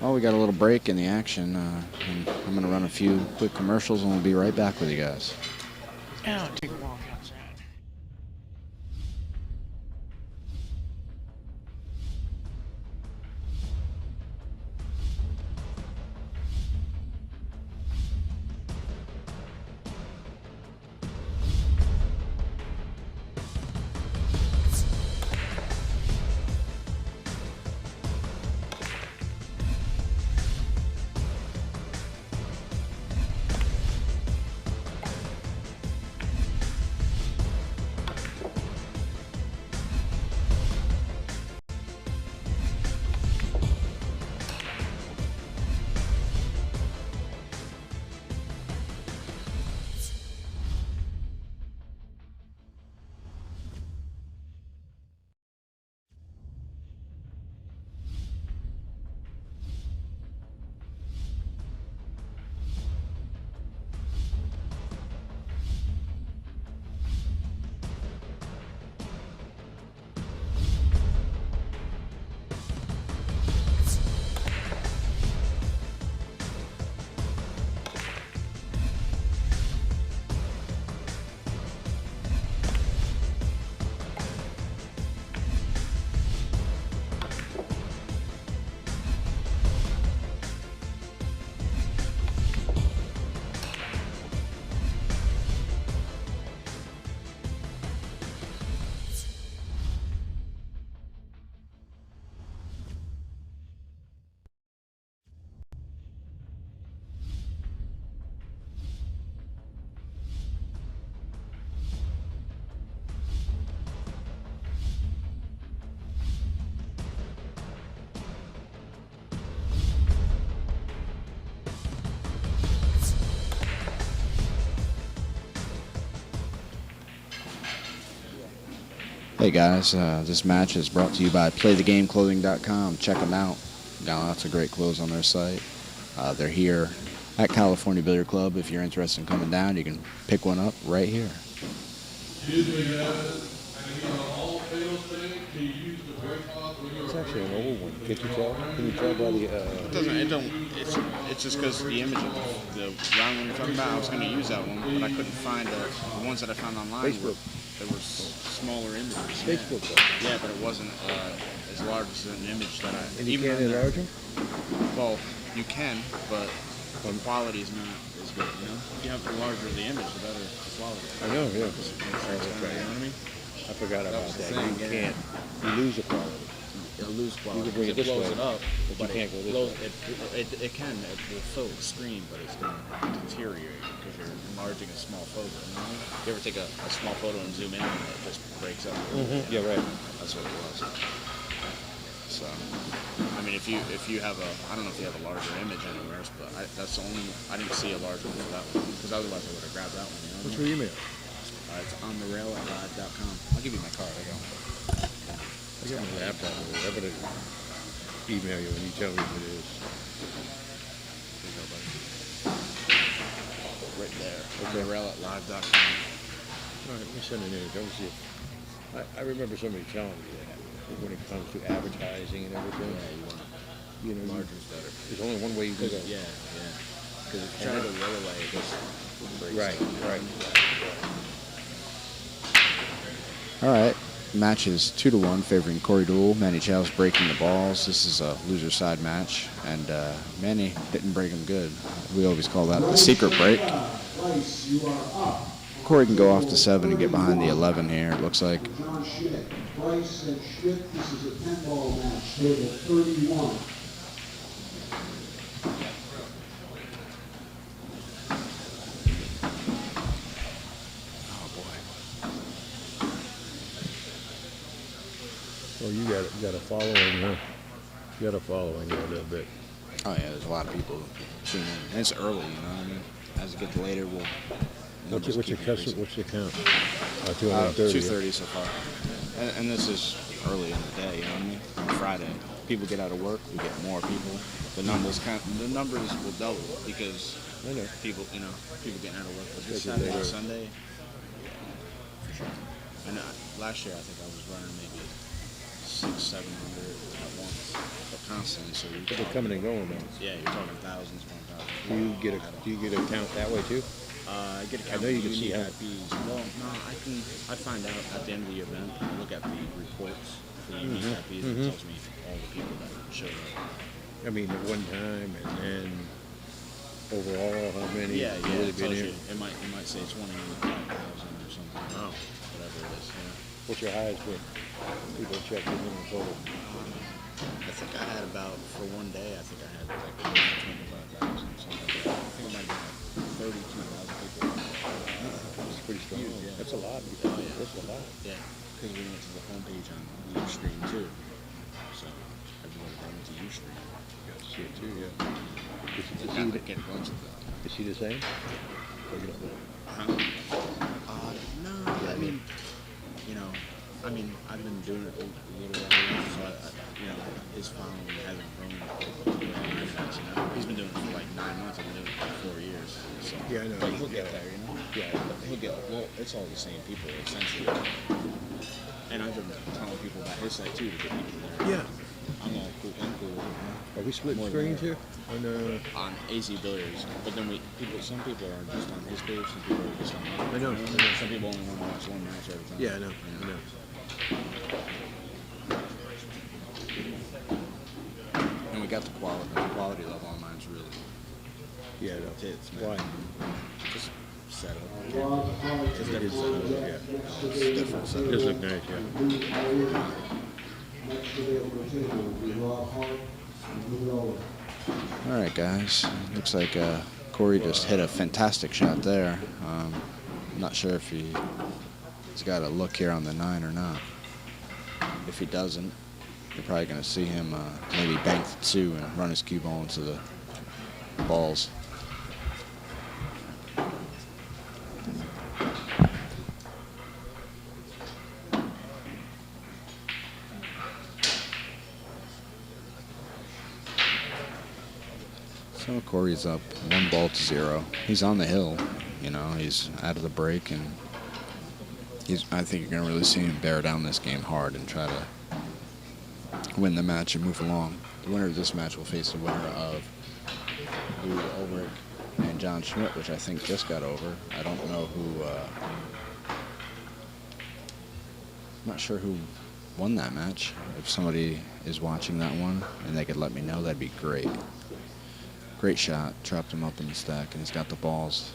Speaker 1: Well, we got a little break in the action. And I'm going to run a few quick commercials, and we'll be right back with you guys.
Speaker 3: Now take a walk outside.
Speaker 1: Hey guys, this match is brought to you by PlayTheGameClothing.com. Check them out. Got lots of great clothes on their site. They're here at California Billiard Club. If you're interested in coming down, you can pick one up right here.
Speaker 2: It's actually an old one. Can't you tell? Can you tell by the?
Speaker 1: It doesn't. It don't. It's just because the image of the round one you're talking about. I was going to use that one, but I couldn't find the ones that I found online.
Speaker 2: Facebook.
Speaker 1: There were smaller images.
Speaker 2: Facebook.
Speaker 1: Yeah, but it wasn't as large as an image that I.
Speaker 2: And you
Speaker 1: even
Speaker 2: can't
Speaker 1: on the-
Speaker 2: enlarge them?
Speaker 1: Well, you can, but the quality is not as good. You know, if you have the larger the image, the better the quality.
Speaker 2: I know, yeah.
Speaker 1: You know what I mean?
Speaker 2: I forgot about
Speaker 1: was the
Speaker 2: that.
Speaker 1: thing,
Speaker 2: You
Speaker 1: yeah.
Speaker 2: can't. You lose the quality.
Speaker 1: It'll lose quality.
Speaker 2: You can bring it
Speaker 1: because
Speaker 2: this
Speaker 1: blows
Speaker 2: way,
Speaker 1: it up,
Speaker 2: but you can't go this
Speaker 1: blows,
Speaker 2: way.
Speaker 1: It can. It will fill the screen, but it's going to deteriorate because you're enlarging a small photo. You know what I mean? You ever take a small photo and zoom in and it just breaks up?
Speaker 2: Yeah, right.
Speaker 1: That's what it was. So, I mean, if you have a, I don't know if you have a larger image anywhere else, but that's the only. I didn't see a larger one for that one because otherwise I would have grabbed that one. You know
Speaker 2: What's
Speaker 1: what I
Speaker 2: your
Speaker 1: mean?
Speaker 2: email?
Speaker 1: It's on the rail at live.com. I'll give you my card. I go.
Speaker 2: I got my laptop over there. I'm going to email you when you tell me if it is.
Speaker 1: Right there. On
Speaker 2: Okay.
Speaker 1: the rail at live.com.
Speaker 2: All right, let me send it in. Don't see it. I remember somebody telling me that when it comes to advertising and everything.
Speaker 1: Yeah, you want
Speaker 2: You know,
Speaker 1: larger's better.
Speaker 2: there's only one way you can go.
Speaker 1: Yeah, yeah. Because if you try to go the other way, it just breaks
Speaker 2: Right,
Speaker 1: up.
Speaker 2: right.
Speaker 1: All right. Match is 2-1 favoring Corey Deuel. Manny Chalice breaking the balls. This is a loser side match, and Manny didn't break them good. We always call that the secret break.
Speaker 4: Price, you are up.
Speaker 1: Corey can go off to 7 and get behind the 11 here. It looks like.
Speaker 4: John Schmidt. Price and Schmidt, this is a 10-ball match, table 31.
Speaker 1: Oh boy.
Speaker 2: Well, you got a following, huh? You got a following there a little bit.
Speaker 1: Oh yeah, there's a lot of people tuning in. And it's early, you know what I mean? As it gets later, we'll.
Speaker 2: What's your customer? What's your count? 230.
Speaker 1: 230 so far. And this is early in the day, you know what I mean? On Friday, people get out of work, we get more people. The numbers will double because
Speaker 2: I know.
Speaker 1: people getting out of work. But this
Speaker 2: Especially
Speaker 1: Saturday and
Speaker 2: later.
Speaker 1: Sunday, yeah, for sure. And last year I think I was running maybe 600-700 at once, but constantly. So
Speaker 2: But they're coming and going though.
Speaker 1: yeah, you're talking thousands, 1,000.
Speaker 2: Do you get a count that way too?
Speaker 1: I get a
Speaker 2: I know you can see how-
Speaker 1: fees. Well, no, I find out at the end of the event. I look at the reports for the unique fees. It tells me all the people that showed up.
Speaker 2: I mean, at one time, and then overall, how many?
Speaker 1: Yeah,
Speaker 2: really
Speaker 1: it
Speaker 2: been
Speaker 1: tells
Speaker 2: here?
Speaker 1: you. It might say 25,000 or something.
Speaker 2: Oh.
Speaker 1: Whatever it is.
Speaker 2: What's your highest been? People checking in the total.
Speaker 1: I think I had about for one day. I think I had like 25,000 something like that. I think it might have been like 32,000 people.
Speaker 2: That's pretty strong.
Speaker 1: Huge, yeah.
Speaker 2: That's a lot.
Speaker 1: Oh, yeah.
Speaker 2: That's a lot.
Speaker 1: Yeah, because we went to the homepage on Ustream too. So everybody that went to Ustream.
Speaker 2: Got to see it too, yeah.
Speaker 1: I could get a bunch of them.
Speaker 2: Is she the same? Or you don't know?
Speaker 1: No, I mean, I've been doing it a little while, so his following hasn't grown the way mine has, you know. He's been doing it for like 9 months. I've been doing it for 4 years. So.
Speaker 2: Yeah, I know.
Speaker 1: But he'll get there, you know. Yeah, he'll get. Well, it's all the same people essentially. And I've been telling people about his site too to get people there.
Speaker 2: Yeah.
Speaker 1: I'm cool with it.
Speaker 2: Are we splitting
Speaker 1: More than
Speaker 2: screens
Speaker 1: that.
Speaker 2: here?
Speaker 1: On AZ Billiards, but then some people are just on his page, some people are just on mine.
Speaker 2: I know.
Speaker 1: Some people only want to watch one match at a time.
Speaker 2: Yeah, I know.
Speaker 1: You
Speaker 2: I know.
Speaker 1: And we got the quality. The quality level on mine's really
Speaker 2: Yeah, I know.
Speaker 1: tits, man.
Speaker 2: Why?
Speaker 1: Just set up.
Speaker 4: Rob Hart,
Speaker 2: It is, yeah.
Speaker 4: next to
Speaker 1: different
Speaker 4: the
Speaker 1: setup.
Speaker 2: Does look nice, yeah.
Speaker 4: blue player, next to the table will be Rob Hart and Lou Owen.
Speaker 1: All right, guys. Looks like Corey just hit a fantastic shot there. Not sure if he's got a look here on the 9 or not. If he doesn't, you're probably going to see him maybe bank the 2 and run his cue ball into the balls. So So Corey's up 1-0. He's on the hill. You know, he's out of the break, and I think you're going to really see him bear down this game hard and try to win the match and move along. The winner of this match will face the winner of Louis Ulrich and John Schmidt, which I think just got over. I don't know who, I'm not sure who won that match. If somebody is watching that one and they could let me know, that'd be great. Great shot, trapped him up in the stack, and he's got the balls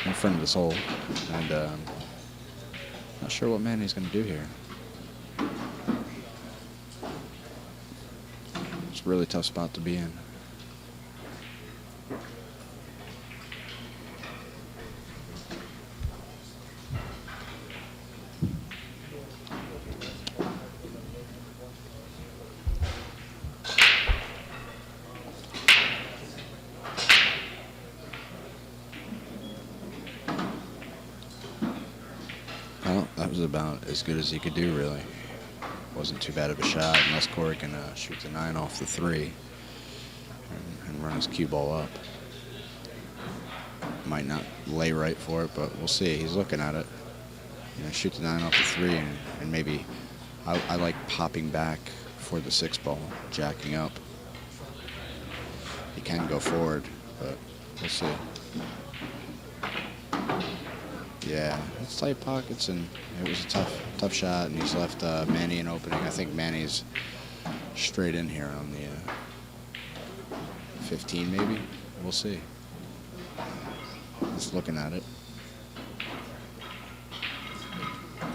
Speaker 1: in front of his hole. And not sure what Manny's going to do here. It's a really tough spot to be in. Well, that was about as good as he could do, really. Wasn't too bad of a shot, unless Corey can shoot the 9 off the 3 and run his cue ball up. Might not lay right for it, but we'll see. He's looking at it. You know, shoot the 9 off the 3, and maybe I like popping back for the 6 ball, jacking up. He can go forward, but we'll see. Yeah, it's tight pockets, and it was a tough shot, and he's left Manny an opening. I think Manny's straight in here on the 15, maybe. We'll see. Just looking at it.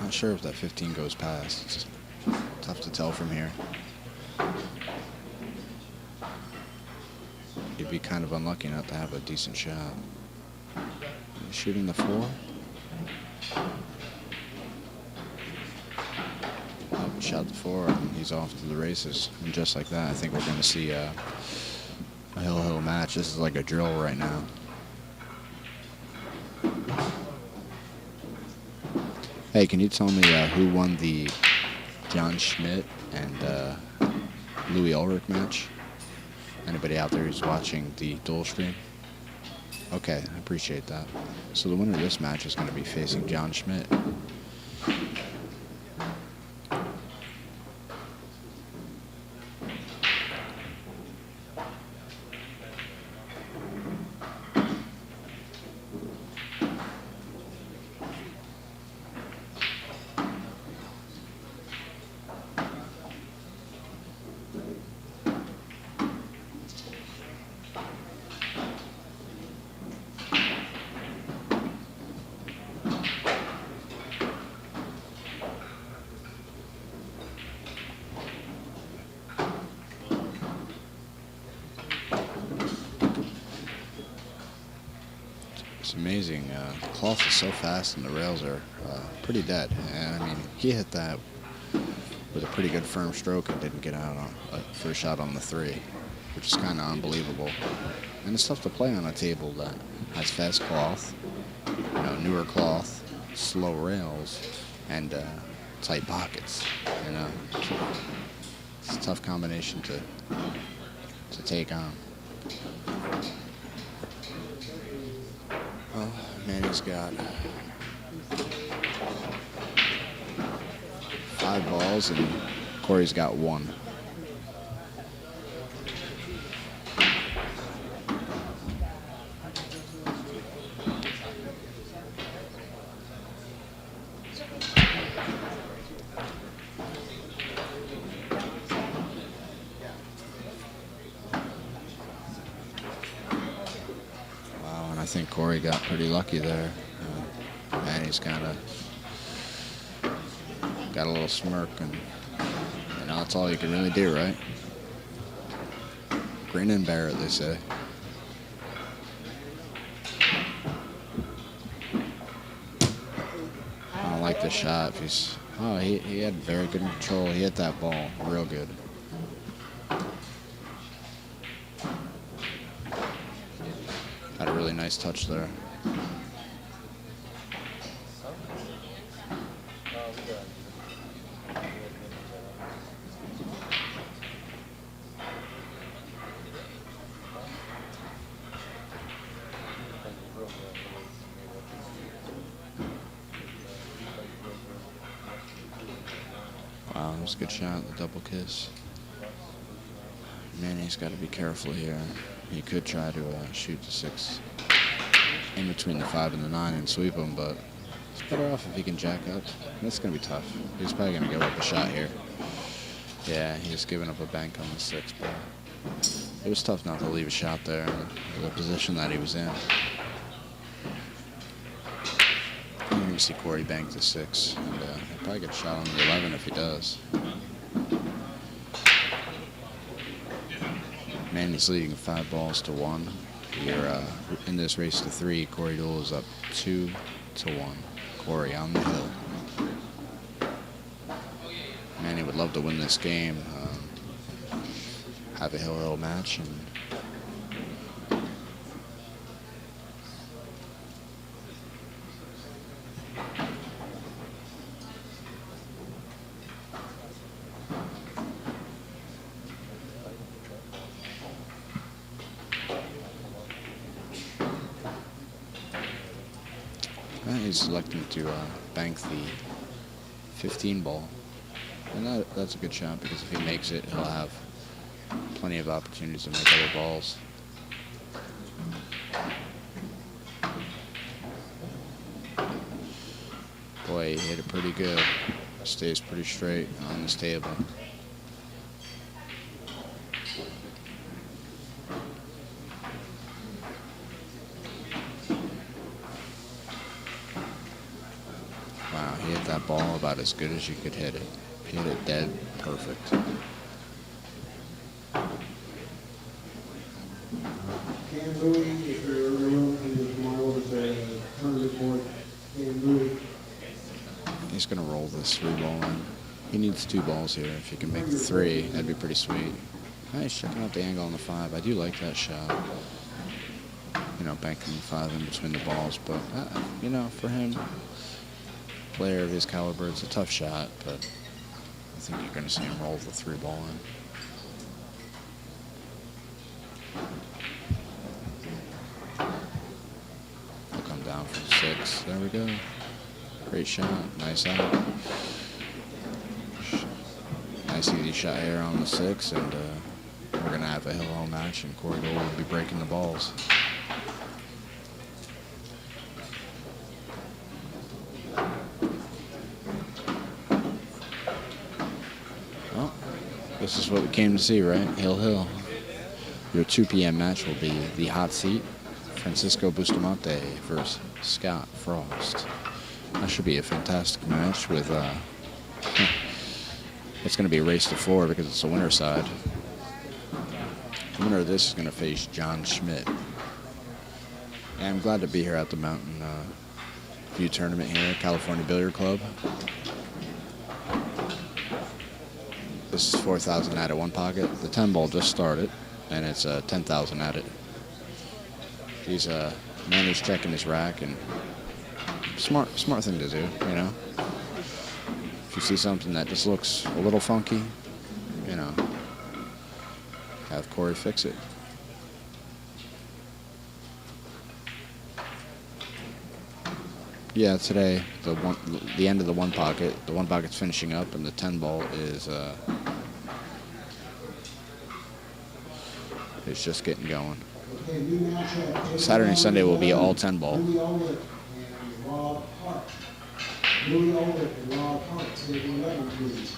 Speaker 1: Not sure if that 15 goes past. It's tough to tell from here. You'd be kind of unlucky not to have a decent shot. He's shooting the 4. Shot the 4, and he's off to the races. And just like that, I think we're going to see a hill match. This is like a drill right now. Hey, can you tell me who won the John Schmidt and Louis Ulrich match? Anybody out there who's watching the dual stream? Okay, I appreciate that. So the winner of this match is going to be facing John Schmidt. It's amazing. The cloth is so fast and the rails are pretty dead. And I mean, he hit that with a pretty good firm stroke and didn't get out on first shot on the 3, which is kind of unbelievable. And it's tough to play on a table that has fast cloth, you know, newer cloth, slow rails, and tight pockets. You know, it's a tough combination to take on. Well, Manny's got 5 balls and Corey's got 1. I think Corey got pretty lucky there. Manny's kind of got a little smirk, and you know, that's all you can really do, right? Grin and bear it, they say. I don't like the shot. If he's, he had very good control. He hit that ball real good. Had a really nice touch there. was a good shot, the double kiss. Manny's got to be careful here. He could try to shoot the 6 in between the 5 and the 9 and sweep him, but it's better off if he can jack up. That's going to be tough. He's probably going to give up a shot here. Yeah, he's giving up a bank on the 6, but it was tough not to leave a shot there in the position that he was in. You're going to see Corey bank the 6, and he'll probably get a shot on the 11 if he does. Manny's leading 5 balls to 1. Here in this race to 3, Corey Deuel is up 2-1. Corey on the hill. Manny would love to win this game, have a hill match, and he's electing to bank the 15 ball. And that's a good shot, because if he makes it, he'll have plenty of opportunities to make other balls. Boy, he hit it pretty good. Stays pretty straight on this table. Wow, he hit that ball about as good as you could hit it. He hit it dead perfect.
Speaker 4: Cam Bowie, if you're in the room, can you come on over to the tournament board? Cam Bowie.
Speaker 1: He's going to roll this 3 ball in. He needs 2 balls here. If he can make the 3, that'd be pretty sweet. He's checking out the angle on the 5. I do like that shot. You know, banking the 5 in between the balls. But, you know, for him, player of his caliber, it's a tough shot. But I think you're going to see him roll the 3 ball in. He'll come down from 6. There we go. Great shot. Nice out. Nice easy shot here on the 6, and we're going to have a hill match, and Corey Deuel will be breaking the balls. Well, this is what we came to see, right? Hill. Your 2 p.m. match will be the hot seat. Francisco Bustamante versus Scott Frost. That should be a fantastic match with, it's going to be a race to 4 because it's a winner side. The winner of this is going to face John Schmidt. And I'm glad to be here at the Mountain View Tournament here at California Billiard Club. This is 4,000 at it, 1 pocket. The 10 ball just started, and it's 10,000 at it. He's Manny's checking his rack, and smart thing to do, you know. If you see something that just looks a little funky, you know, have Corey fix it. Yeah, today the end of the 1 pocket. The 1 pocket's finishing up, and the 10 ball is it's just getting going.
Speaker 4: Okay, new matchup.
Speaker 1: Saturday and Sunday will be all 10 ball.
Speaker 4: Louis Ulrich and Rob Hart. Louis Ulrich and Rob Hart, table 11, please.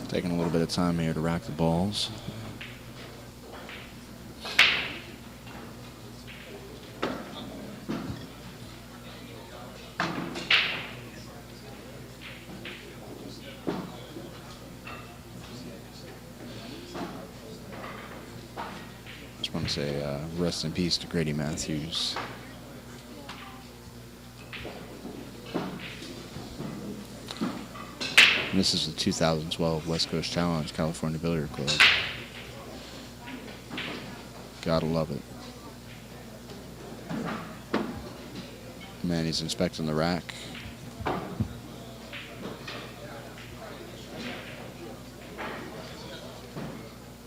Speaker 1: Taking a little bit of time here to rack the balls. Just want to say rest in peace to Grady Matthews. This is the 2012 West Coast Challenge California Billiard Club. Gotta love it. Man, he's inspecting the rack.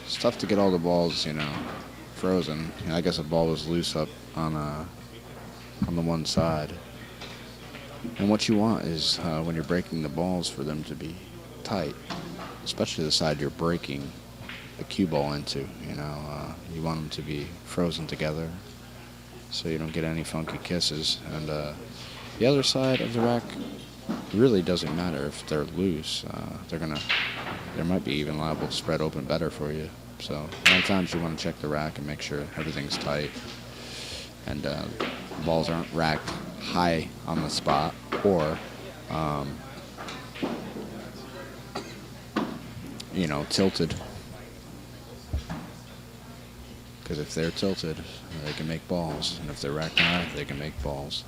Speaker 1: It's tough to get all the balls, frozen. I guess a ball was loose up on the one side. And what you want is when you're breaking the balls for them to be tight, especially the side you're breaking the cue ball into. You want them to be frozen together so you don't get any funky kisses. And the other side of the rack really doesn't matter if they're loose. They might be even liable to spread open better for you. So a lot of times you want to check the rack and make sure everything's tight and balls aren't racked high on the spot or tilted, because if they're tilted they can make balls, and if they're racked high they can make balls.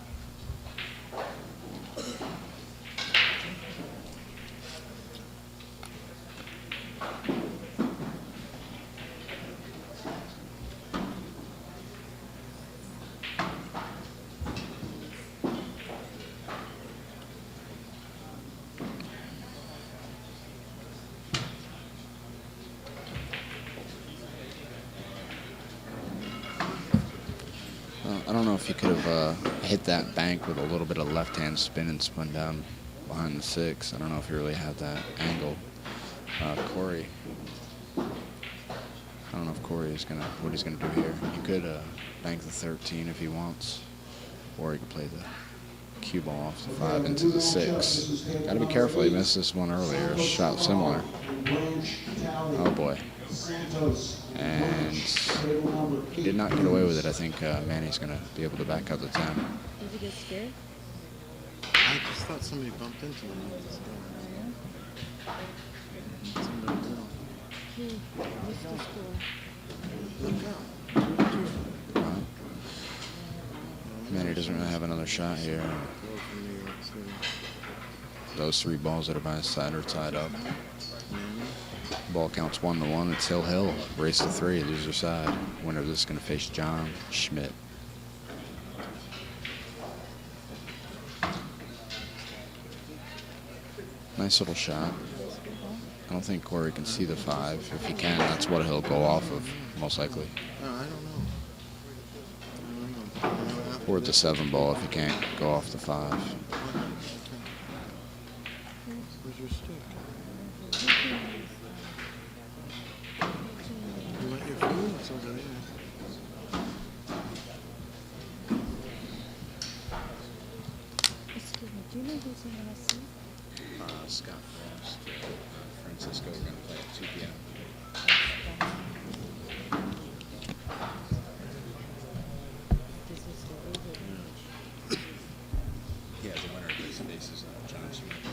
Speaker 1: I don't know if you could have hit that bank with a little bit of left-hand spin and spun down behind the 6. I don't know if you really had that angle. Corey, I don't know if Corey is what he's gonna do here. He could bank the 13 if he wants, or he could play the cue ball off the 5 into the 6. Gotta be careful. He missed this one earlier. Shot similar. Oh boy. And he did not get away with it. I think Manny's going to be able to back out the 10.
Speaker 9: Did you get scared?
Speaker 2: I just thought somebody bumped into him. Somebody did.
Speaker 9: Who? What's the score?
Speaker 2: Look out.
Speaker 1: Manny doesn't really have another shot here. Those 3 balls that are by his side are tied up. Ball counts 1-1. It's Hill. Race to 3. Loser side. Winner of this is going to face John Schmidt. Nice little shot. I don't think Corey can see the 5. If he can, that's what he'll go off of, most likely.
Speaker 2: I don't know.
Speaker 1: Or the 7 ball if he can't go off the 5.
Speaker 2: Where's your stick? You want your phone? It's over there.
Speaker 9: Excuse me, do you know who's in the seat?
Speaker 1: Scott Frost, Francisco are going to play at 2 p.m.
Speaker 9: This is the over.
Speaker 1: Yeah, the winner of this race is John Schmidt.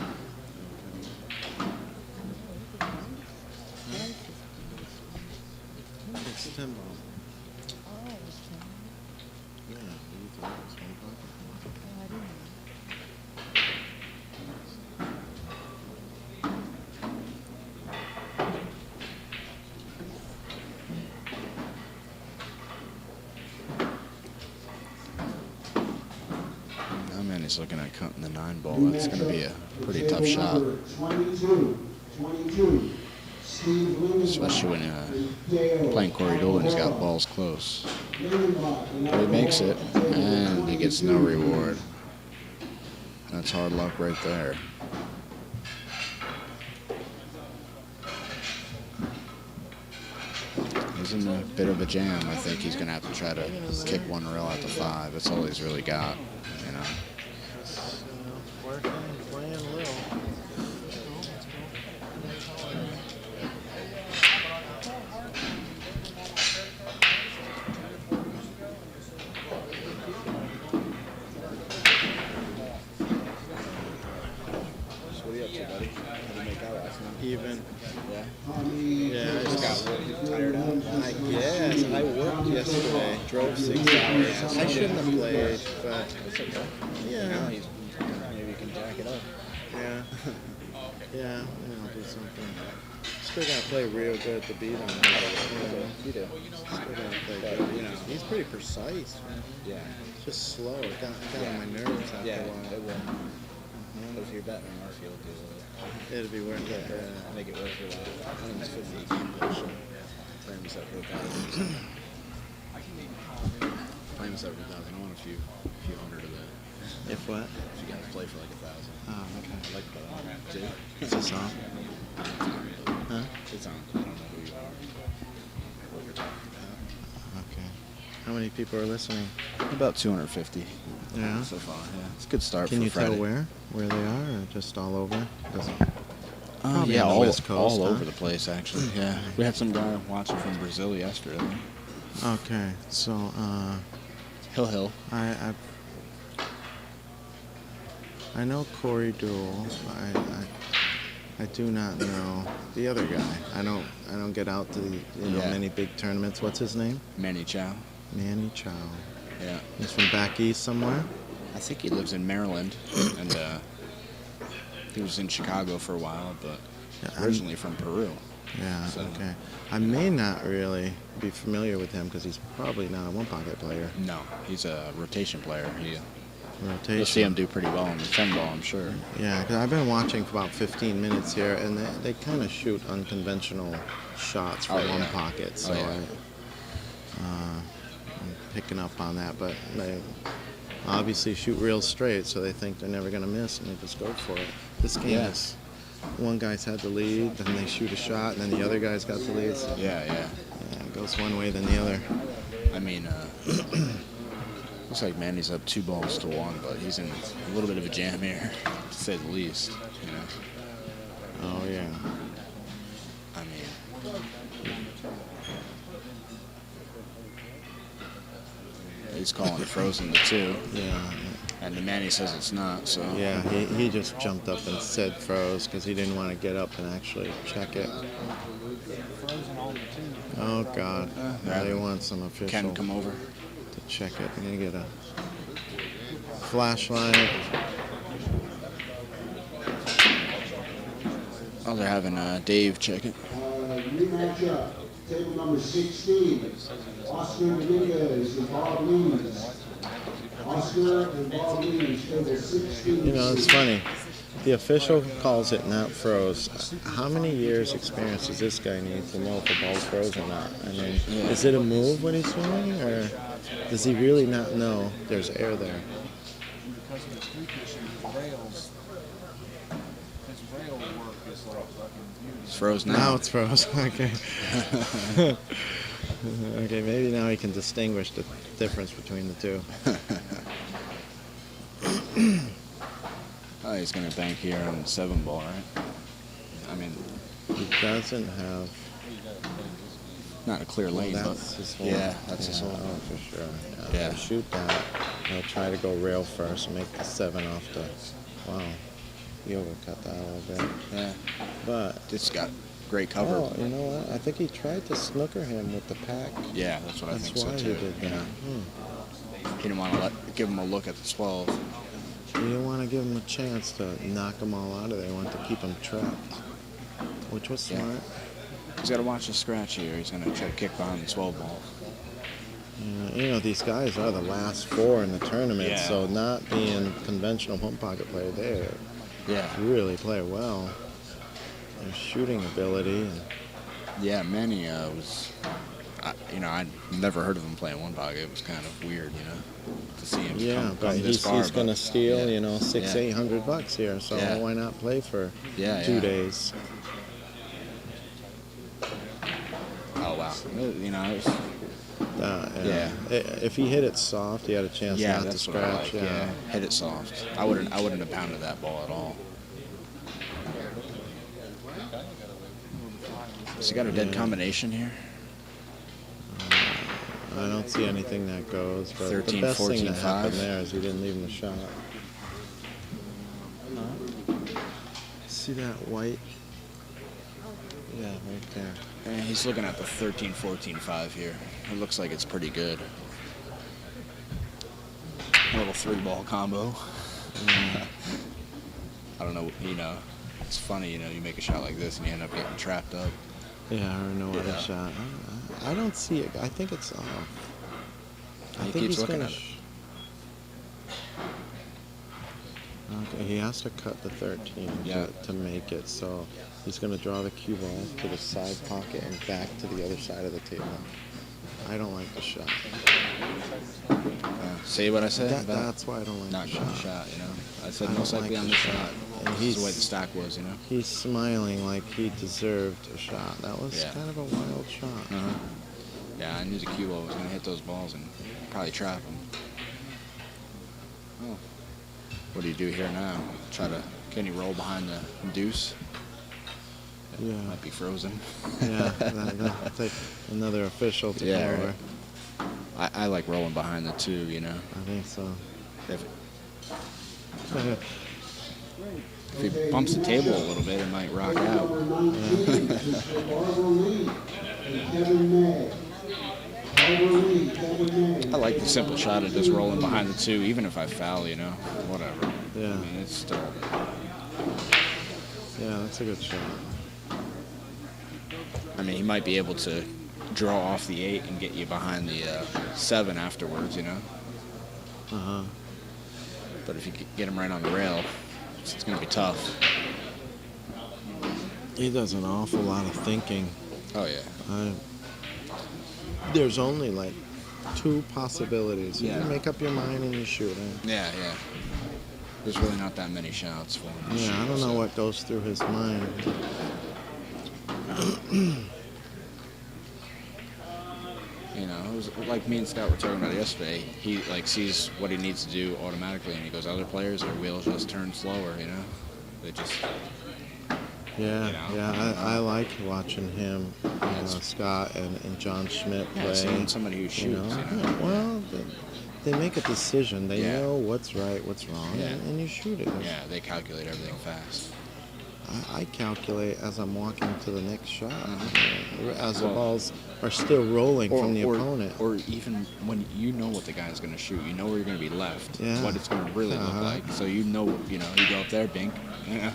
Speaker 2: It's 10 ball.
Speaker 9: Oh, it's 10.
Speaker 2: Yeah, you thought it was 25.
Speaker 9: Oh, I didn't know.
Speaker 1: Now Manny's looking at cutting the 9 ball. That's going to be a pretty tough shot.
Speaker 4: 22. Steve Blumenbach.
Speaker 1: Especially when playing Corey Dolan, he's got balls close. But he makes it, and he gets no reward. That's hard luck right there. He's in a bit of a jam. I think he's going to have to try to kick one rail out to 5. That's all he's really got,
Speaker 2: Just, working, playing a little.
Speaker 1: So what are you up to, buddy? How did you make out last night?
Speaker 2: Even.
Speaker 1: Yeah?
Speaker 2: Yeah, I just
Speaker 1: Got tired out?
Speaker 2: Yes, I worked yesterday. Drove 6 hours. I shouldn't have played, but
Speaker 1: That's okay.
Speaker 2: yeah.
Speaker 1: Now maybe you can jack it up.
Speaker 2: Yeah.
Speaker 5: Yeah, I'll do something. Still gotta play real good to beat him.
Speaker 1: You do.
Speaker 5: Still gotta play good. He's pretty precise, man.
Speaker 1: Yeah.
Speaker 5: It's just slow. It got on my nerves after a while.
Speaker 1: It will. But if you're betting on our field,
Speaker 5: It'd be worth it.
Speaker 1: make it worth your while. I think it's 50 a game, though, so play myself for 1,000. Play myself for 1,000. I want a few hundred of that.
Speaker 5: If what?
Speaker 1: If you guys play for like 1,000.
Speaker 5: Oh, okay.
Speaker 1: I like that. Too.
Speaker 5: Is this on? Huh?
Speaker 1: It's on. I don't know who you are. What you're talking about.
Speaker 5: Okay. How many people are listening?
Speaker 1: About 250
Speaker 5: Yeah.
Speaker 1: so far. Yeah, it's a good start.
Speaker 5: Can
Speaker 1: for
Speaker 5: you
Speaker 1: Friday.
Speaker 5: tell where they are, or just all over? Doesn't.
Speaker 1: Yeah,
Speaker 5: on the
Speaker 1: all,
Speaker 5: West Coast,
Speaker 1: all
Speaker 5: huh?
Speaker 1: over the place actually. Yeah, we had some guy watching from Brazil yesterday.
Speaker 5: Okay, so
Speaker 1: Hill.
Speaker 5: I know Corey Deuel. I do not know the other guy. I don't get out to the
Speaker 1: Yeah.
Speaker 5: many big tournaments. What's his name?
Speaker 1: Manny Chow.
Speaker 5: Manny Chow.
Speaker 1: Yeah,
Speaker 5: He's from back east somewhere.
Speaker 1: I think he lives in Maryland, and he was in Chicago for a while, but
Speaker 5: Yeah,
Speaker 1: originally from Peru.
Speaker 5: Yeah.
Speaker 1: So-
Speaker 5: Okay. I may not really be familiar with him because he's probably not a one pocket player.
Speaker 1: No, he's a rotation player.
Speaker 5: Rotation.
Speaker 1: You'll see him do pretty well in the 10 ball, I'm sure.
Speaker 5: Yeah, because I've been watching for about 15 minutes here, and they kind of shoot unconventional shots from
Speaker 1: Oh, yeah.
Speaker 5: one pocket. So
Speaker 1: Oh, yeah.
Speaker 5: I'm picking up on that, but they obviously shoot real straight, so they think they're never going to miss, and they just go for it. This game
Speaker 1: Yeah.
Speaker 5: is one guy's had the lead, then they shoot a shot, and then the other guy's got the lead. So
Speaker 1: Yeah.
Speaker 5: it goes one way then the other.
Speaker 1: I mean, looks like Manny's up 2-1, but he's in a little bit of a jam here, to say the least. You know,
Speaker 5: Oh yeah.
Speaker 1: I mean, he's calling it frozen to 2,
Speaker 5: Yeah.
Speaker 1: and the Manny says it's not. So
Speaker 5: Yeah, he just jumped up and said froze because he didn't want to get up and actually check it. Oh God, now they want some official
Speaker 1: Ken, come over.
Speaker 5: to check it. I'm gonna get a flashlight.
Speaker 1: Oh, they're having Dave check it.
Speaker 4: New matchup, table number 16, Oscar Dominguez and Bob Lees. Oscar and Bob Lees, table 16.
Speaker 5: You know, it's funny. The official calls it not froze. How many years experience does this guy need to know if the ball's froze or not? I mean,
Speaker 1: Yeah.
Speaker 5: is it a move when he's swinging, or does he really not know there's air there?
Speaker 6: Because of his streak issue, his rail work is like fucking beauty.
Speaker 1: It's froze
Speaker 5: Now
Speaker 1: now.
Speaker 5: it's froze. Okay. Okay, maybe now he can distinguish the difference between the two.
Speaker 1: Oh, he's gonna bank here on the 7-ball, right? I mean,
Speaker 5: He doesn't have.
Speaker 1: not a clear lane,
Speaker 5: That's
Speaker 1: but
Speaker 5: his hole.
Speaker 1: yeah, that's his
Speaker 5: Yeah,
Speaker 1: hole.
Speaker 5: Oh, for sure.
Speaker 1: Yeah.
Speaker 5: He'll shoot that. He'll try to go rail first and make the 7 off the. Wow. He overcut that a little bit.
Speaker 1: Yeah,
Speaker 5: But.
Speaker 1: it's got great cover.
Speaker 5: Oh, you know what? I think he tried to snooker him with the pack.
Speaker 1: Yeah, that's what I
Speaker 5: That's
Speaker 1: think so
Speaker 5: why he
Speaker 1: too.
Speaker 5: did that.
Speaker 1: Yeah. He didn't want to give him a look at the 12.
Speaker 5: You didn't want to give him a chance to knock them all out of there. You wanted to keep him trapped, which was
Speaker 1: Yeah.
Speaker 5: smart.
Speaker 1: He's got to watch the scratch here. He's gonna try to kick behind the 12 ball.
Speaker 5: You know, these guys are the last 4 in the tournament,
Speaker 1: Yeah.
Speaker 5: so not being conventional home pocket player, they
Speaker 1: Yeah,
Speaker 5: really play well. Their shooting ability. And,
Speaker 1: yeah. Manny was, I'd never heard of him playing one pocket. It was kind of weird, to see him.
Speaker 5: yeah,
Speaker 1: come
Speaker 5: but
Speaker 1: this
Speaker 5: he's
Speaker 1: far,
Speaker 5: going to
Speaker 1: but-
Speaker 5: steal,
Speaker 1: yeah.
Speaker 5: $600-800 here, so
Speaker 1: Yeah.
Speaker 5: why not play for
Speaker 1: Yeah,
Speaker 5: 2
Speaker 1: yeah.
Speaker 5: days?
Speaker 1: Oh wow. It was,
Speaker 5: Yeah. If he hit it soft, he had a chance
Speaker 1: yeah,
Speaker 5: not to
Speaker 1: that's what I
Speaker 5: scratch.
Speaker 1: like. Yeah, hit it soft. I wouldn't have pounded that ball at all. Has he got a dead combination here?
Speaker 5: I don't see anything that goes, but
Speaker 1: 13,
Speaker 5: the best
Speaker 1: 14,
Speaker 5: thing that happened
Speaker 1: 5.
Speaker 5: there is he didn't leave him a shot. See that white? Yeah, right there.
Speaker 1: And he's looking at the 13, 14, 5 here. It looks like it's pretty good. A little 3-ball combo. I don't know, it's funny, you know, you make a shot like this and you end up getting trapped up.
Speaker 5: Yeah, or no other
Speaker 1: Yeah.
Speaker 5: shot. I don't see it. I think it's off. I
Speaker 1: He
Speaker 5: think
Speaker 1: keeps
Speaker 5: he's
Speaker 1: looking
Speaker 5: gonna.
Speaker 1: at it.
Speaker 5: Okay, he has to cut the 13
Speaker 1: Yeah.
Speaker 5: to make it, so he's going to draw the cue ball to the side pocket and back to the other side of the table. I don't like the shot.
Speaker 1: See what I said?
Speaker 5: That's why I don't like
Speaker 1: not
Speaker 5: the
Speaker 1: getting
Speaker 5: shot.
Speaker 1: the shot, you know. I
Speaker 5: I
Speaker 1: said
Speaker 5: don't
Speaker 1: most likely
Speaker 5: like
Speaker 1: on
Speaker 5: the
Speaker 1: the
Speaker 5: shot.
Speaker 1: shot.
Speaker 5: And
Speaker 1: This is the way the stack was, you know.
Speaker 5: He's smiling like he deserved a shot. That was
Speaker 1: Yeah.
Speaker 5: kind of a wild shot.
Speaker 1: Uh-huh. Yeah, I knew the cue ball was going to hit those balls and probably trap them. Oh. What do you do here now? Can you roll behind the deuce?
Speaker 5: Yeah.
Speaker 1: Might be frozen.
Speaker 5: Yeah, that'll take another official to
Speaker 1: Yeah,
Speaker 5: come over.
Speaker 1: right. I like rolling behind the 2, you know.
Speaker 5: I think so.
Speaker 1: If he bumps the table a little bit, it might rock out.
Speaker 4: Number 19, Mr. Barbara Lee and Kevin May. Barbara Lee, Kevin May.
Speaker 1: I like the simple shot of just rolling behind the 2, even if I foul, you know. Whatever.
Speaker 5: Yeah.
Speaker 1: I mean, it's still.
Speaker 5: Yeah, that's a good shot.
Speaker 1: I mean, he might be able to draw off the 8 and get you behind the 7 afterwards, you know.
Speaker 5: Uh-huh.
Speaker 1: But if you could get him right on the rail, it's going to be tough.
Speaker 5: He does an awful lot of thinking.
Speaker 1: Oh, yeah.
Speaker 5: There's only like 2 possibilities. You
Speaker 1: Yeah.
Speaker 5: make up your mind and you shoot it.
Speaker 1: Yeah, yeah. There's really not that many shots for him. to
Speaker 5: Yeah, I
Speaker 1: shoot,
Speaker 5: don't know
Speaker 1: so.
Speaker 5: what goes through his mind.
Speaker 1: You know, it was like me and Scott were talking about yesterday. He like sees what he needs to do automatically, and he goes, other players, their wheels just turn slower, you know? They just,
Speaker 5: Yeah,
Speaker 1: You know?
Speaker 5: yeah, I like watching him,
Speaker 1: it's-
Speaker 5: Scott and John Schmidt play.
Speaker 1: yeah, seeing somebody who shoots,
Speaker 5: you know? Yeah, well, they make a decision. They
Speaker 1: Yeah.
Speaker 5: know what's right, what's wrong,
Speaker 1: Yeah.
Speaker 5: and you shoot it.
Speaker 1: Yeah, they calculate everything fast.
Speaker 5: I calculate as I'm walking to the next shot, as the
Speaker 1: Well,
Speaker 5: balls are still rolling from the opponent.
Speaker 1: Or even when you know what the guy's going to shoot, you know where you're going to be left,
Speaker 5: Yeah.
Speaker 1: what it's going to really look
Speaker 5: Uh-huh.
Speaker 1: like. So you know, you go up there, bink. Yeah.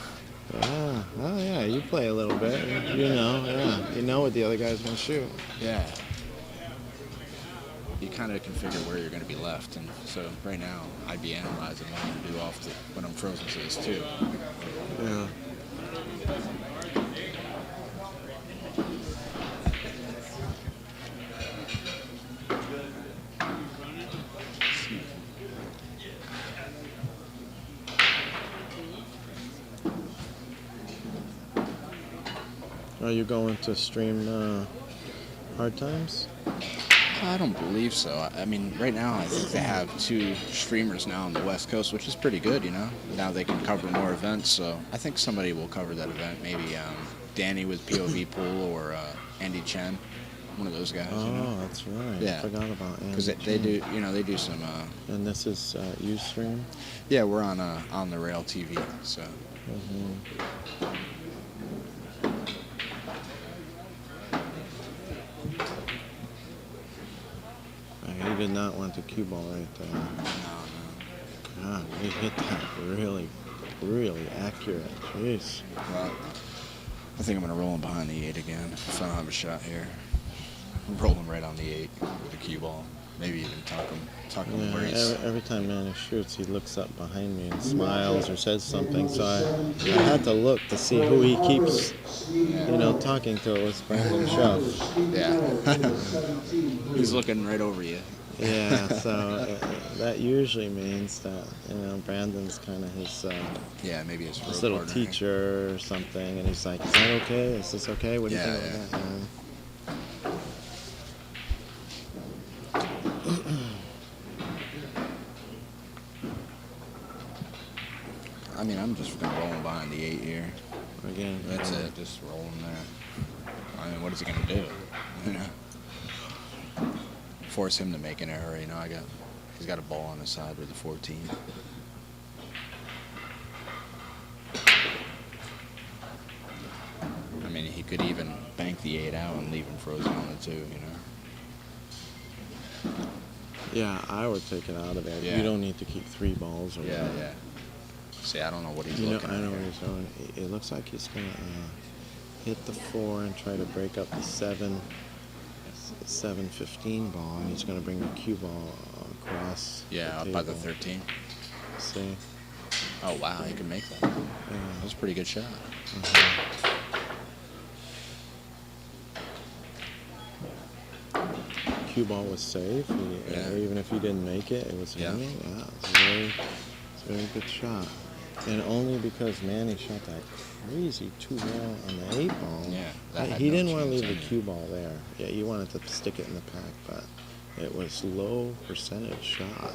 Speaker 5: Yeah, oh yeah, you play a little bit. You know what the other guy's gonna shoot.
Speaker 1: Yeah. You kind of can figure where you're going to be left, and so right now I'd be analyzing what I'm going to do when I'm frozen to this too.
Speaker 5: Yeah. Are you going to stream Hard Times?
Speaker 1: I don't believe so. I mean, right now I think they have 2 streamers now on the West Coast, which is pretty good, you know. Now they can cover more events, so I think somebody will cover that event. Maybe Danny with POV Pool or Andy Chen, one of those guys. You know?
Speaker 5: Oh, that's right.
Speaker 1: Yeah.
Speaker 5: I forgot about Andy.
Speaker 1: Because they
Speaker 5: Chen.
Speaker 1: do, you know, they do some.
Speaker 5: And this is Ustream.
Speaker 1: Yeah, we're on the Rail TV, so.
Speaker 5: He did not want the cue ball right there. God, he hit that really, really accurate. Jeez.
Speaker 1: Well, I think I'm gonna roll him behind the 8 again if I don't have a shot here. Roll him right on the 8 with the cue ball. Maybe even tuck him where
Speaker 5: Yeah,
Speaker 1: he's.
Speaker 5: every time Manny shoots, he looks up behind me and smiles or says something. So I had to look to see who he keeps, talking to. It was Brandon Schuff.
Speaker 1: Yeah. He's looking right over you.
Speaker 5: Yeah, so that usually means that Brandon's kind of his
Speaker 1: Yeah, maybe his road
Speaker 5: little
Speaker 1: partner.
Speaker 5: teacher or something, and he's like, "Is that okay? Is this okay? What do you
Speaker 1: Yeah,
Speaker 5: think of that?"
Speaker 1: I mean, I'm just gonna roll him behind the 8 here.
Speaker 5: Again,
Speaker 1: That's it. Just roll him there. I mean, what is he gonna do? You know, force him to make an error. You know, he's got a ball on his side with the 14. I mean, he could even bank the 8 out and leave him frozen on the 2. You know.
Speaker 5: Yeah, I would take it out of there.
Speaker 1: Yeah.
Speaker 5: You don't need to keep 3 balls or
Speaker 1: Yeah,
Speaker 5: whatever.
Speaker 1: yeah. See, I don't know what he's
Speaker 5: You know,
Speaker 1: looking
Speaker 5: I
Speaker 1: at.
Speaker 5: know what
Speaker 1: here.
Speaker 5: he's doing. It looks like he's gonna hit the 4 and try to break up the 7-15 ball, and he's gonna bring the cue ball across.
Speaker 1: Yeah,
Speaker 5: the
Speaker 1: up by the
Speaker 5: table.
Speaker 1: 13.
Speaker 5: See?
Speaker 1: Oh, wow, he can make that.
Speaker 5: Yeah.
Speaker 1: That's a pretty good shot.
Speaker 5: Cue ball was safe.
Speaker 1: Yeah.
Speaker 5: Even if he didn't make it, it was
Speaker 1: Yeah.
Speaker 5: hanging. Yeah, it's a very good shot. And only because Manny shot that crazy 2-ball on the 8-ball.
Speaker 1: Yeah, that had
Speaker 5: He
Speaker 1: no
Speaker 5: didn't want to
Speaker 1: chance
Speaker 5: leave the
Speaker 1: anyway.
Speaker 5: cue ball there. Yeah, you wanted to stick it in the pack, but it was low percentage shot.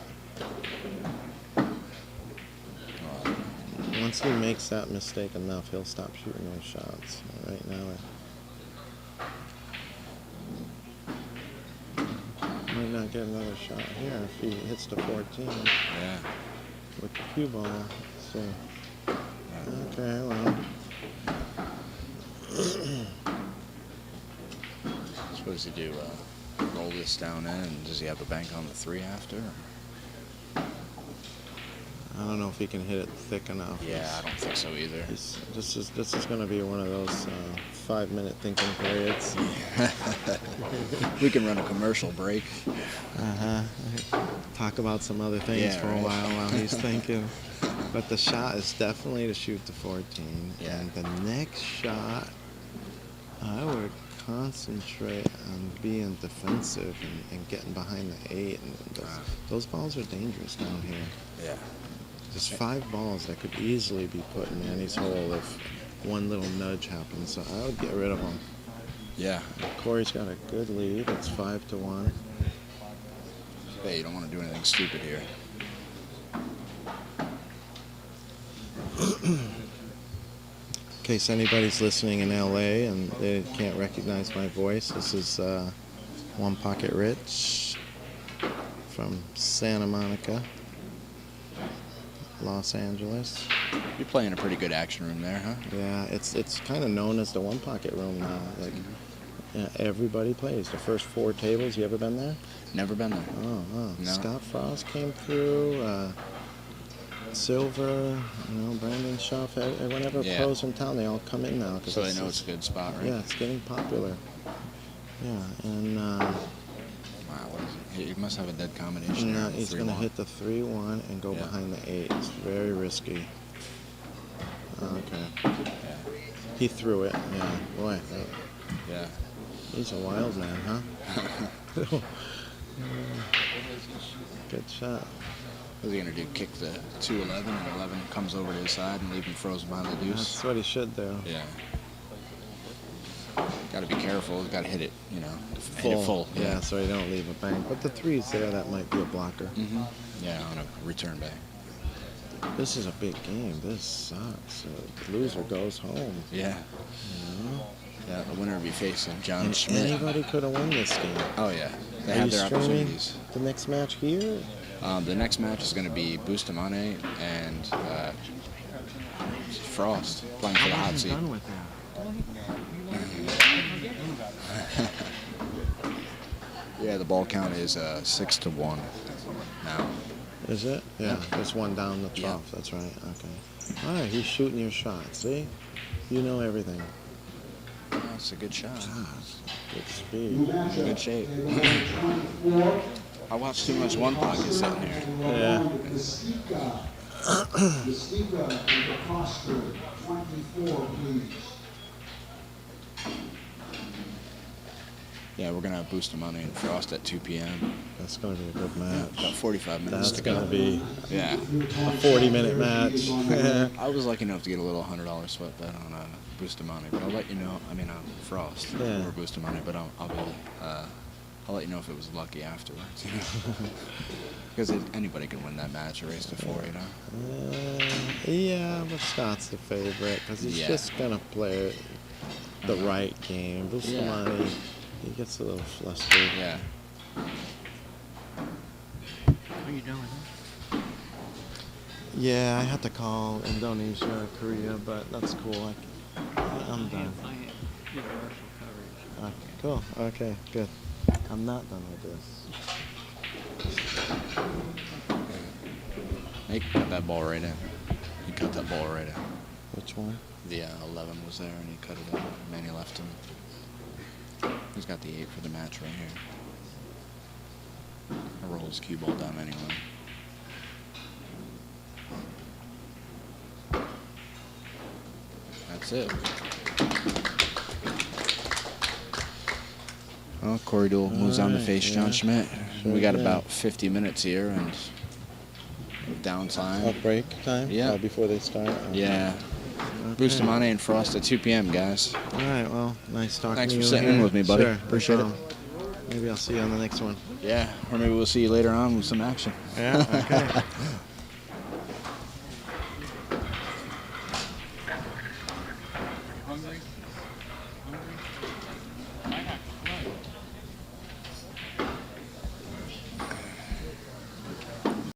Speaker 5: Once he makes that mistake enough, he'll stop shooting those shots. Right now, might not get another shot here if he hits the 14
Speaker 1: Yeah.
Speaker 5: with the cue ball. So, okay, well,
Speaker 1: So what does he do? Roll this down in? Does he have the bank on the 3 after?
Speaker 5: I don't know if he can hit it thick enough.
Speaker 1: Yeah, I don't think so either.
Speaker 5: This is going to be one of those 5-minute thinking periods.
Speaker 1: We can run a commercial break.
Speaker 5: Talk about some other things
Speaker 1: Yeah,
Speaker 5: for a
Speaker 1: right.
Speaker 5: while he's thinking. But the shot is definitely to shoot the 14.
Speaker 1: Yeah.
Speaker 5: And the next shot, I would concentrate on being defensive and getting behind the 8. And those balls are dangerous down here.
Speaker 1: Yeah.
Speaker 5: There's 5 balls that could easily be put in Manny's hole if one little nudge happens. So I would get rid of them.
Speaker 1: Yeah.
Speaker 5: Corey's got a good lead. It's 5-1.
Speaker 1: Hey, you don't want to do anything stupid here.
Speaker 5: In case anybody's listening in LA and they can't recognize my voice, this is One Pocket Rich from Santa Monica, Los Angeles.
Speaker 1: You're playing a pretty good action room there, huh?
Speaker 5: Yeah, it's kind of known as the One Pocket Room now. Like, yeah, everybody plays. The first 4 tables. You ever been there?
Speaker 1: Never been there.
Speaker 5: Oh.
Speaker 1: No.
Speaker 5: Scott Frost came through. Silver, Brandon Schaff. Whenever
Speaker 1: Yeah.
Speaker 5: pros in town, they all come in now. 'Cause
Speaker 1: So they know it's a good spot, right?
Speaker 5: Yeah, it's getting popular. Yeah, and
Speaker 1: Wow, what is it? He must have a dead combination. there on the
Speaker 5: he's going to
Speaker 1: 3-1.
Speaker 5: hit the 3-1 and go
Speaker 1: Yeah.
Speaker 5: behind the 8. It's very risky. Okay. He threw it. Yeah, boy,
Speaker 1: Yeah.
Speaker 5: he's a wild man, huh? Good shot.
Speaker 1: What's he gonna do? Kick the 2-11 and 11 comes over to his side and leave him frozen behind the deuce?
Speaker 5: That's what he should do.
Speaker 1: Yeah. Got to be careful. Got to hit it. Hit it full.
Speaker 5: Yeah, so you don't leave a bank. But the 3's there. That might be a blocker.
Speaker 1: Yeah, on a return back.
Speaker 5: This is a big game. This sucks. The loser goes home.
Speaker 1: Yeah. Yeah, the winner will be facing John
Speaker 5: And
Speaker 1: Schmidt.
Speaker 5: anybody could have won this game.
Speaker 1: Oh yeah, they
Speaker 5: Are
Speaker 1: have
Speaker 5: you
Speaker 1: their
Speaker 5: streaming
Speaker 1: opportunities.
Speaker 5: the next match here?
Speaker 1: The next match is going to be Bustamante and Frost playing for the hot seat.
Speaker 3: Done with that.
Speaker 1: Yeah, the ball count is 6-1 now.
Speaker 5: Is it? Yeah, there's one down the
Speaker 1: Yeah.
Speaker 5: trough. That's right. Okay. All right, he's shooting your shot. See? You know everything.
Speaker 1: That's a good shot.
Speaker 5: Good speed.
Speaker 1: Good shape.
Speaker 4: Table 24,
Speaker 1: I watched too much One Pocket sitting here.
Speaker 5: Yeah.
Speaker 4: the Stika. The Stika and the Foster, 24, please.
Speaker 1: Yeah, we're gonna have Bustamante and Frost at 2 p.m.
Speaker 5: That's going to be a good match.
Speaker 1: About 45 minutes
Speaker 5: That's
Speaker 1: to go.
Speaker 5: going to be
Speaker 1: Yeah.
Speaker 5: a 40-minute match.
Speaker 1: I was lucky enough to get a little $100 sweat bet on Bustamante, but I'll let you know. I mean, Frost
Speaker 5: Yeah.
Speaker 1: or Bustamante, but I'll let you know if it was lucky afterwards. Because anybody can win that match, a race to 4,
Speaker 5: Yeah, but Scott's the favorite because he's
Speaker 1: Yeah.
Speaker 5: just going to play the right game. Bustamante, he gets a little flustered.
Speaker 1: Yeah.
Speaker 3: Are you done with that?
Speaker 5: Yeah, I had to call Indonesia, Korea, but that's cool. I'm done.
Speaker 3: I had universal coverage.
Speaker 5: Cool. Okay, good. I'm not done with this.
Speaker 1: Hey, got that ball right in. He He cut that ball right out.
Speaker 5: Which one?
Speaker 1: The 11 was there, and he cut it out. Manny left him. He's got the 8 for the match right here. I roll his cue ball down anyway. That's it. Well, Corey Deuel moves on to
Speaker 5: Alright,
Speaker 1: face
Speaker 5: yeah.
Speaker 1: John Schmidt.
Speaker 5: Sure
Speaker 1: We got
Speaker 5: did.
Speaker 1: about 50 minutes here and downtime.
Speaker 5: Up break time?
Speaker 1: Yeah.
Speaker 5: Before they start? Okay.
Speaker 1: Yeah.
Speaker 5: Okay.
Speaker 1: Bustamante and Frost at 2 p.m., guys.
Speaker 5: All right, well, nice talking
Speaker 1: Thanks
Speaker 5: to
Speaker 1: for
Speaker 5: you.
Speaker 1: sitting in
Speaker 5: here.
Speaker 1: with me, buddy.
Speaker 5: Sure, no
Speaker 1: Appreciate it.
Speaker 5: problem. Maybe I'll see you on the next one.
Speaker 1: Yeah, or maybe we'll see you later on with some action.
Speaker 5: Yeah, okay.